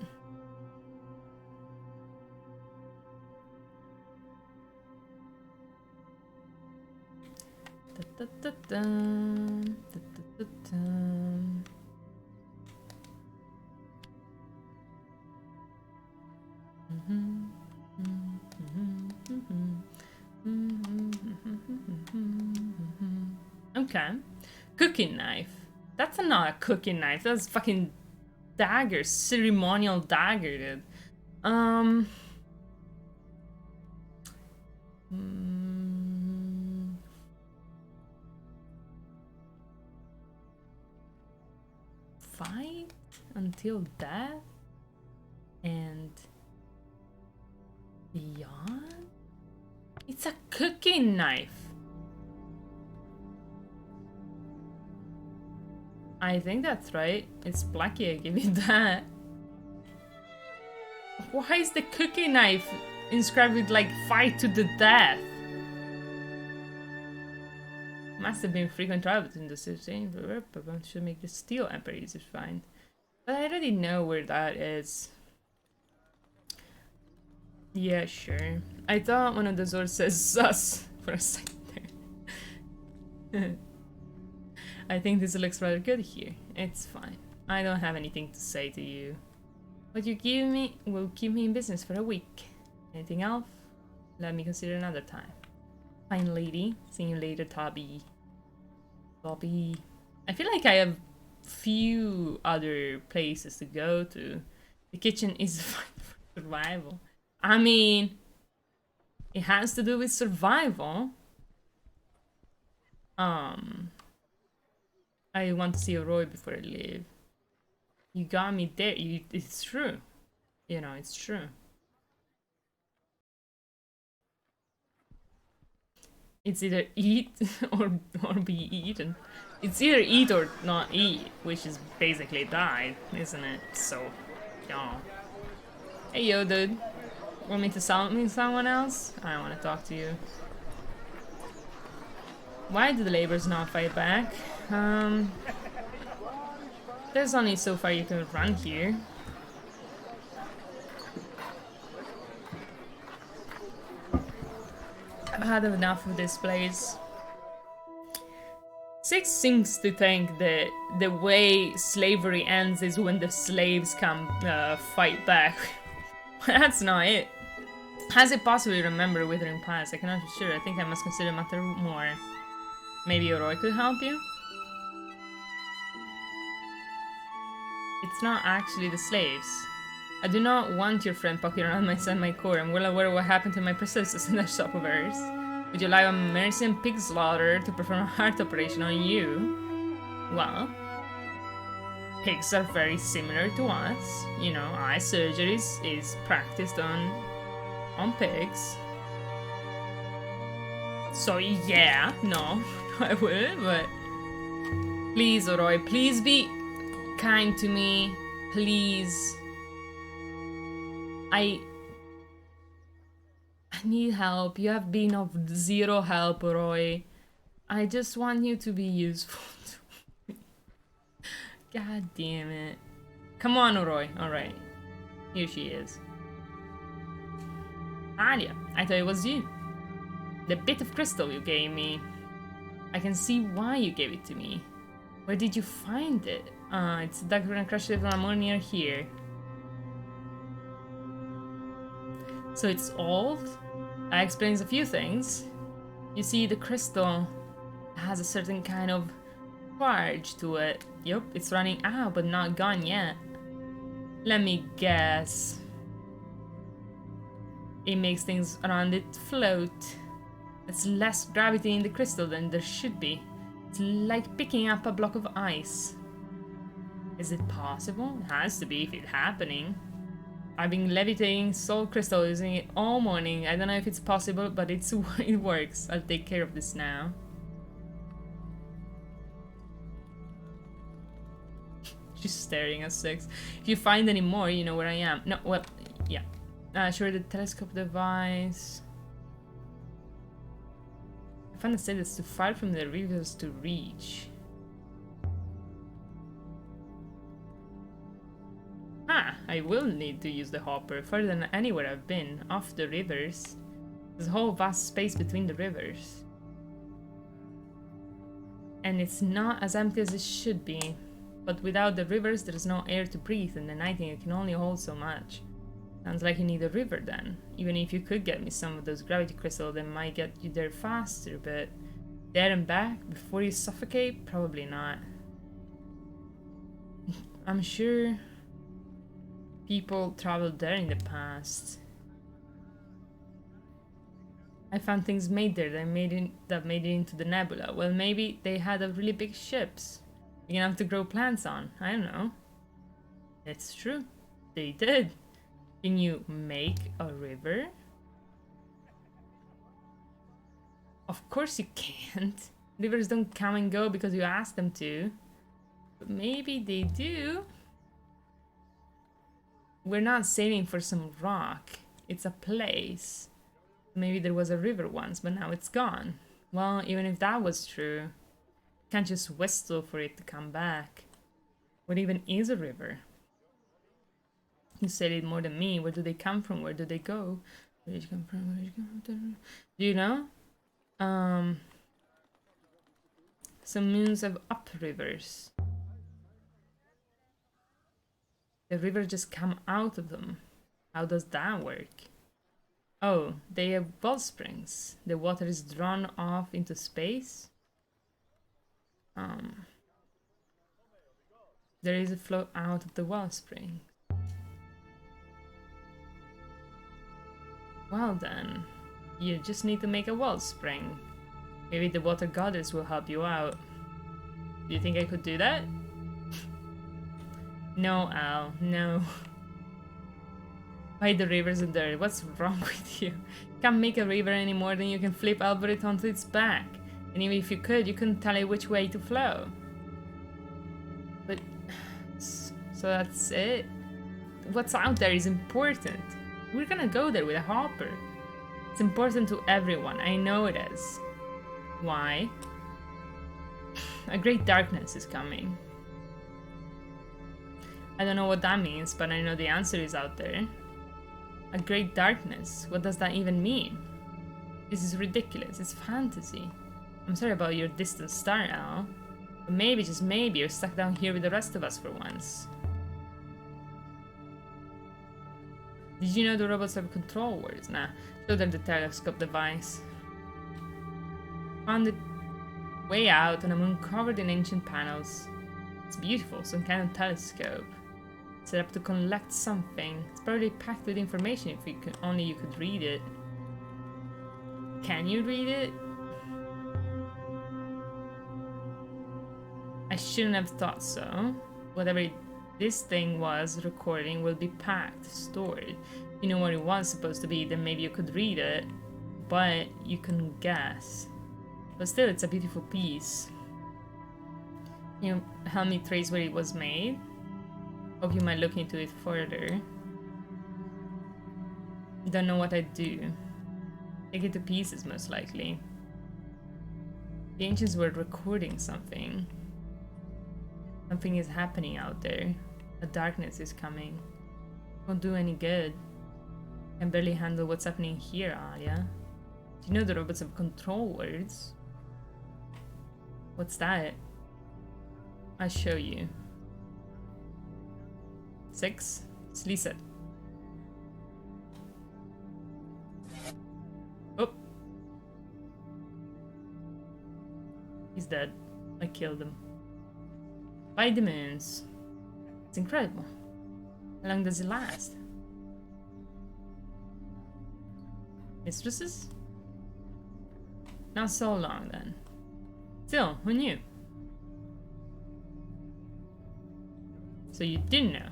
Okay. Cooking knife. That's not a cooking knife. That's fucking dagger. Ceremonial dagger, dude. Fight until death and beyond? It's a cooking knife. I think that's right. It's Blackie, I give you that. Why is the cooking knife inscribed with like fight to the death? Must have been frequent travel in the city. Should make the steel emperor easy to find. But I already know where that is. Yeah, sure. I thought one of the swords says sus for a second there. I think this looks rather good here. It's fine. I don't have anything to say to you. What you give me will keep me in business for a week. Anything else? Let me consider another time. Fine lady. See you later, Tobby. Bobby. I feel like I have few other places to go to. The kitchen is fine for survival. I mean, it has to do with survival. I want to see Roy before I leave. You got me there. It's true. You know, it's true. It's either eat or be eaten. It's either eat or not eat, which is basically die, isn't it? So, yeah. Hey yo, dude. Want me to summon someone else? I don't want to talk to you. Why do the laborers not fight back? There's only so far you can run here. I've had enough of this place. Six seems to think that the way slavery ends is when the slaves come fight back. That's not it. Has it possibly remember withering plants? I cannot be sure. I think I must consider matter more. Maybe Roy could help you? It's not actually the slaves. I do not want your friend poking around my semi-core. I'm well aware of what happened to my princesses in that shop of hers. Would you allow a Mercian pig slaughter to perform a heart operation on you? Well, pigs are very similar to us. You know, eye surgeries is practiced on pigs. So yeah, no, I would, but please, Roy, please be kind to me, please. I need help. You have been of zero help, Roy. I just want you to be useful to me. God damn it. Come on, Roy. Alright. Here she is. Aliya, I thought it was you. The bit of crystal you gave me. I can see why you gave it to me. Where did you find it? It's dug and crushed it from more near here. So it's old? That explains a few things. You see, the crystal has a certain kind of charge to it. Yup, it's running out, but not gone yet. Let me guess. It makes things around it float. There's less gravity in the crystal than there should be. It's like picking up a block of ice. Is it possible? It has to be if it's happening. I've been levitating soul crystal using it all morning. I don't know if it's possible, but it works. I'll take care of this now. She's staring at Six. If you find any more, you know where I am. No, well, yeah. Sure, the telescope device. I found a state that's too far from the rivers to reach. I will need to use the hopper further than anywhere I've been, off the rivers. There's a whole vast space between the rivers. And it's not as empty as it should be. But without the rivers, there's no air to breathe, and the nightingale can only hold so much. Sounds like you need a river then. Even if you could get me some of those gravity crystals, they might get you there faster, but there and back before you suffocate? Probably not. I'm sure people traveled there in the past. I found things made there that made it into the Nebula. Well, maybe they had a really big ships. Big enough to grow plants on. I don't know. It's true. They did. Can you make a river? Of course you can't. Rivers don't come and go because you ask them to. But maybe they do. We're not sailing for some rock. It's a place. Maybe there was a river once, but now it's gone. Well, even if that was true, you can't just whistle for it to come back. What even is a river? You said it more than me. Where do they come from? Where do they go? Where did you come from? Where did you come from? Do you know? Some moons have uprivers. The rivers just come out of them. How does that work? Oh, they have wellsprings. The water is drawn off into space. There is a flow out of the wellspring. Well then, you just need to make a wellspring. Maybe the water goddess will help you out. Do you think I could do that? No, Al, no. Why the rivers and dirt? What's wrong with you? Can't make a river any more than you can flip Albereth onto its back. And even if you could, you couldn't tell it which way to flow. But... so that's it? What's out there is important. We're gonna go there with a hopper. It's important to everyone, I know it is. Why? A great darkness is coming. I don't know what that means, but I know the answer is out there. A great darkness? What does that even mean? This is ridiculous, it's fantasy. I'm sorry about your distant star, Al. But maybe, just maybe, you're stuck down here with the rest of us for once. Did you know the robots have control words? Nah, show them the telescope device. Found it way out on a moon covered in ancient panels. It's beautiful, some kind of telescope. Set up to collect something. It's probably packed with information if only you could read it. Can you read it? I shouldn't have thought so. Whatever this thing was recording will be packed, stored. You know what it was supposed to be, then maybe you could read it, but you couldn't guess. But still, it's a beautiful piece. Can you help me trace where it was made? Hope you might look into it further. Don't know what I'd do. Take it to pieces, most likely. The ancients were recording something. Something is happening out there. The darkness is coming. Won't do any good. Can barely handle what's happening here, Aliya. Do you know the robots have control words? What's that? I'll show you. 6. Sliset. Oh. He's dead. I killed him. By the moons. It's incredible. How long does it last? Mistresses? Not so long then. Still, who knew? So you didn't know?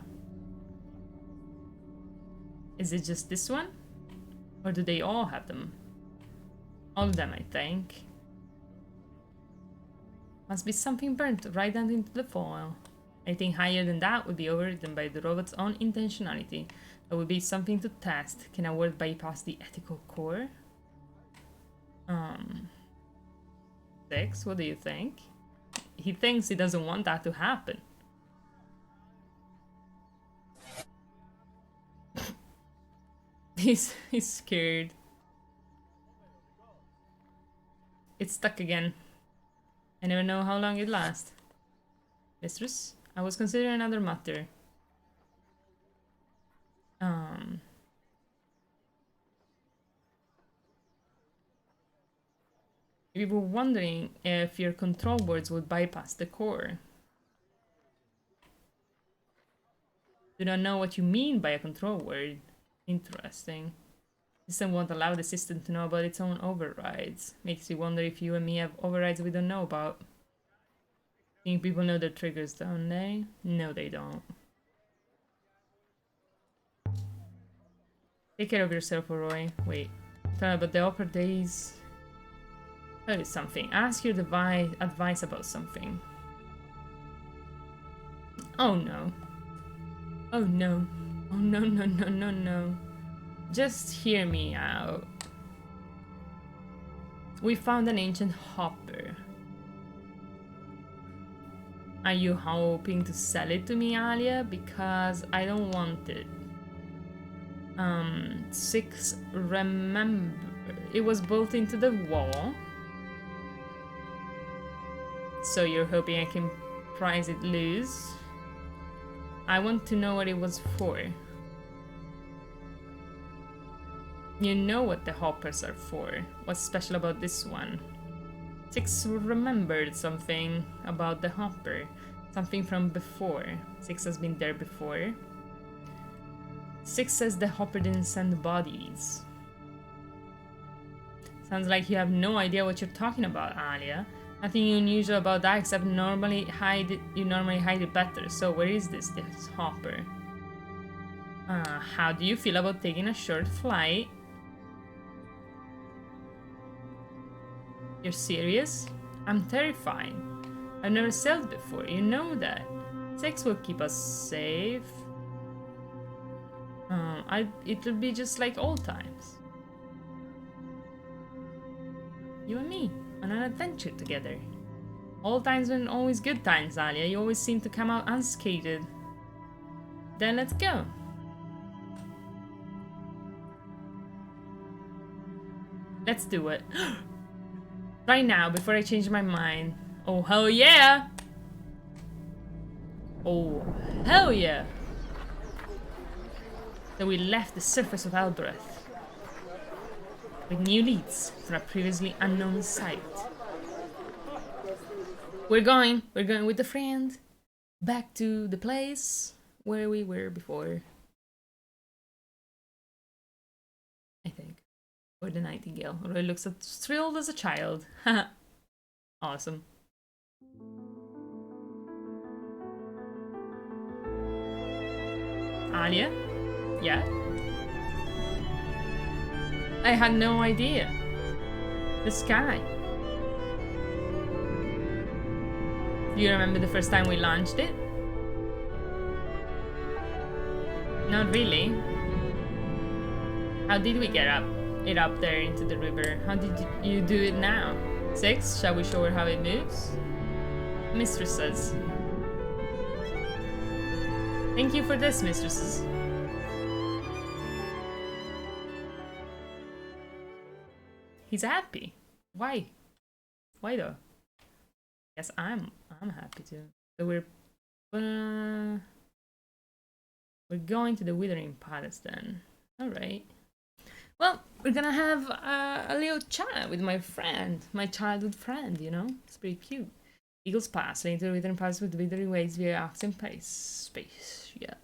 Is it just this one? Or do they all have them? All of them, I think. Must be something burnt right down into the foil. Anything higher than that would be overridden by the robot's own intentionality. That would be something to test. Can a word bypass the ethical core? 6, what do you think? He thinks he doesn't want that to happen. He's scared. It's stuck again. I never know how long it lasts. Mistress, I was considering another matter. We were wondering if your control words would bypass the core. Do not know what you mean by a control word. Interesting. System won't allow the system to know about its own overrides. Makes you wonder if you and me have overrides we don't know about. Think people know their triggers, don't they? No, they don't. Take care of yourself, Roy. Wait. Tell me about the opera days. Tell you something. Ask your advice about something. Oh no. Oh no. Oh no, no, no, no, no. Just hear me out. We found an ancient hopper. Are you hoping to sell it to me, Aliya? Because I don't want it. 6, remember, it was built into the wall. So you're hoping I can price it loose? I want to know what it was for. You know what the hoppers are for. What's special about this one? 6 remembered something about the hopper. Something from before. 6 has been there before. 6 says the hopper didn't send bodies. Sounds like you have no idea what you're talking about, Aliya. Nothing unusual about that except you normally hide it better. So where is this hopper? How do you feel about taking a short flight? You're serious? I'm terrified. I've never sailed before, you know that. 6 will keep us safe. It'll be just like old times. You and me, on an adventure together. Old times and always good times, Aliya. You always seem to come out unscathed. Then let's go. Let's do it. Right now, before I change my mind. Oh, hell yeah! Oh, hell yeah! So we left the surface of Elbereth with new leads for a previously unknown site. We're going with a friend back to the place where we were before. I think. Or the Nightingale. Roy looks as thrilled as a child. Awesome. Aliya? Yeah? I had no idea. The sky. Do you remember the first time we launched it? Not really. How did we get it up there into the river? How did you do it now? 6, shall we show her how it moves? Mistresses. Thank you for this, mistresses. He's happy. Why? Why though? Yes, I'm happy too. So we're going to the Withering Palace then. All right. Well, we're gonna have a little chat with my friend, my childhood friend. You know, it's pretty cute. Eagles Pass, leading to the Withering Palace with withering waves via axe space. Yeah.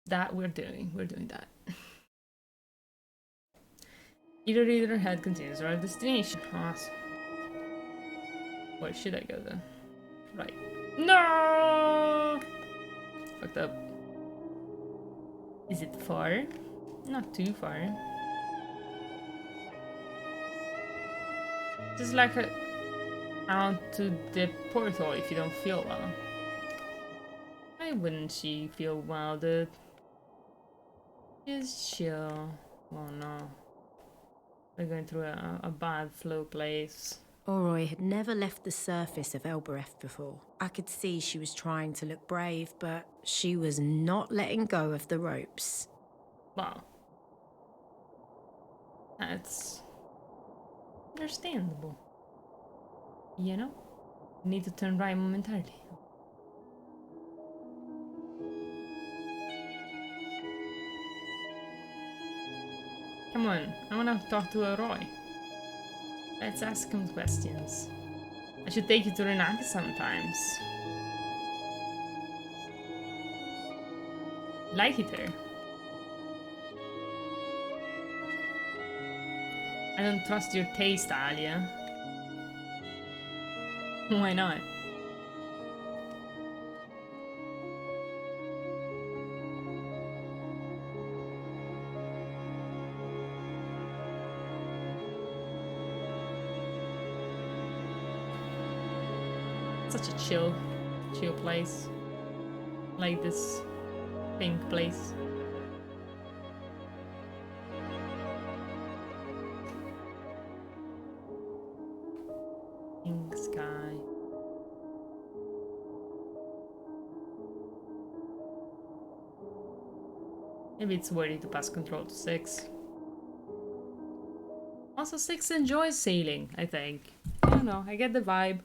That we're doing that. Either reader head continues our destination. Awesome. Where should I go then? Right. No! Fucked up. Is it far? Not too far. Just like out to the portal if you don't feel well. Why wouldn't she feel well, dude? Just chill. Oh no. We're going through a bad flow place. Oroy had never left the surface of Elbereth before. I could see she was trying to look brave, but she was not letting go of the ropes. Wow. That's understandable. You know? Need to turn right momentarily. Come on, I wanna talk to Oroy. Let's ask him questions. I should take you to Renaki sometimes. Like it here. I don't trust your taste, Aliya. Why not? Such a chill place. Like this pink place. Pink sky. Maybe it's worthy to pass control to 6. Also, 6 enjoys sailing, I think. I don't know, I get the vibe.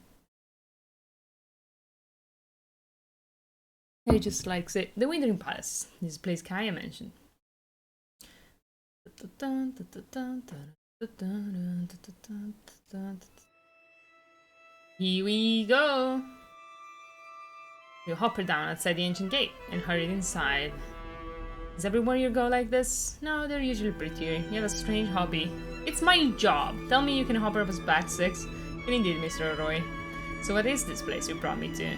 He just likes it. The Withering Palace. This is place Kaya mentioned. Here we go. You hop her down outside the ancient gate and hurried inside. Is everywhere you go like this? No, they're usually prettier. You have a strange hobby. It's my job. Tell me you can hop her up his back, 6. And indeed, Mr. Oroy. So what is this place you brought me to?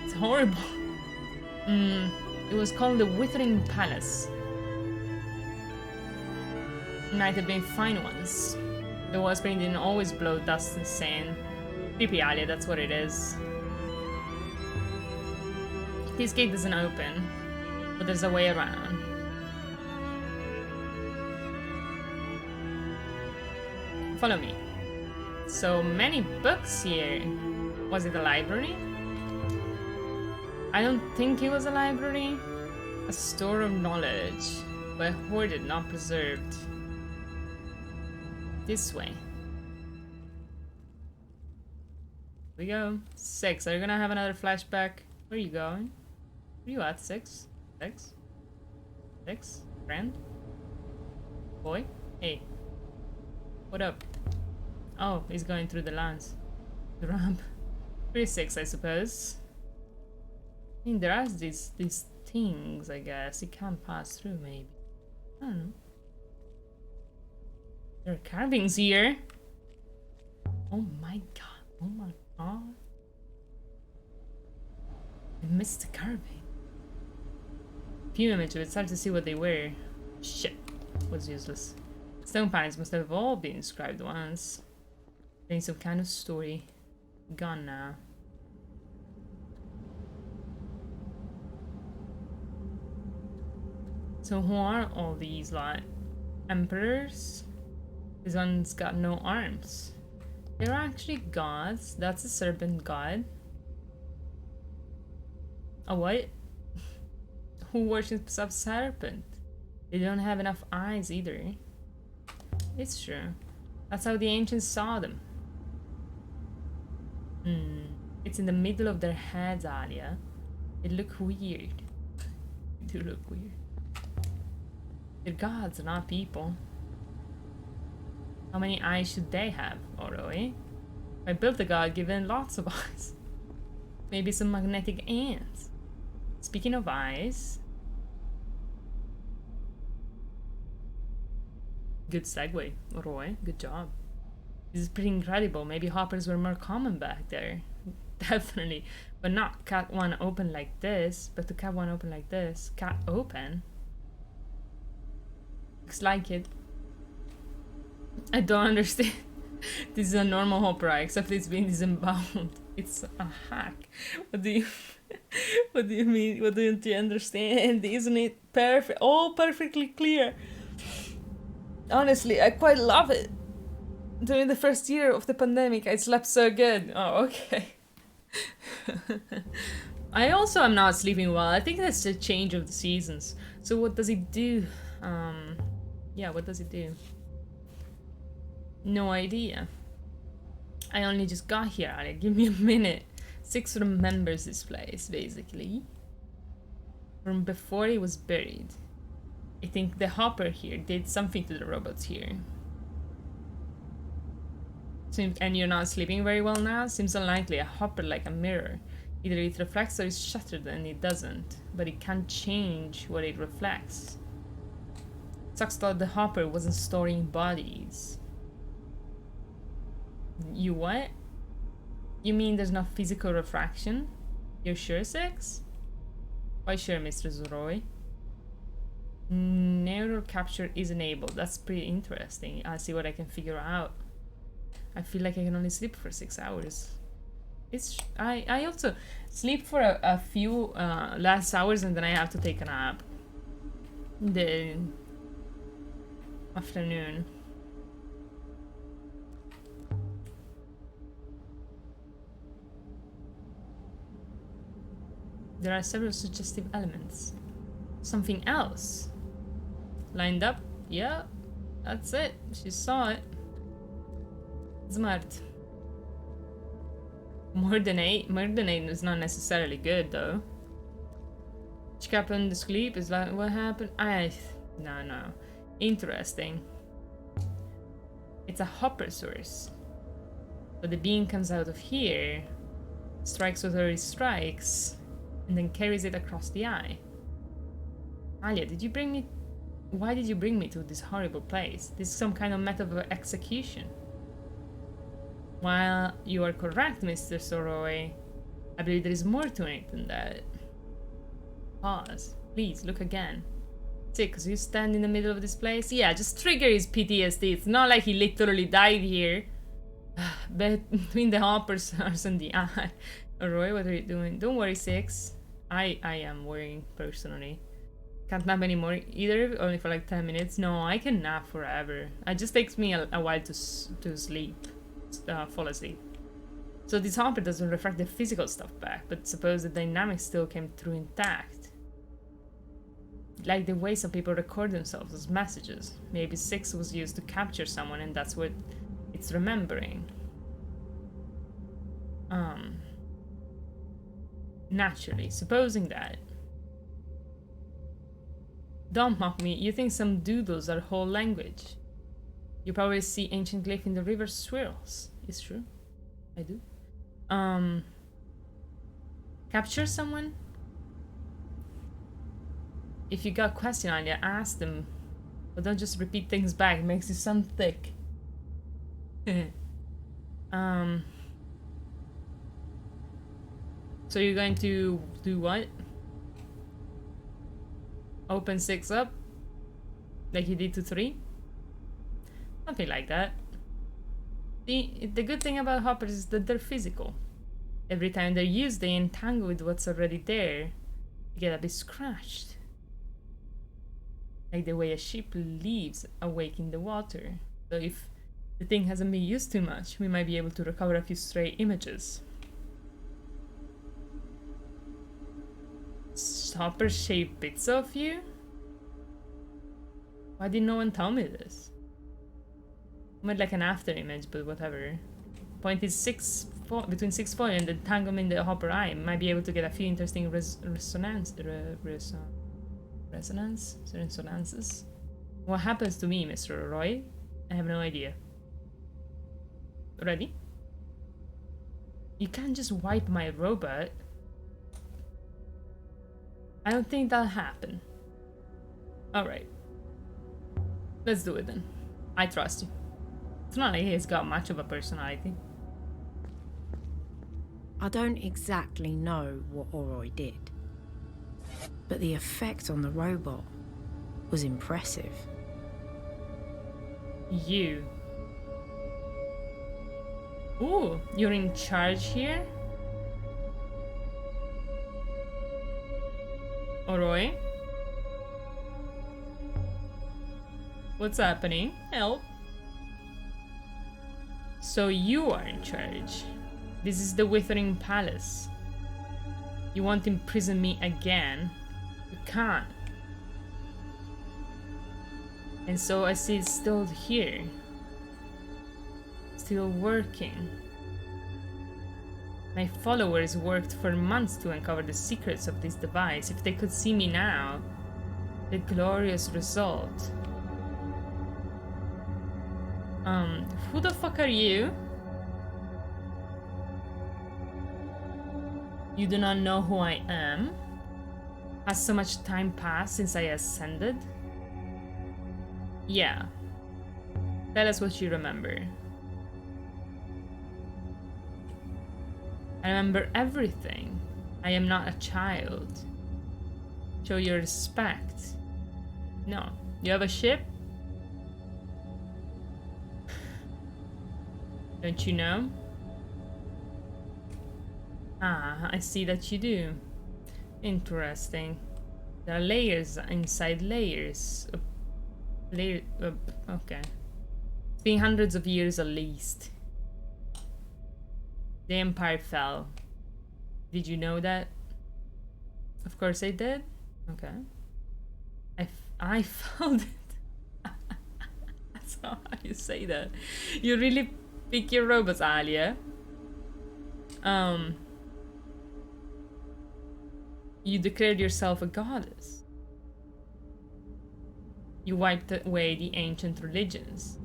It's horrible. It was called the Withering Palace. Might have been fine once. The wall spring didn't always blow dust and sand. Creepy Aliya, that's what it is. This gate doesn't open, but there's a way around. Follow me. So many books here. Was it a library? I don't think it was a library. A store of knowledge, but hoarded, not preserved. This way. Here we go. 6. Are you gonna have another flashback? Where are you going? Where are you at? 6? 6? 6? Friend? Boy? Hey. What up? Oh, he's going through the lines. The ramp. 36, I suppose. I mean, there are these things, I guess. You can't pass through, maybe. I don't know. There are carvings here. Oh my god. Oh my god. I missed the carving. Few images, it's hard to see what they were. Shit. Was useless. Stone panels must have all been inscribed once. Telling some kind of story. Gone now. So who are all these, like, emperors? This one's got no arms. They're actually gods. That's a serpent god. A what? Who worships a serpent? They don't have enough eyes either. It's true. That's how the ancients saw them. It's in the middle of their heads, Aliya. It look weird. They do look weird. They're gods, not people. How many eyes should they have, Oroi? I built a god given lots of eyes. Maybe some magnetic ants. Speaking of eyes... Good segue, Oroi. Good job. This is pretty incredible. Maybe hoppers were more common back there. Definitely. But not cut one open like this. But to cut one open like this. Cut open? Looks like it. I don't understand. This is a normal hopper, except it's been disemboweled. It's a hack. What do you... what do you mean? What don't you understand? Isn't it perfect? All perfectly clear. Honestly, I quite love it. During the first year of the pandemic, I slept so good. Oh, okay. I also am not sleeping well. I think that's the change of the seasons. So what does it do? Yeah, what does it do? No idea. I only just got here, Aliya. Give me a minute. 6 remembers this place, basically. From before he was buried. I think the hopper here did something to the robots here. And you're not sleeping very well now? Seems unlikely. A hopper like a mirror. Either it reflects or it's shattered and it doesn't. But it can't change what it reflects. Sucks thought the hopper wasn't storing bodies. You what? You mean there's no physical refraction? You're sure, Six? Why sure, Mr. Zoroi? Neural capture is enabled. That's pretty interesting. I'll see what I can figure out. I feel like I can only sleep for 6 hours. I also sleep for a few last hours and then I have to take a nap. The afternoon. There are several suggestive elements. Something else. Lined up? Yeah, that's it. She saw it. Smart. Murdenate? Murdenate is not necessarily good, though. Which happened to sleep is like, what happened? No. Interesting. It's a hopper source. But the beam comes out of here, strikes whatever it strikes, and then carries it across the eye. Aliya, did you bring me... Why did you bring me to this horrible place? This is some kind of method of execution. While you are correct, Mr. Zoroi, I believe there is more to it than that. Pause. Please, look again. Sick, cause you stand in the middle of this place? Yeah, just trigger his PTSD. It's not like he literally died here. But between the hoppers and the eye. Roy, what are you doing? Don't worry, Six. I am worrying personally. Can't nap anymore either, only for like 10 minutes. No, I can nap forever. It just takes me a while to sleep, fall asleep. So this hopper doesn't reflect the physical stuff back, but suppose the dynamics still came through intact. Like the way some people record themselves as messages. Maybe 6 was used to capture someone and that's what it's remembering. Naturally, supposing that. Don't mock me, you think some doodles are whole language. You probably see ancient glyph in the river swirls. It's true. I do. Capture someone? If you got a question on you, ask them. But don't just repeat things back, it makes you sound thick. So you're going to do what? Open 6 up? Like you did to 3? Something like that. The good thing about hoppers is that they're physical. Every time they're used, they entangle with what's already there. You get a bit scratched. Like the way a ship leaves awake in the water. So if the thing hasn't been used too much, we might be able to recover a few stray images. Hoppers shape bits of you? Why did no one tell me this? I made like an after image, but whatever. Point is between 6 foil and the entanglement in the hopper eye. Might be able to get a few interesting resonances. What happens to me, Mr. Roy? I have no idea. Ready? You can't just wipe my robot. I don't think that'll happen. Alright. Let's do it then. I trust you. It's not like he's got much of a personality. I don't exactly know what Oroy did, but the effect on the robot was impressive. You. Ooh, you're in charge here? Oroy? What's happening? Help. So you are in charge. This is the Withering Palace. You want to imprison me again? You can't. And so I see it's still here. Still working. My followers worked for months to uncover the secrets of this device. If they could see me now, the glorious result. Who the fuck are you? You do not know who I am? Has so much time passed since I ascended? Yeah. Tell us what you remember. I remember everything. I am not a child. Show your respect. No. You have a ship? Don't you know? Ah, I see that you do. Interesting. There are layers inside layers. Okay. It's been hundreds of years at least. The Empire fell. Did you know that? Of course I did. Okay. I found it. That's how you say that. You really pick your robots, Aliya. You declared yourself a goddess. You wiped away the ancient religions.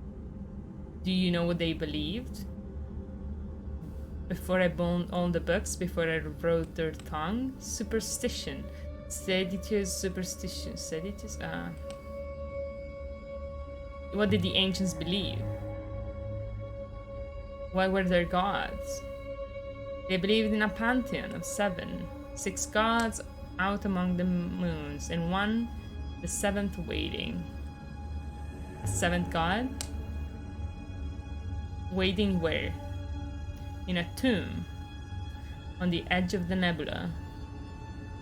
Do you know what they believed? Before I burned all the books, before I wrote their tongue? Superstition. Seditious superstition. Seditious? What did the ancients believe? What were their gods? They believed in a pantheon of 7. 6 gods out among the moons, and one The seventh waiting. The seventh god? Waiting where? In a tomb. On the edge of the nebula.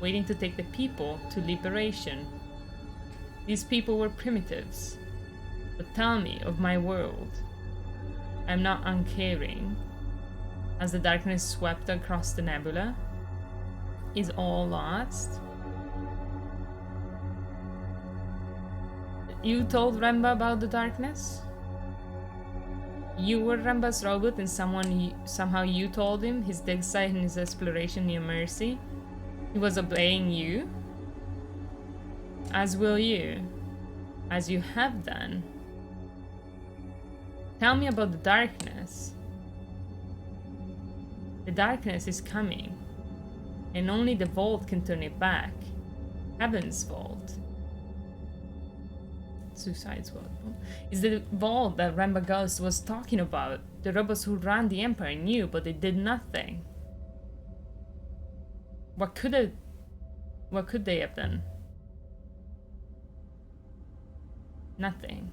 Waiting to take the people to liberation. These people were primitives. But tell me of my world. I'm not uncaring. As the darkness swept across the nebula, is all lost? You told Renba about the darkness? You were Renba's robot and somehow you told him his dig site and his exploration near Mercy? He was obeying you? As will you. As you have done. Tell me about the darkness. The darkness is coming, and only the vault can turn it back. Heaven's vault. Suicide's vault. Is the vault that Renba Ghost was talking about. The robots who ran the Empire knew, but they did nothing. What could they have done? Nothing.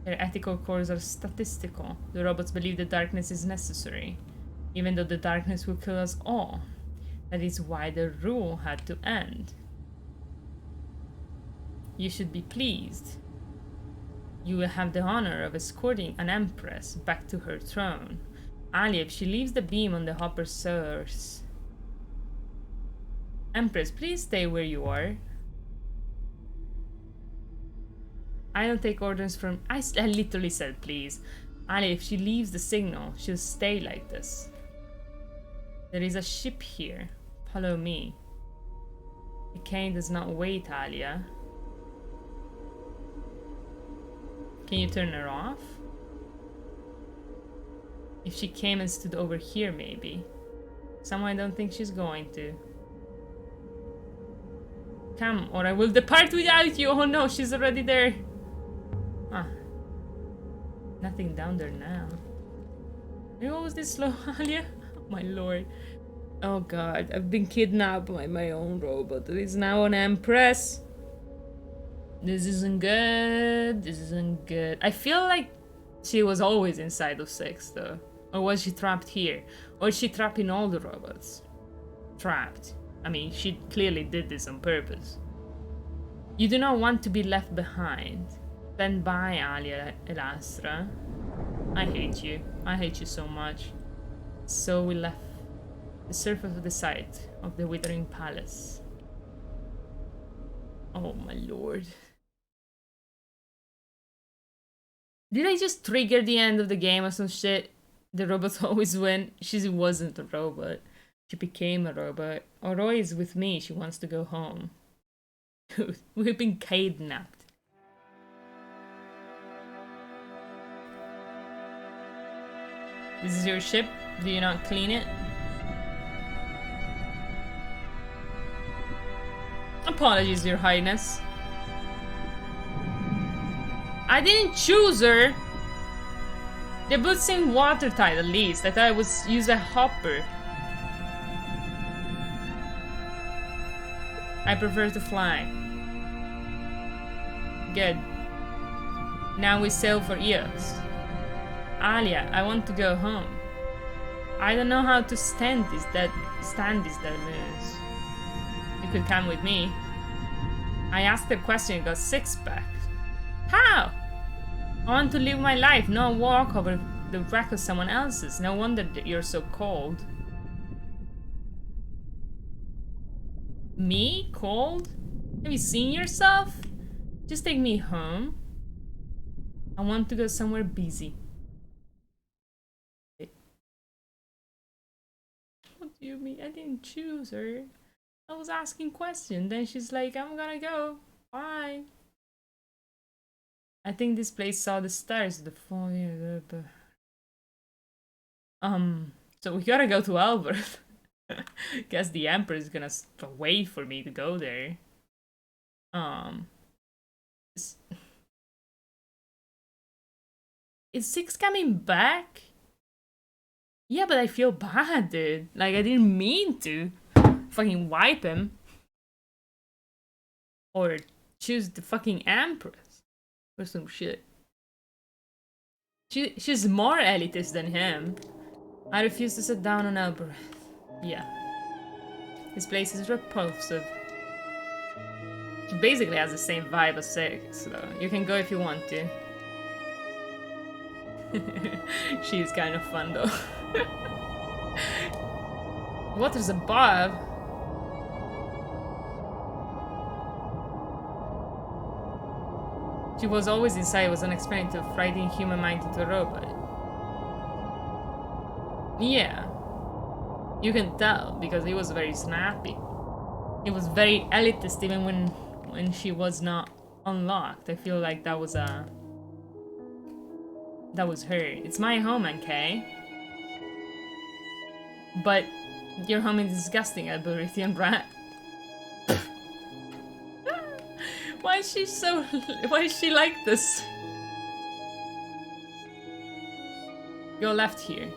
Their ethical cores are statistical. The robots believe the darkness is necessary, even though the darkness will kill us all. That is why the rule had to end. You should be pleased. You will have the honor of escorting an empress back to her throne. Aliya, if she leaves the beam on the hopper source. Empress, please stay where you are. I don't take orders from... I literally said please. Aliya, if she leaves the signal, she'll stay like this. There is a ship here. Follow me. The cane does not wait, Aliya. Can you turn her off? If she came and stood over here, maybe. Somehow I don't think she's going to. Come, or I will depart without you. Oh no, she's already there. Ah. Nothing down there now. Are you always this slow, Aliya? Oh my lord. Oh god, I've been kidnapped by my own robot that is now an empress. This isn't good. This isn't good. I feel like she was always inside of 6 though. Or was she trapped here? Or is she trapping all the robots? Trapped. I mean, she clearly did this on purpose. You do not want to be left behind. Stand by, Aliya Elasra. I hate you. I hate you so much. So we left the surface of the site of the Withering Palace. Oh my lord. Did I just trigger the end of the game or some shit? The robots always win. She wasn't a robot. She became a robot. Oroy is with me. She wants to go home. Dude, we've been kidnapped. This is your ship. Do you not clean it? Apologies, Your Highness. I didn't choose her. The boat seemed watertight at least. I thought I would use a hopper. I prefer to fly. Good. Now we sail for Eos. Aliya, I want to go home. I don't know how to stand these dead moves. You could come with me. I asked a question and got 6 back. How? I want to live my life, not walk over the wreck of someone else's. No wonder that you're so cold. Me? Cold? Have you seen yourself? Just take me home. I want to go somewhere busy. What do you mean? I didn't choose her. I was asking questions. Then she's like, I'm gonna go. Bye. I think this place saw the stars. So we gotta go to Albert. Guess the Emperor is gonna wait for me to go there. Is 6 coming back? Yeah, but I feel bad, dude. Like, I didn't mean to fucking wipe him. Or choose the fucking Empress or some shit. She's more elitist than him. I refuse to sit down on Elbereth. Yeah. This place is repulsive. She basically has the same vibe as 6, though. You can go if you want to. She's kind of fun, though. Water's above. She was always inside, was an experiment of frightening human mind into a robot. Yeah. You can tell, because he was very snappy. He was very elitist even when she was not unlocked. I feel like that was her. It's my home, okay? But your home is disgusting, Alberithian brat. Why is she like this? Go left here.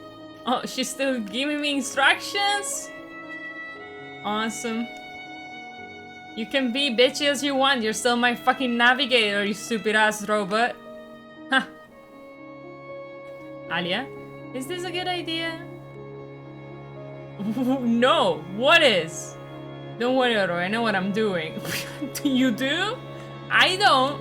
Oh, she's still giving me instructions? Awesome. You can be bitchy as you want, you're still my fucking navigator, you stupid ass robot. Huh. Aliya, is this a good idea? No, what is? Don't worry, Oro, I know what I'm doing. You do? I don't.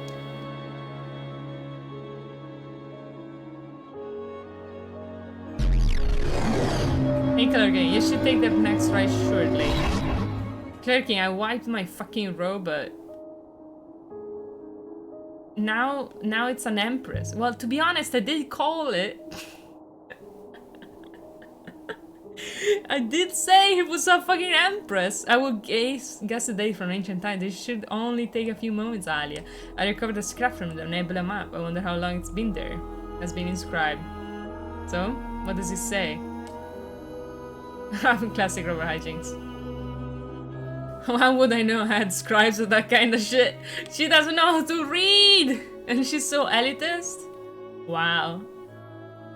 Hey, Clerking, you should take the next ride shortly. Clerking, I wiped my fucking robot. Now it's an Empress. Well, to be honest, I did call it. I did say it was a fucking Empress. I will guess the date from ancient times. This should only take a few moments, Aliya. I recovered a scrap from the Nebula map. I wonder how long it's been there. Has been inscribed. So, what does it say? Classic robot hijinks. How would I know I had scribes with that kind of shit? She doesn't know how to read! And she's so elitist? Wow.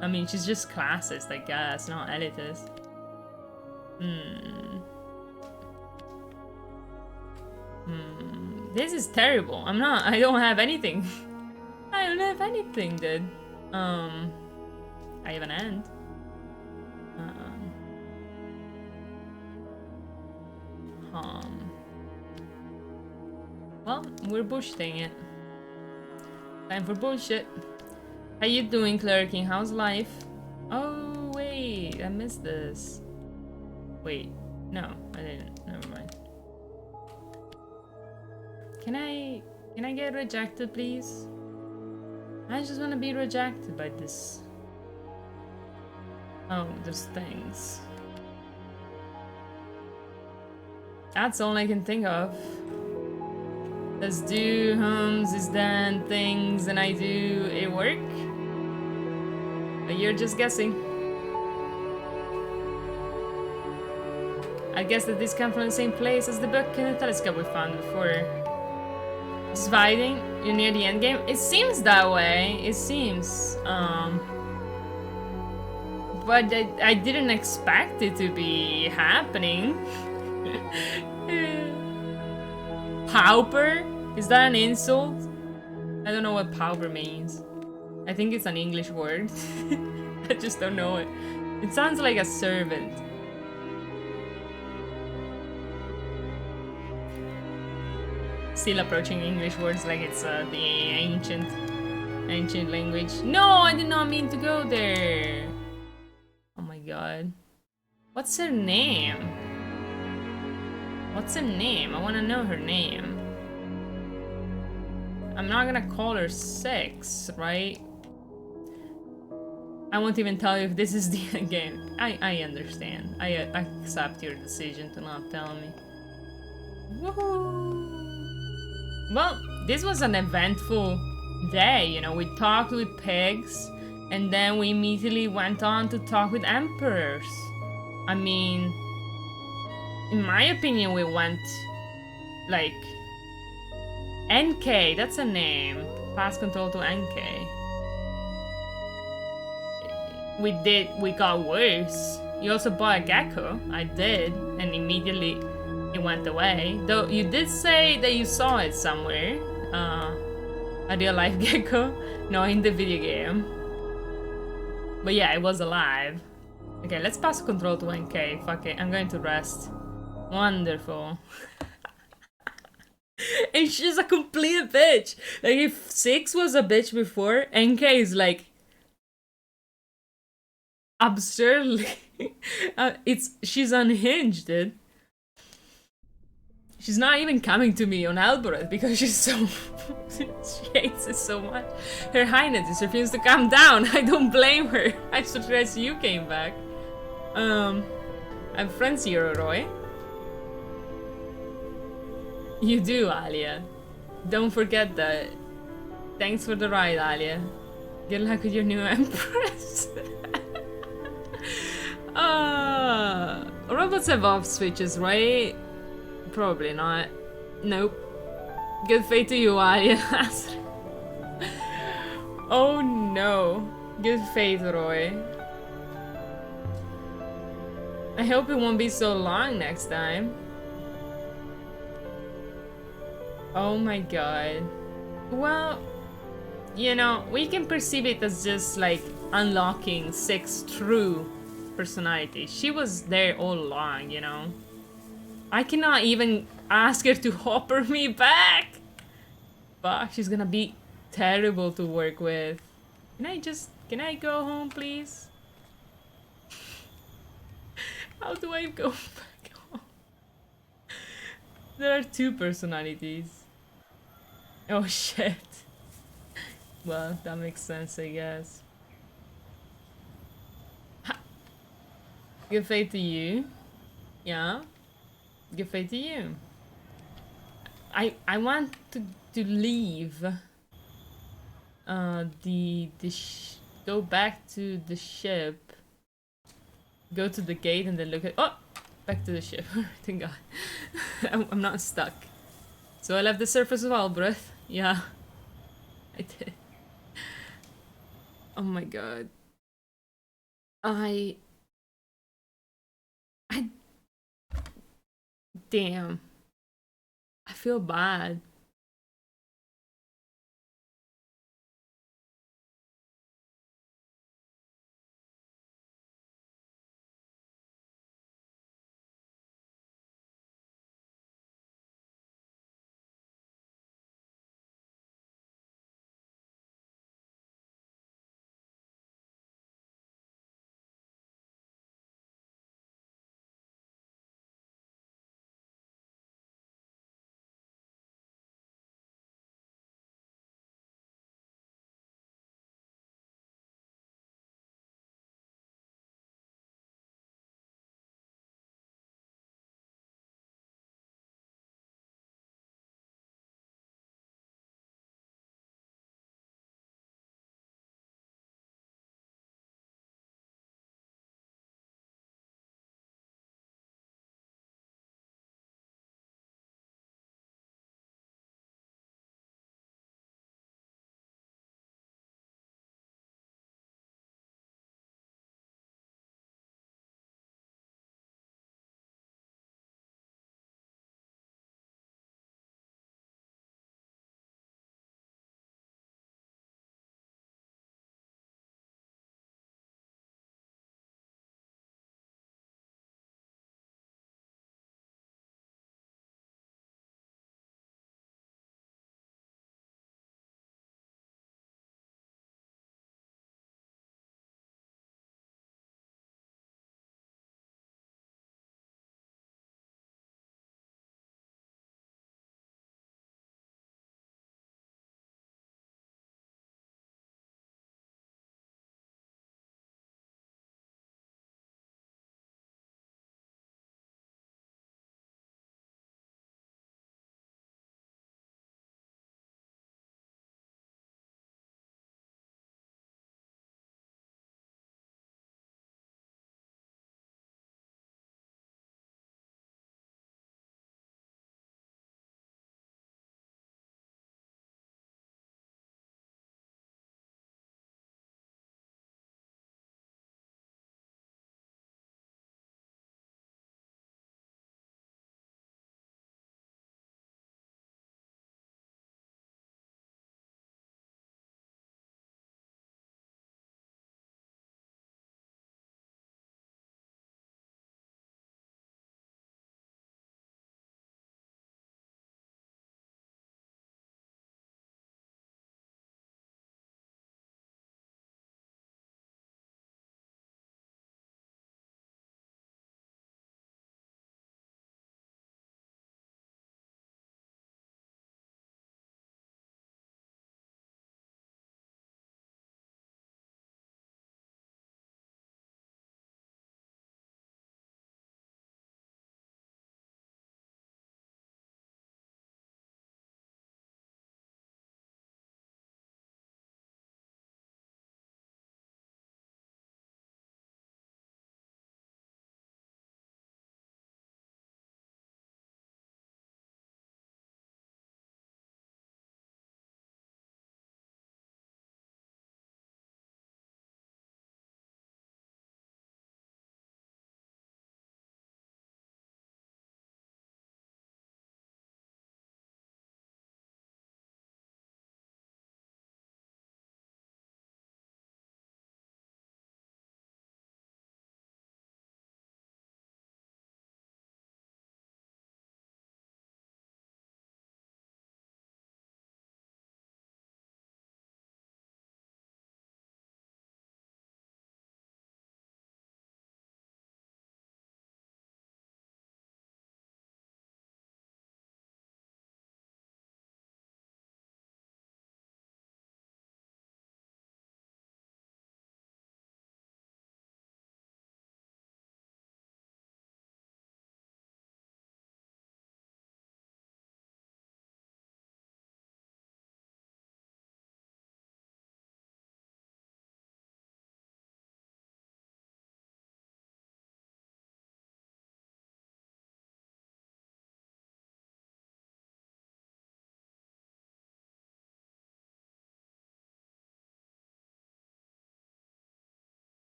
I mean, she's just classist, I guess, not elitist. This is terrible. I don't have anything. I don't have anything, dude. I have an end. Well, we're bullshitting it. Time for bullshit. How you doing, Clerking? How's life? Oh, wait, I missed this. Wait, no, I didn't. Never mind. Can I get rejected, please? I just want to be rejected by this. Oh, there's things. That's all I can think of. Does do, homes, is then, things, and I do it work? But you're just guessing. I guess that this comes from the same place as the book and the telescope we found before. Just fighting? You're near the end game? It seems that way. It seems. But I didn't expect it to be happening. Pauper? Is that an insult? I don't know what pauper means. I think it's an English word. I just don't know it. It sounds like a servant. Still approaching English words like it's the ancient language. No, I did not mean to go there. Oh my god. What's her name? What's her name? I want to know her name. I'm not gonna call her 6, right? I won't even tell you if this is the end game. I understand. I accept your decision to not tell me. Woohoo! Well, this was an eventful day, you know. We talked with pigs, and then we immediately went on to talk with emperors. I mean, in my opinion, we went, like, NK, that's a name. Pass control to NK. We got worse. You also bought a gecko. I did, and immediately it went away. Though you did say that you saw it somewhere. a real life gecko. No, in the video game. But yeah, it was alive. Okay, let's pass control to NK. Fuck it, I'm going to rest. Wonderful. And she's a complete bitch. Like, if 6 was a bitch before, NK is like absurdly she's unhinged, dude. She's not even coming to me on Albereth because she's so she hates it so much. Her Highness just refused to calm down. I don't blame her. I'm surprised you came back. I'm friends here, Roy. You do, Aliya. Don't forget that. Thanks for the ride, Aliya. Good luck with your new Empress. Robots have off switches, right? Probably not. Nope. Good fate to you, Aliya Elasra. Oh no. Good fate, Roy. I hope it won't be so long next time. Oh my god. Well, you know, we can perceive it as just like unlocking 6 true personalities. She was there all along, you know. I cannot even ask her to hopper me back. Fuck, she's gonna be terrible to work with. Can I go home, please? How do I go back home? There are 2 personalities. Oh shit. Well, that makes sense, I guess. Ha. Good fate to you. Yeah. Good fate to you. I want to leave. Go back to the ship. Go to the gate and then look at. Oh, back to the ship. Thank God. I'm not stuck. So I left the surface of Albereth. Yeah, I did. Oh my God. Damn. I feel bad.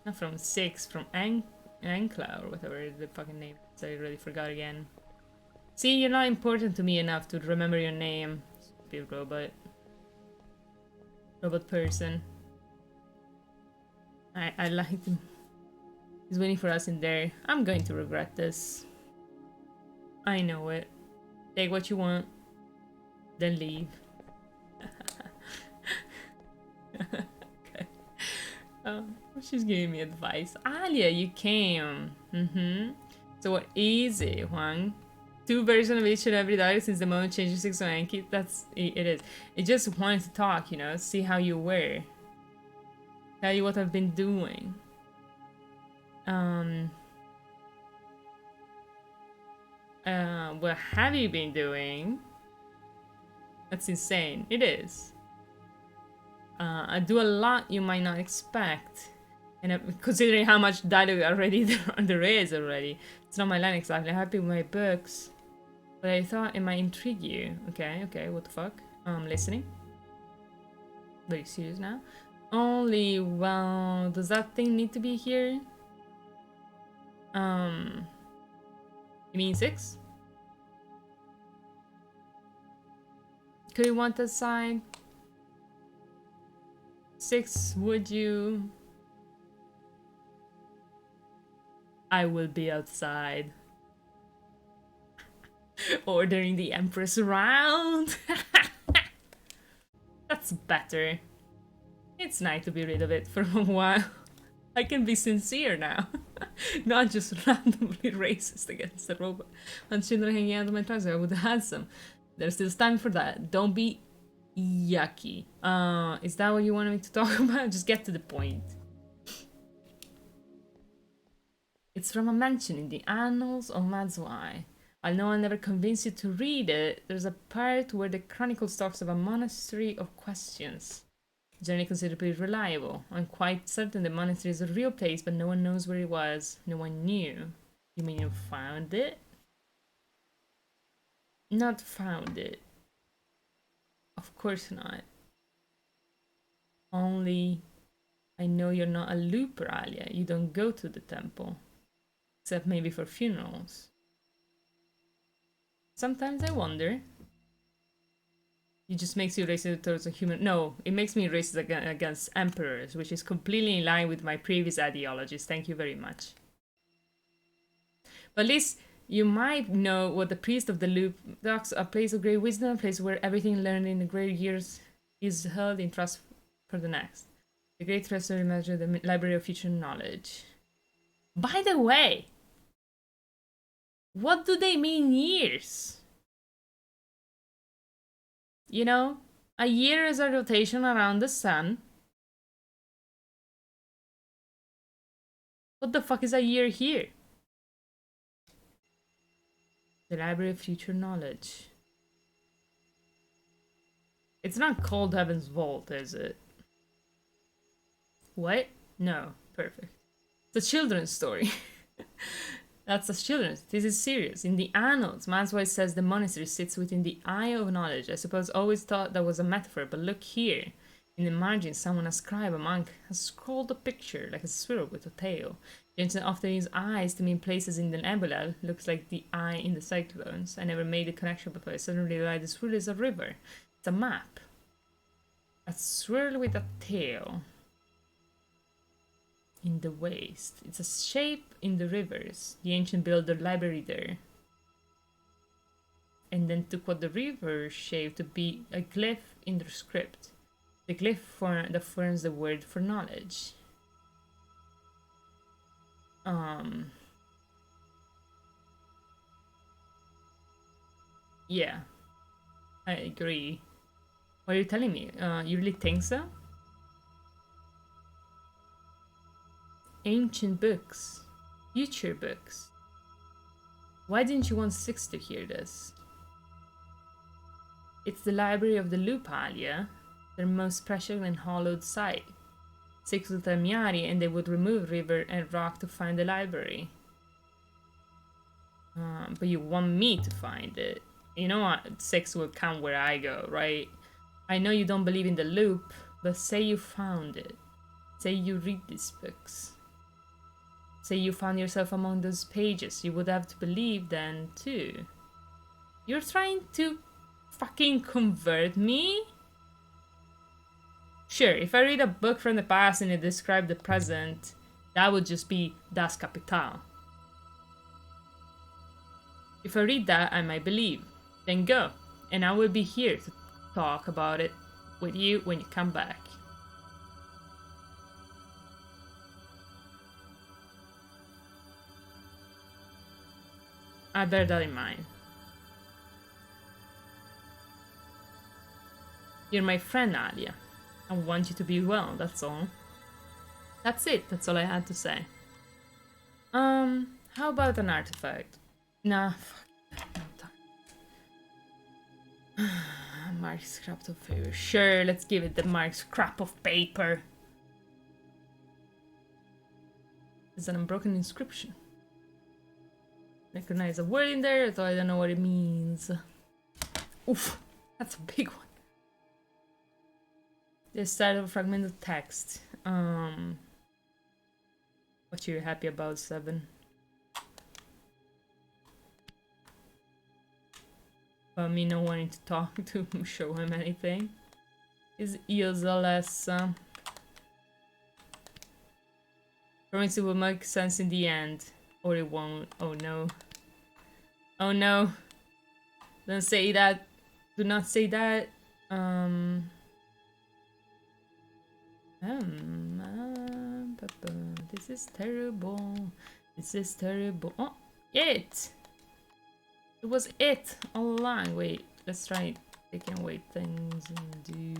Not from 6, from Inkle or whatever the fucking name is. I already forgot again. See, you're not important to me enough to remember your name. Stupid robot. Robot person. I like him. He's waiting for us in there. I'm going to regret this. I know it. Take what you want, then leave. Okay. She's giving me advice. Aliya, you came. So what is it, Huang? 2 versions of each and every diary since the moment changing 6 on Anki. That's it is. It just wanted to talk, you know, see how you were. Tell you what I've been doing. What have you been doing? That's insane. It is. I do a lot you might not expect. And considering how much dialogue already there is already. It's not my line exactly. I'm happy with my books. But I thought it might intrigue you. Okay, what the fuck? I'm listening. Very serious now. Only, well, does that thing need to be here? You mean 6? Could you want that side? 6, would you? I will be outside. Ordering the Empress around. That's better. It's nice to be rid of it for a while. I can be sincere now. Not just randomly racist against the robot. And children hanging out of my trousers, I would have had some. There's still time for that. Don't be yucky. Is that what you wanted me to talk about? Just get to the point. It's from a mention in the Annals of Mazwai. I know I'll never convince you to read it. There's a part where the Chronicles talks of a monastery of questions. Generally considered pretty reliable. I'm quite certain the monastery is a real place, but no one knows where it was. No one knew. You mean you found it? Not found it. Of course not. Only, I know you're not a looper, Aliya. You don't go to the temple. Except maybe for funerals. Sometimes I wonder. It just makes you racist towards a human. No, it makes me racist against emperors, which is completely in line with my previous ideologies. Thank you very much. But at least you might know what the priest of the loop talks, a place of great wisdom, a place where everything learned in the great years is held in trust for the next. The great treasury measure, the library of future knowledge. By the way, what do they mean years? You know, a year is a rotation around the sun. What the fuck is a year here? The Library of Future Knowledge. It's not called Heaven's Vault, is it? What? No. Perfect. It's a children's story. That's a children's. This is serious. In the Annals, Mazwai says the monastery sits within the eye of knowledge. I suppose always thought that was a metaphor, but look here. In the margin, someone, a scribe, a monk, has scrawled a picture like a squirrel with a tail. The ancient often use eyes to mean places in the Nebula. Looks like the eye in the cyclones. I never made the connection before. I suddenly realized the swirl is a river. It's a map. A swirl with a tail. In the waste. It's a shape in the rivers. The ancient built their library there. And then took what the river shaped to be a glyph in their script. The glyph that forms the word for knowledge. Yeah. I agree. What are you telling me? You really think so? Ancient books. Future books. Why didn't you want 6 to hear this? It's the library of the loop, Aliya. Their most precious and hallowed site. 6 with a Miari and they would remove river and rock to find the library. But you want me to find it. You know what? 6 will come where I go, right? I know you don't believe in the loop, but say you found it. Say you read these books. say you found yourself among those pages, you would have to believe then too. You're trying to fucking convert me? Sure, if I read a book from the past and it described the present, that would just be Das Kapital. If I read that, I might believe. Then go, and I will be here to talk about it with you when you come back. I bear that in mind. You're my friend, Aliya. I want you to be well, that's all. That's it, that's all I had to say. How about an artifact? Nah, fuck that. Marked scrap of paper. Sure, let's give it the marked scrap of paper. It's an unbroken inscription. Recognize a word in there, though I don't know what it means. Oof, that's a big one. The start of a fragmented text. What you're happy about, 7? About me not wanting to talk to show him anything. Is useless. Promise it will make sense in the end. Or it won't. Oh no. Oh no. Don't say that. Do not say that. This is terrible. This is terrible. Oh, it! It was it all along. Wait, let's try taking away things and do...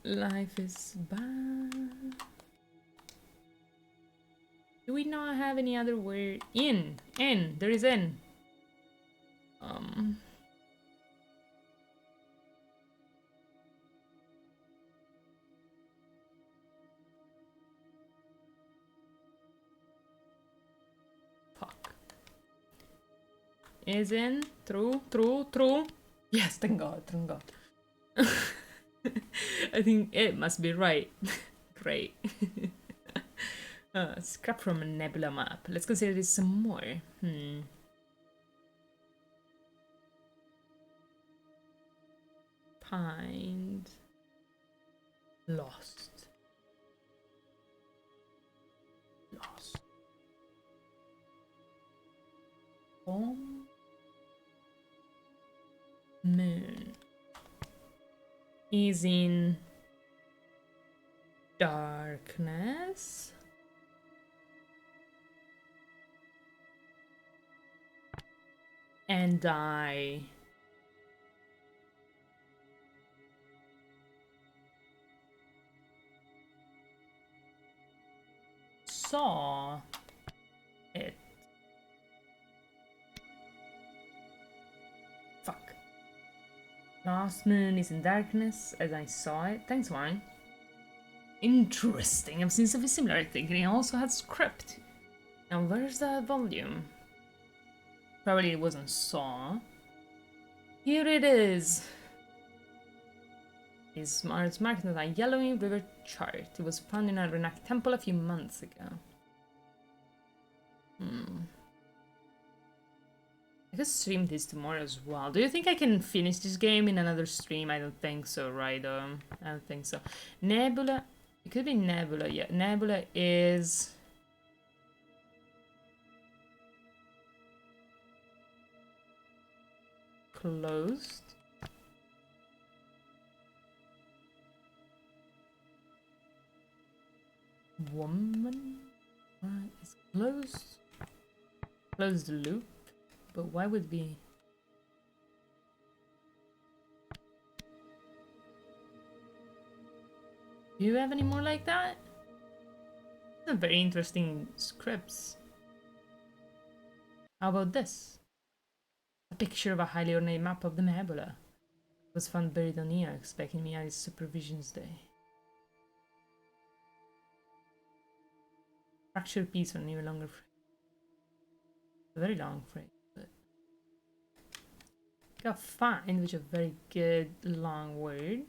Life is bad. Do we not have any other word? In. There is in. Fuck. Is in. True. Yes, thank God. I think it must be right. Great. Scrap from a Nebula map. Let's consider this some more. Find. Lost. Home. Moon. Is in darkness. And I saw it. Fuck. Last moon is in darkness as I saw it. Thanks, Wine. Interesting. I've seen something similar, I think, and it also had script. Now, where's that volume? Probably it wasn't saw. Here it is. It's marked as a yellowing river chart. It was found in a Renak temple a few months ago. I could stream this tomorrow as well. Do you think I can finish this game in another stream? I don't think so, right? I don't think so. Nebula. It could be Nebula, yeah. Nebula is... closed. Woman is closed. Closed loop. But why would it be? Do you have any more like that? These are very interesting scripts. How about this? A picture of a highly ornate map of the Nebula. It was found buried on Eox back in Miari's Supervision's day. Fractured piece on even longer phrase. A very long phrase, but... Got find, which is a very good long word.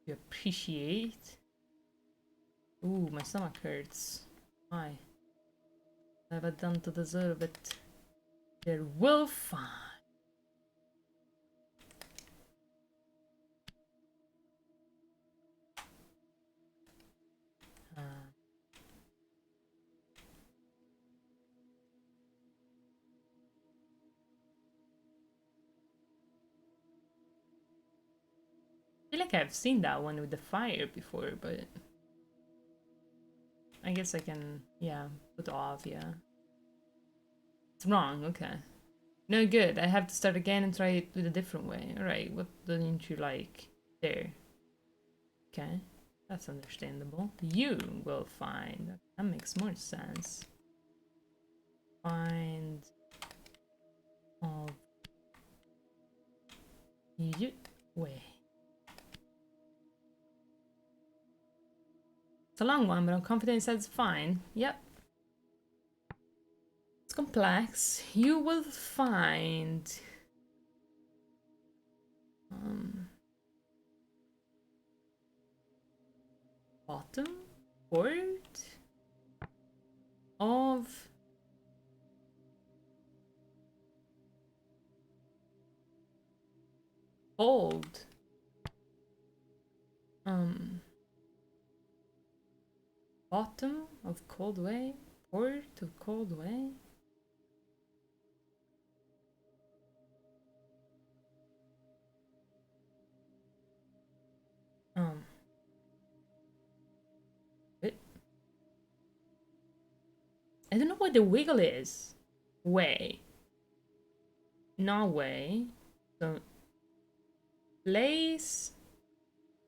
You appreciate. Ooh, my stomach hurts. Why? What have I done to deserve it? There will find. I feel like I've seen that one with the fire before, but I guess I can, yeah, put off, yeah. It's wrong, okay. No good, I have to start again and try it with a different way. Alright, what don't you like? There. Okay, that's understandable. You will find. That makes more sense. Find of you way. It's a long one, but I'm confident it says fine. Yep. It's complex. You will find bottom part of old bottom of cold way, port of cold way. Wait. I don't know what the wiggle is. Way. Not way. So place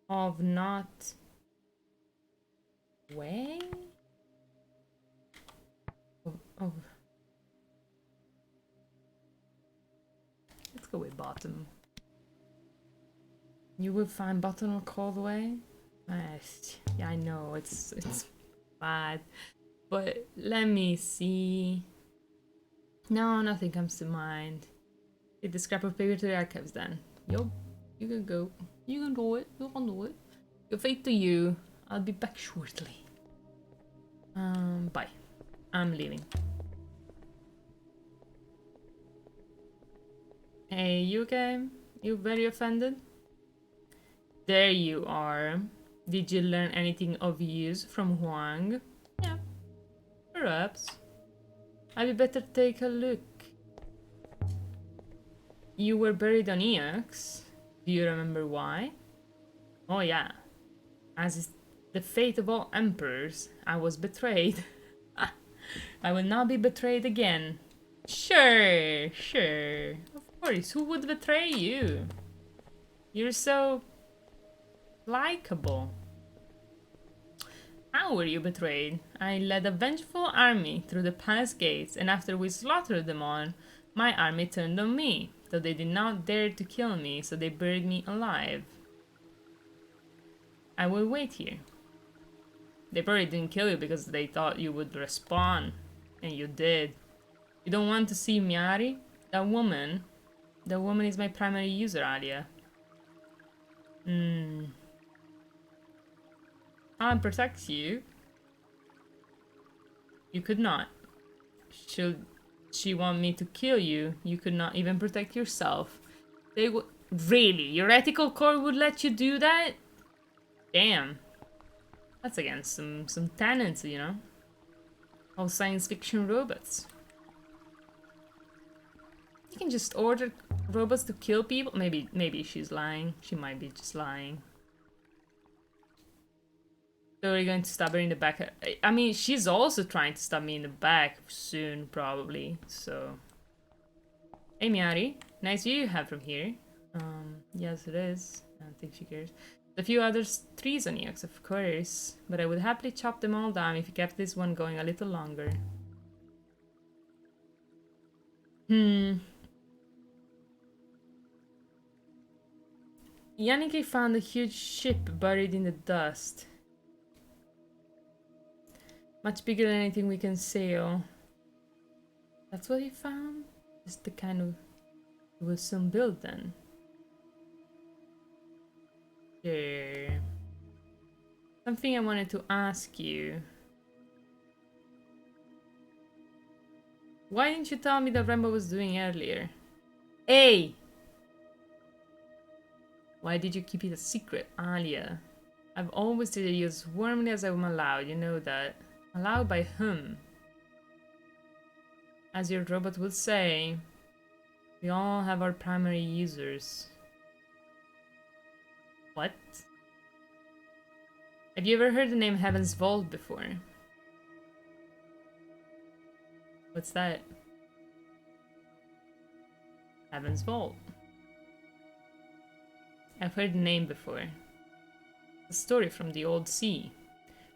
of not way of let's go with bottom. You will find bottom of cold way. Yeah, I know it's bad, but let me see. No, nothing comes to mind. Take the scrap of paper to the archives then. Yo, you can go. You can do it. You can do it. Your fate to you. I'll be back shortly. Bye. I'm leaving. Hey, you okay? You very offended? There you are. Did you learn anything of use from Huang? Yeah, perhaps. I'd better take a look. You were buried on Eox. Do you remember why? Oh yeah. As is the fate of all emperors, I was betrayed. I will not be betrayed again. Sure, sure. Of course, who would betray you? You're so likable. How were you betrayed? I led a vengeful army through the palace gates, and after we slaughtered them all, my army turned on me, though they did not dare to kill me, so they buried me alive. I will wait here. They probably didn't kill you because they thought you would respawn, and you did. You don't want to see Miari? That woman is my primary user, Aliya. Alan protects you. You could not. Should she want me to kill you, you could not even protect yourself. They would... Really? Your ethical core would let you do that? Damn. That's against some tenets, you know? All science fiction robots. You can just order robots to kill people? Maybe she's lying. She might be just lying. So we're going to stab her in the back. I mean, she's also trying to stab me in the back soon, probably. So, hey Miari, nice view you have from here. Yes it is. I don't think she cares. A few other trees on Eox, of course, but I would happily chop them all down if you kept this one going a little longer. Janniqi found a huge ship buried in the dust. Much bigger than anything we can sail. That's what he found? Just the kind of... It will soon build then. There. Something I wanted to ask you. Why didn't you tell me that Renba was doing earlier? Hey! Why did you keep it a secret, Aliya? I've always treated you as warmly as I'm allowed, you know that. Allowed by whom? As your robot would say, we all have our primary users. What? Have you ever heard the name Heaven's Vault before? What's that? Heaven's Vault. I've heard the name before. A story from the old sea.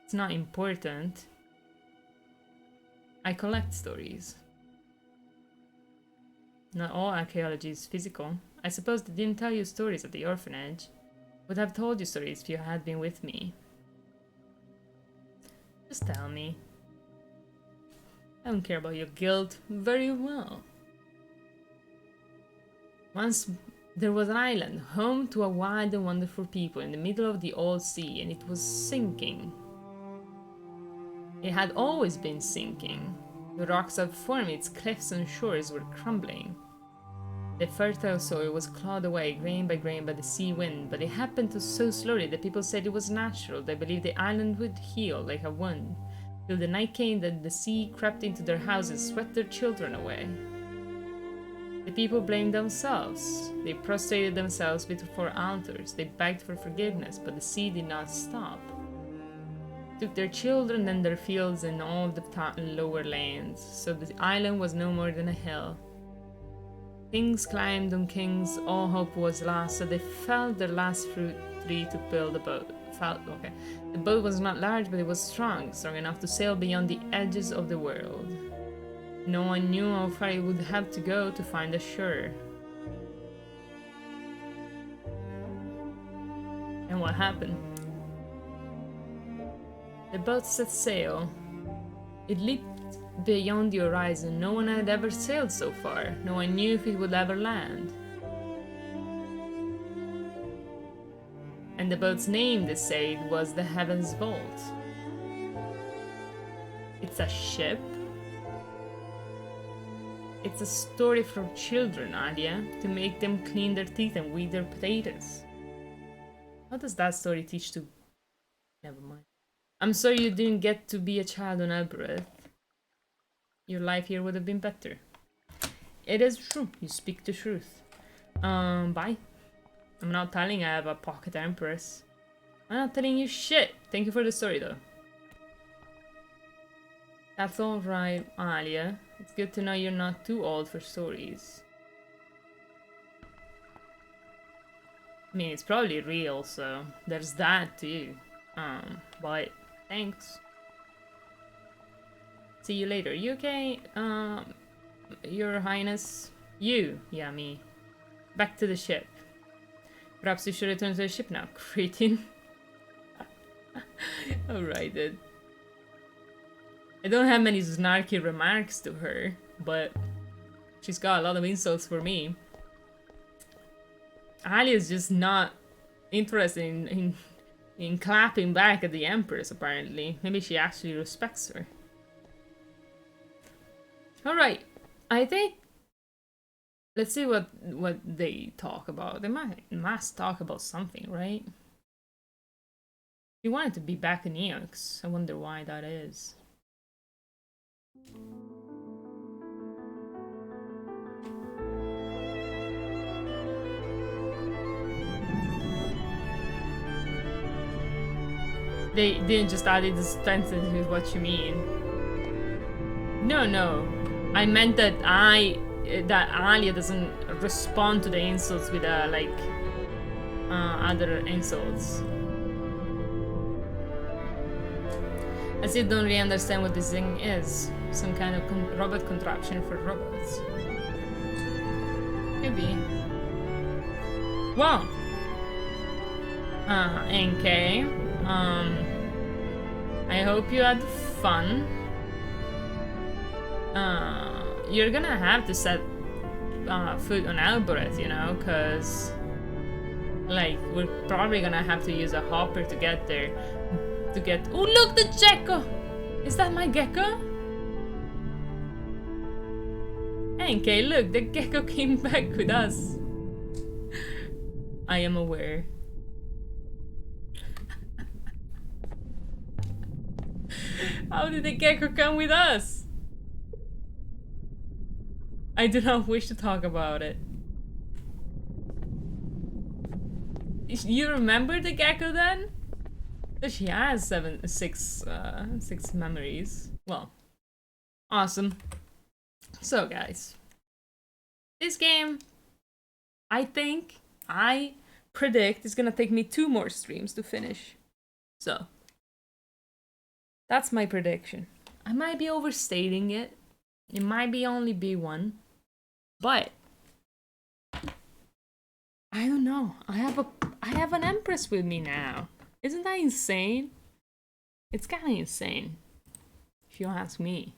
It's not important. I collect stories. Not all archaeology is physical. I suppose they didn't tell you stories at the orphanage. Would have told you stories if you had been with me. Just tell me. I don't care about your guilt. Very well. Once there was an island, home to a wild and wonderful people in the middle of the old sea, and it was sinking. It had always been sinking. The rocks that formed its cliffs and shores were crumbling. The fertile soil was clawed away grain by grain by the sea wind, but it happened so slowly that people said it was natural. They believed the island would heal like a wound, till the night came that the sea crept into their houses, swept their children away. The people blamed themselves. They prostrated themselves before altars. They begged for forgiveness, but the sea did not stop. Took their children and their fields and all the lower lands, so the island was no more than a hill. Kings climbed on kings, all hope was lost, so they felled their last fruit tree to build a boat. The boat was not large, but it was strong enough to sail beyond the edges of the world. No one knew how far it would have to go to find a shore. And what happened? The boat set sail. It leaped beyond the horizon. No one had ever sailed so far. No one knew if it would ever land. And the boat's name, they said, was the Heaven's Vault. It's a ship. It's a story for children, Aliya, to make them clean their teeth and weed their potatoes. How does that story teach to... Never mind. I'm sorry you didn't get to be a child on Elbereth. Your life here would have been better. It is true. You speak the truth. Bye. I'm not telling I have a pocket empress. I'm not telling you shit. Thank you for the story, though. That's alright, Aliya. It's good to know you're not too old for stories. I mean, it's probably real, so there's that too. But thanks. See you later. You okay? Your Highness? You? Yeah, me. Back to the ship. Perhaps you should return to the ship now, cretin. Alright then. I don't have many snarky remarks to her, but she's got a lot of insults for me. Aliya's just not interested in clapping back at the Empress, apparently. Maybe she actually respects her. Alright, I think... Let's see what they talk about. They must talk about something, right? She wanted to be back in Eox. I wonder why that is. They didn't just add it as sentence with what you mean. No. I meant that Aliya doesn't respond to the insults with other insults. I still don't really understand what this thing is. Some kind of robot contraption for robots. Maybe. Wow. NK. I hope you had fun. You're gonna have to set foot on our breath, you know, because like we're probably gonna have to use a hopper to get there. Oh, look, the gecko! Is that my gecko? Okay, look, the gecko came back with us. I am aware. How did the gecko come with us? I do not wish to talk about it. You remember the gecko then? She has six memories. Well, awesome. So guys, this game, I predict it's gonna take me 2 more streams to finish. So that's my prediction. I might be overstating it. It might be only be 1, but I don't know. I have an empress with me now. Isn't that insane? It's kind of insane, if you ask me.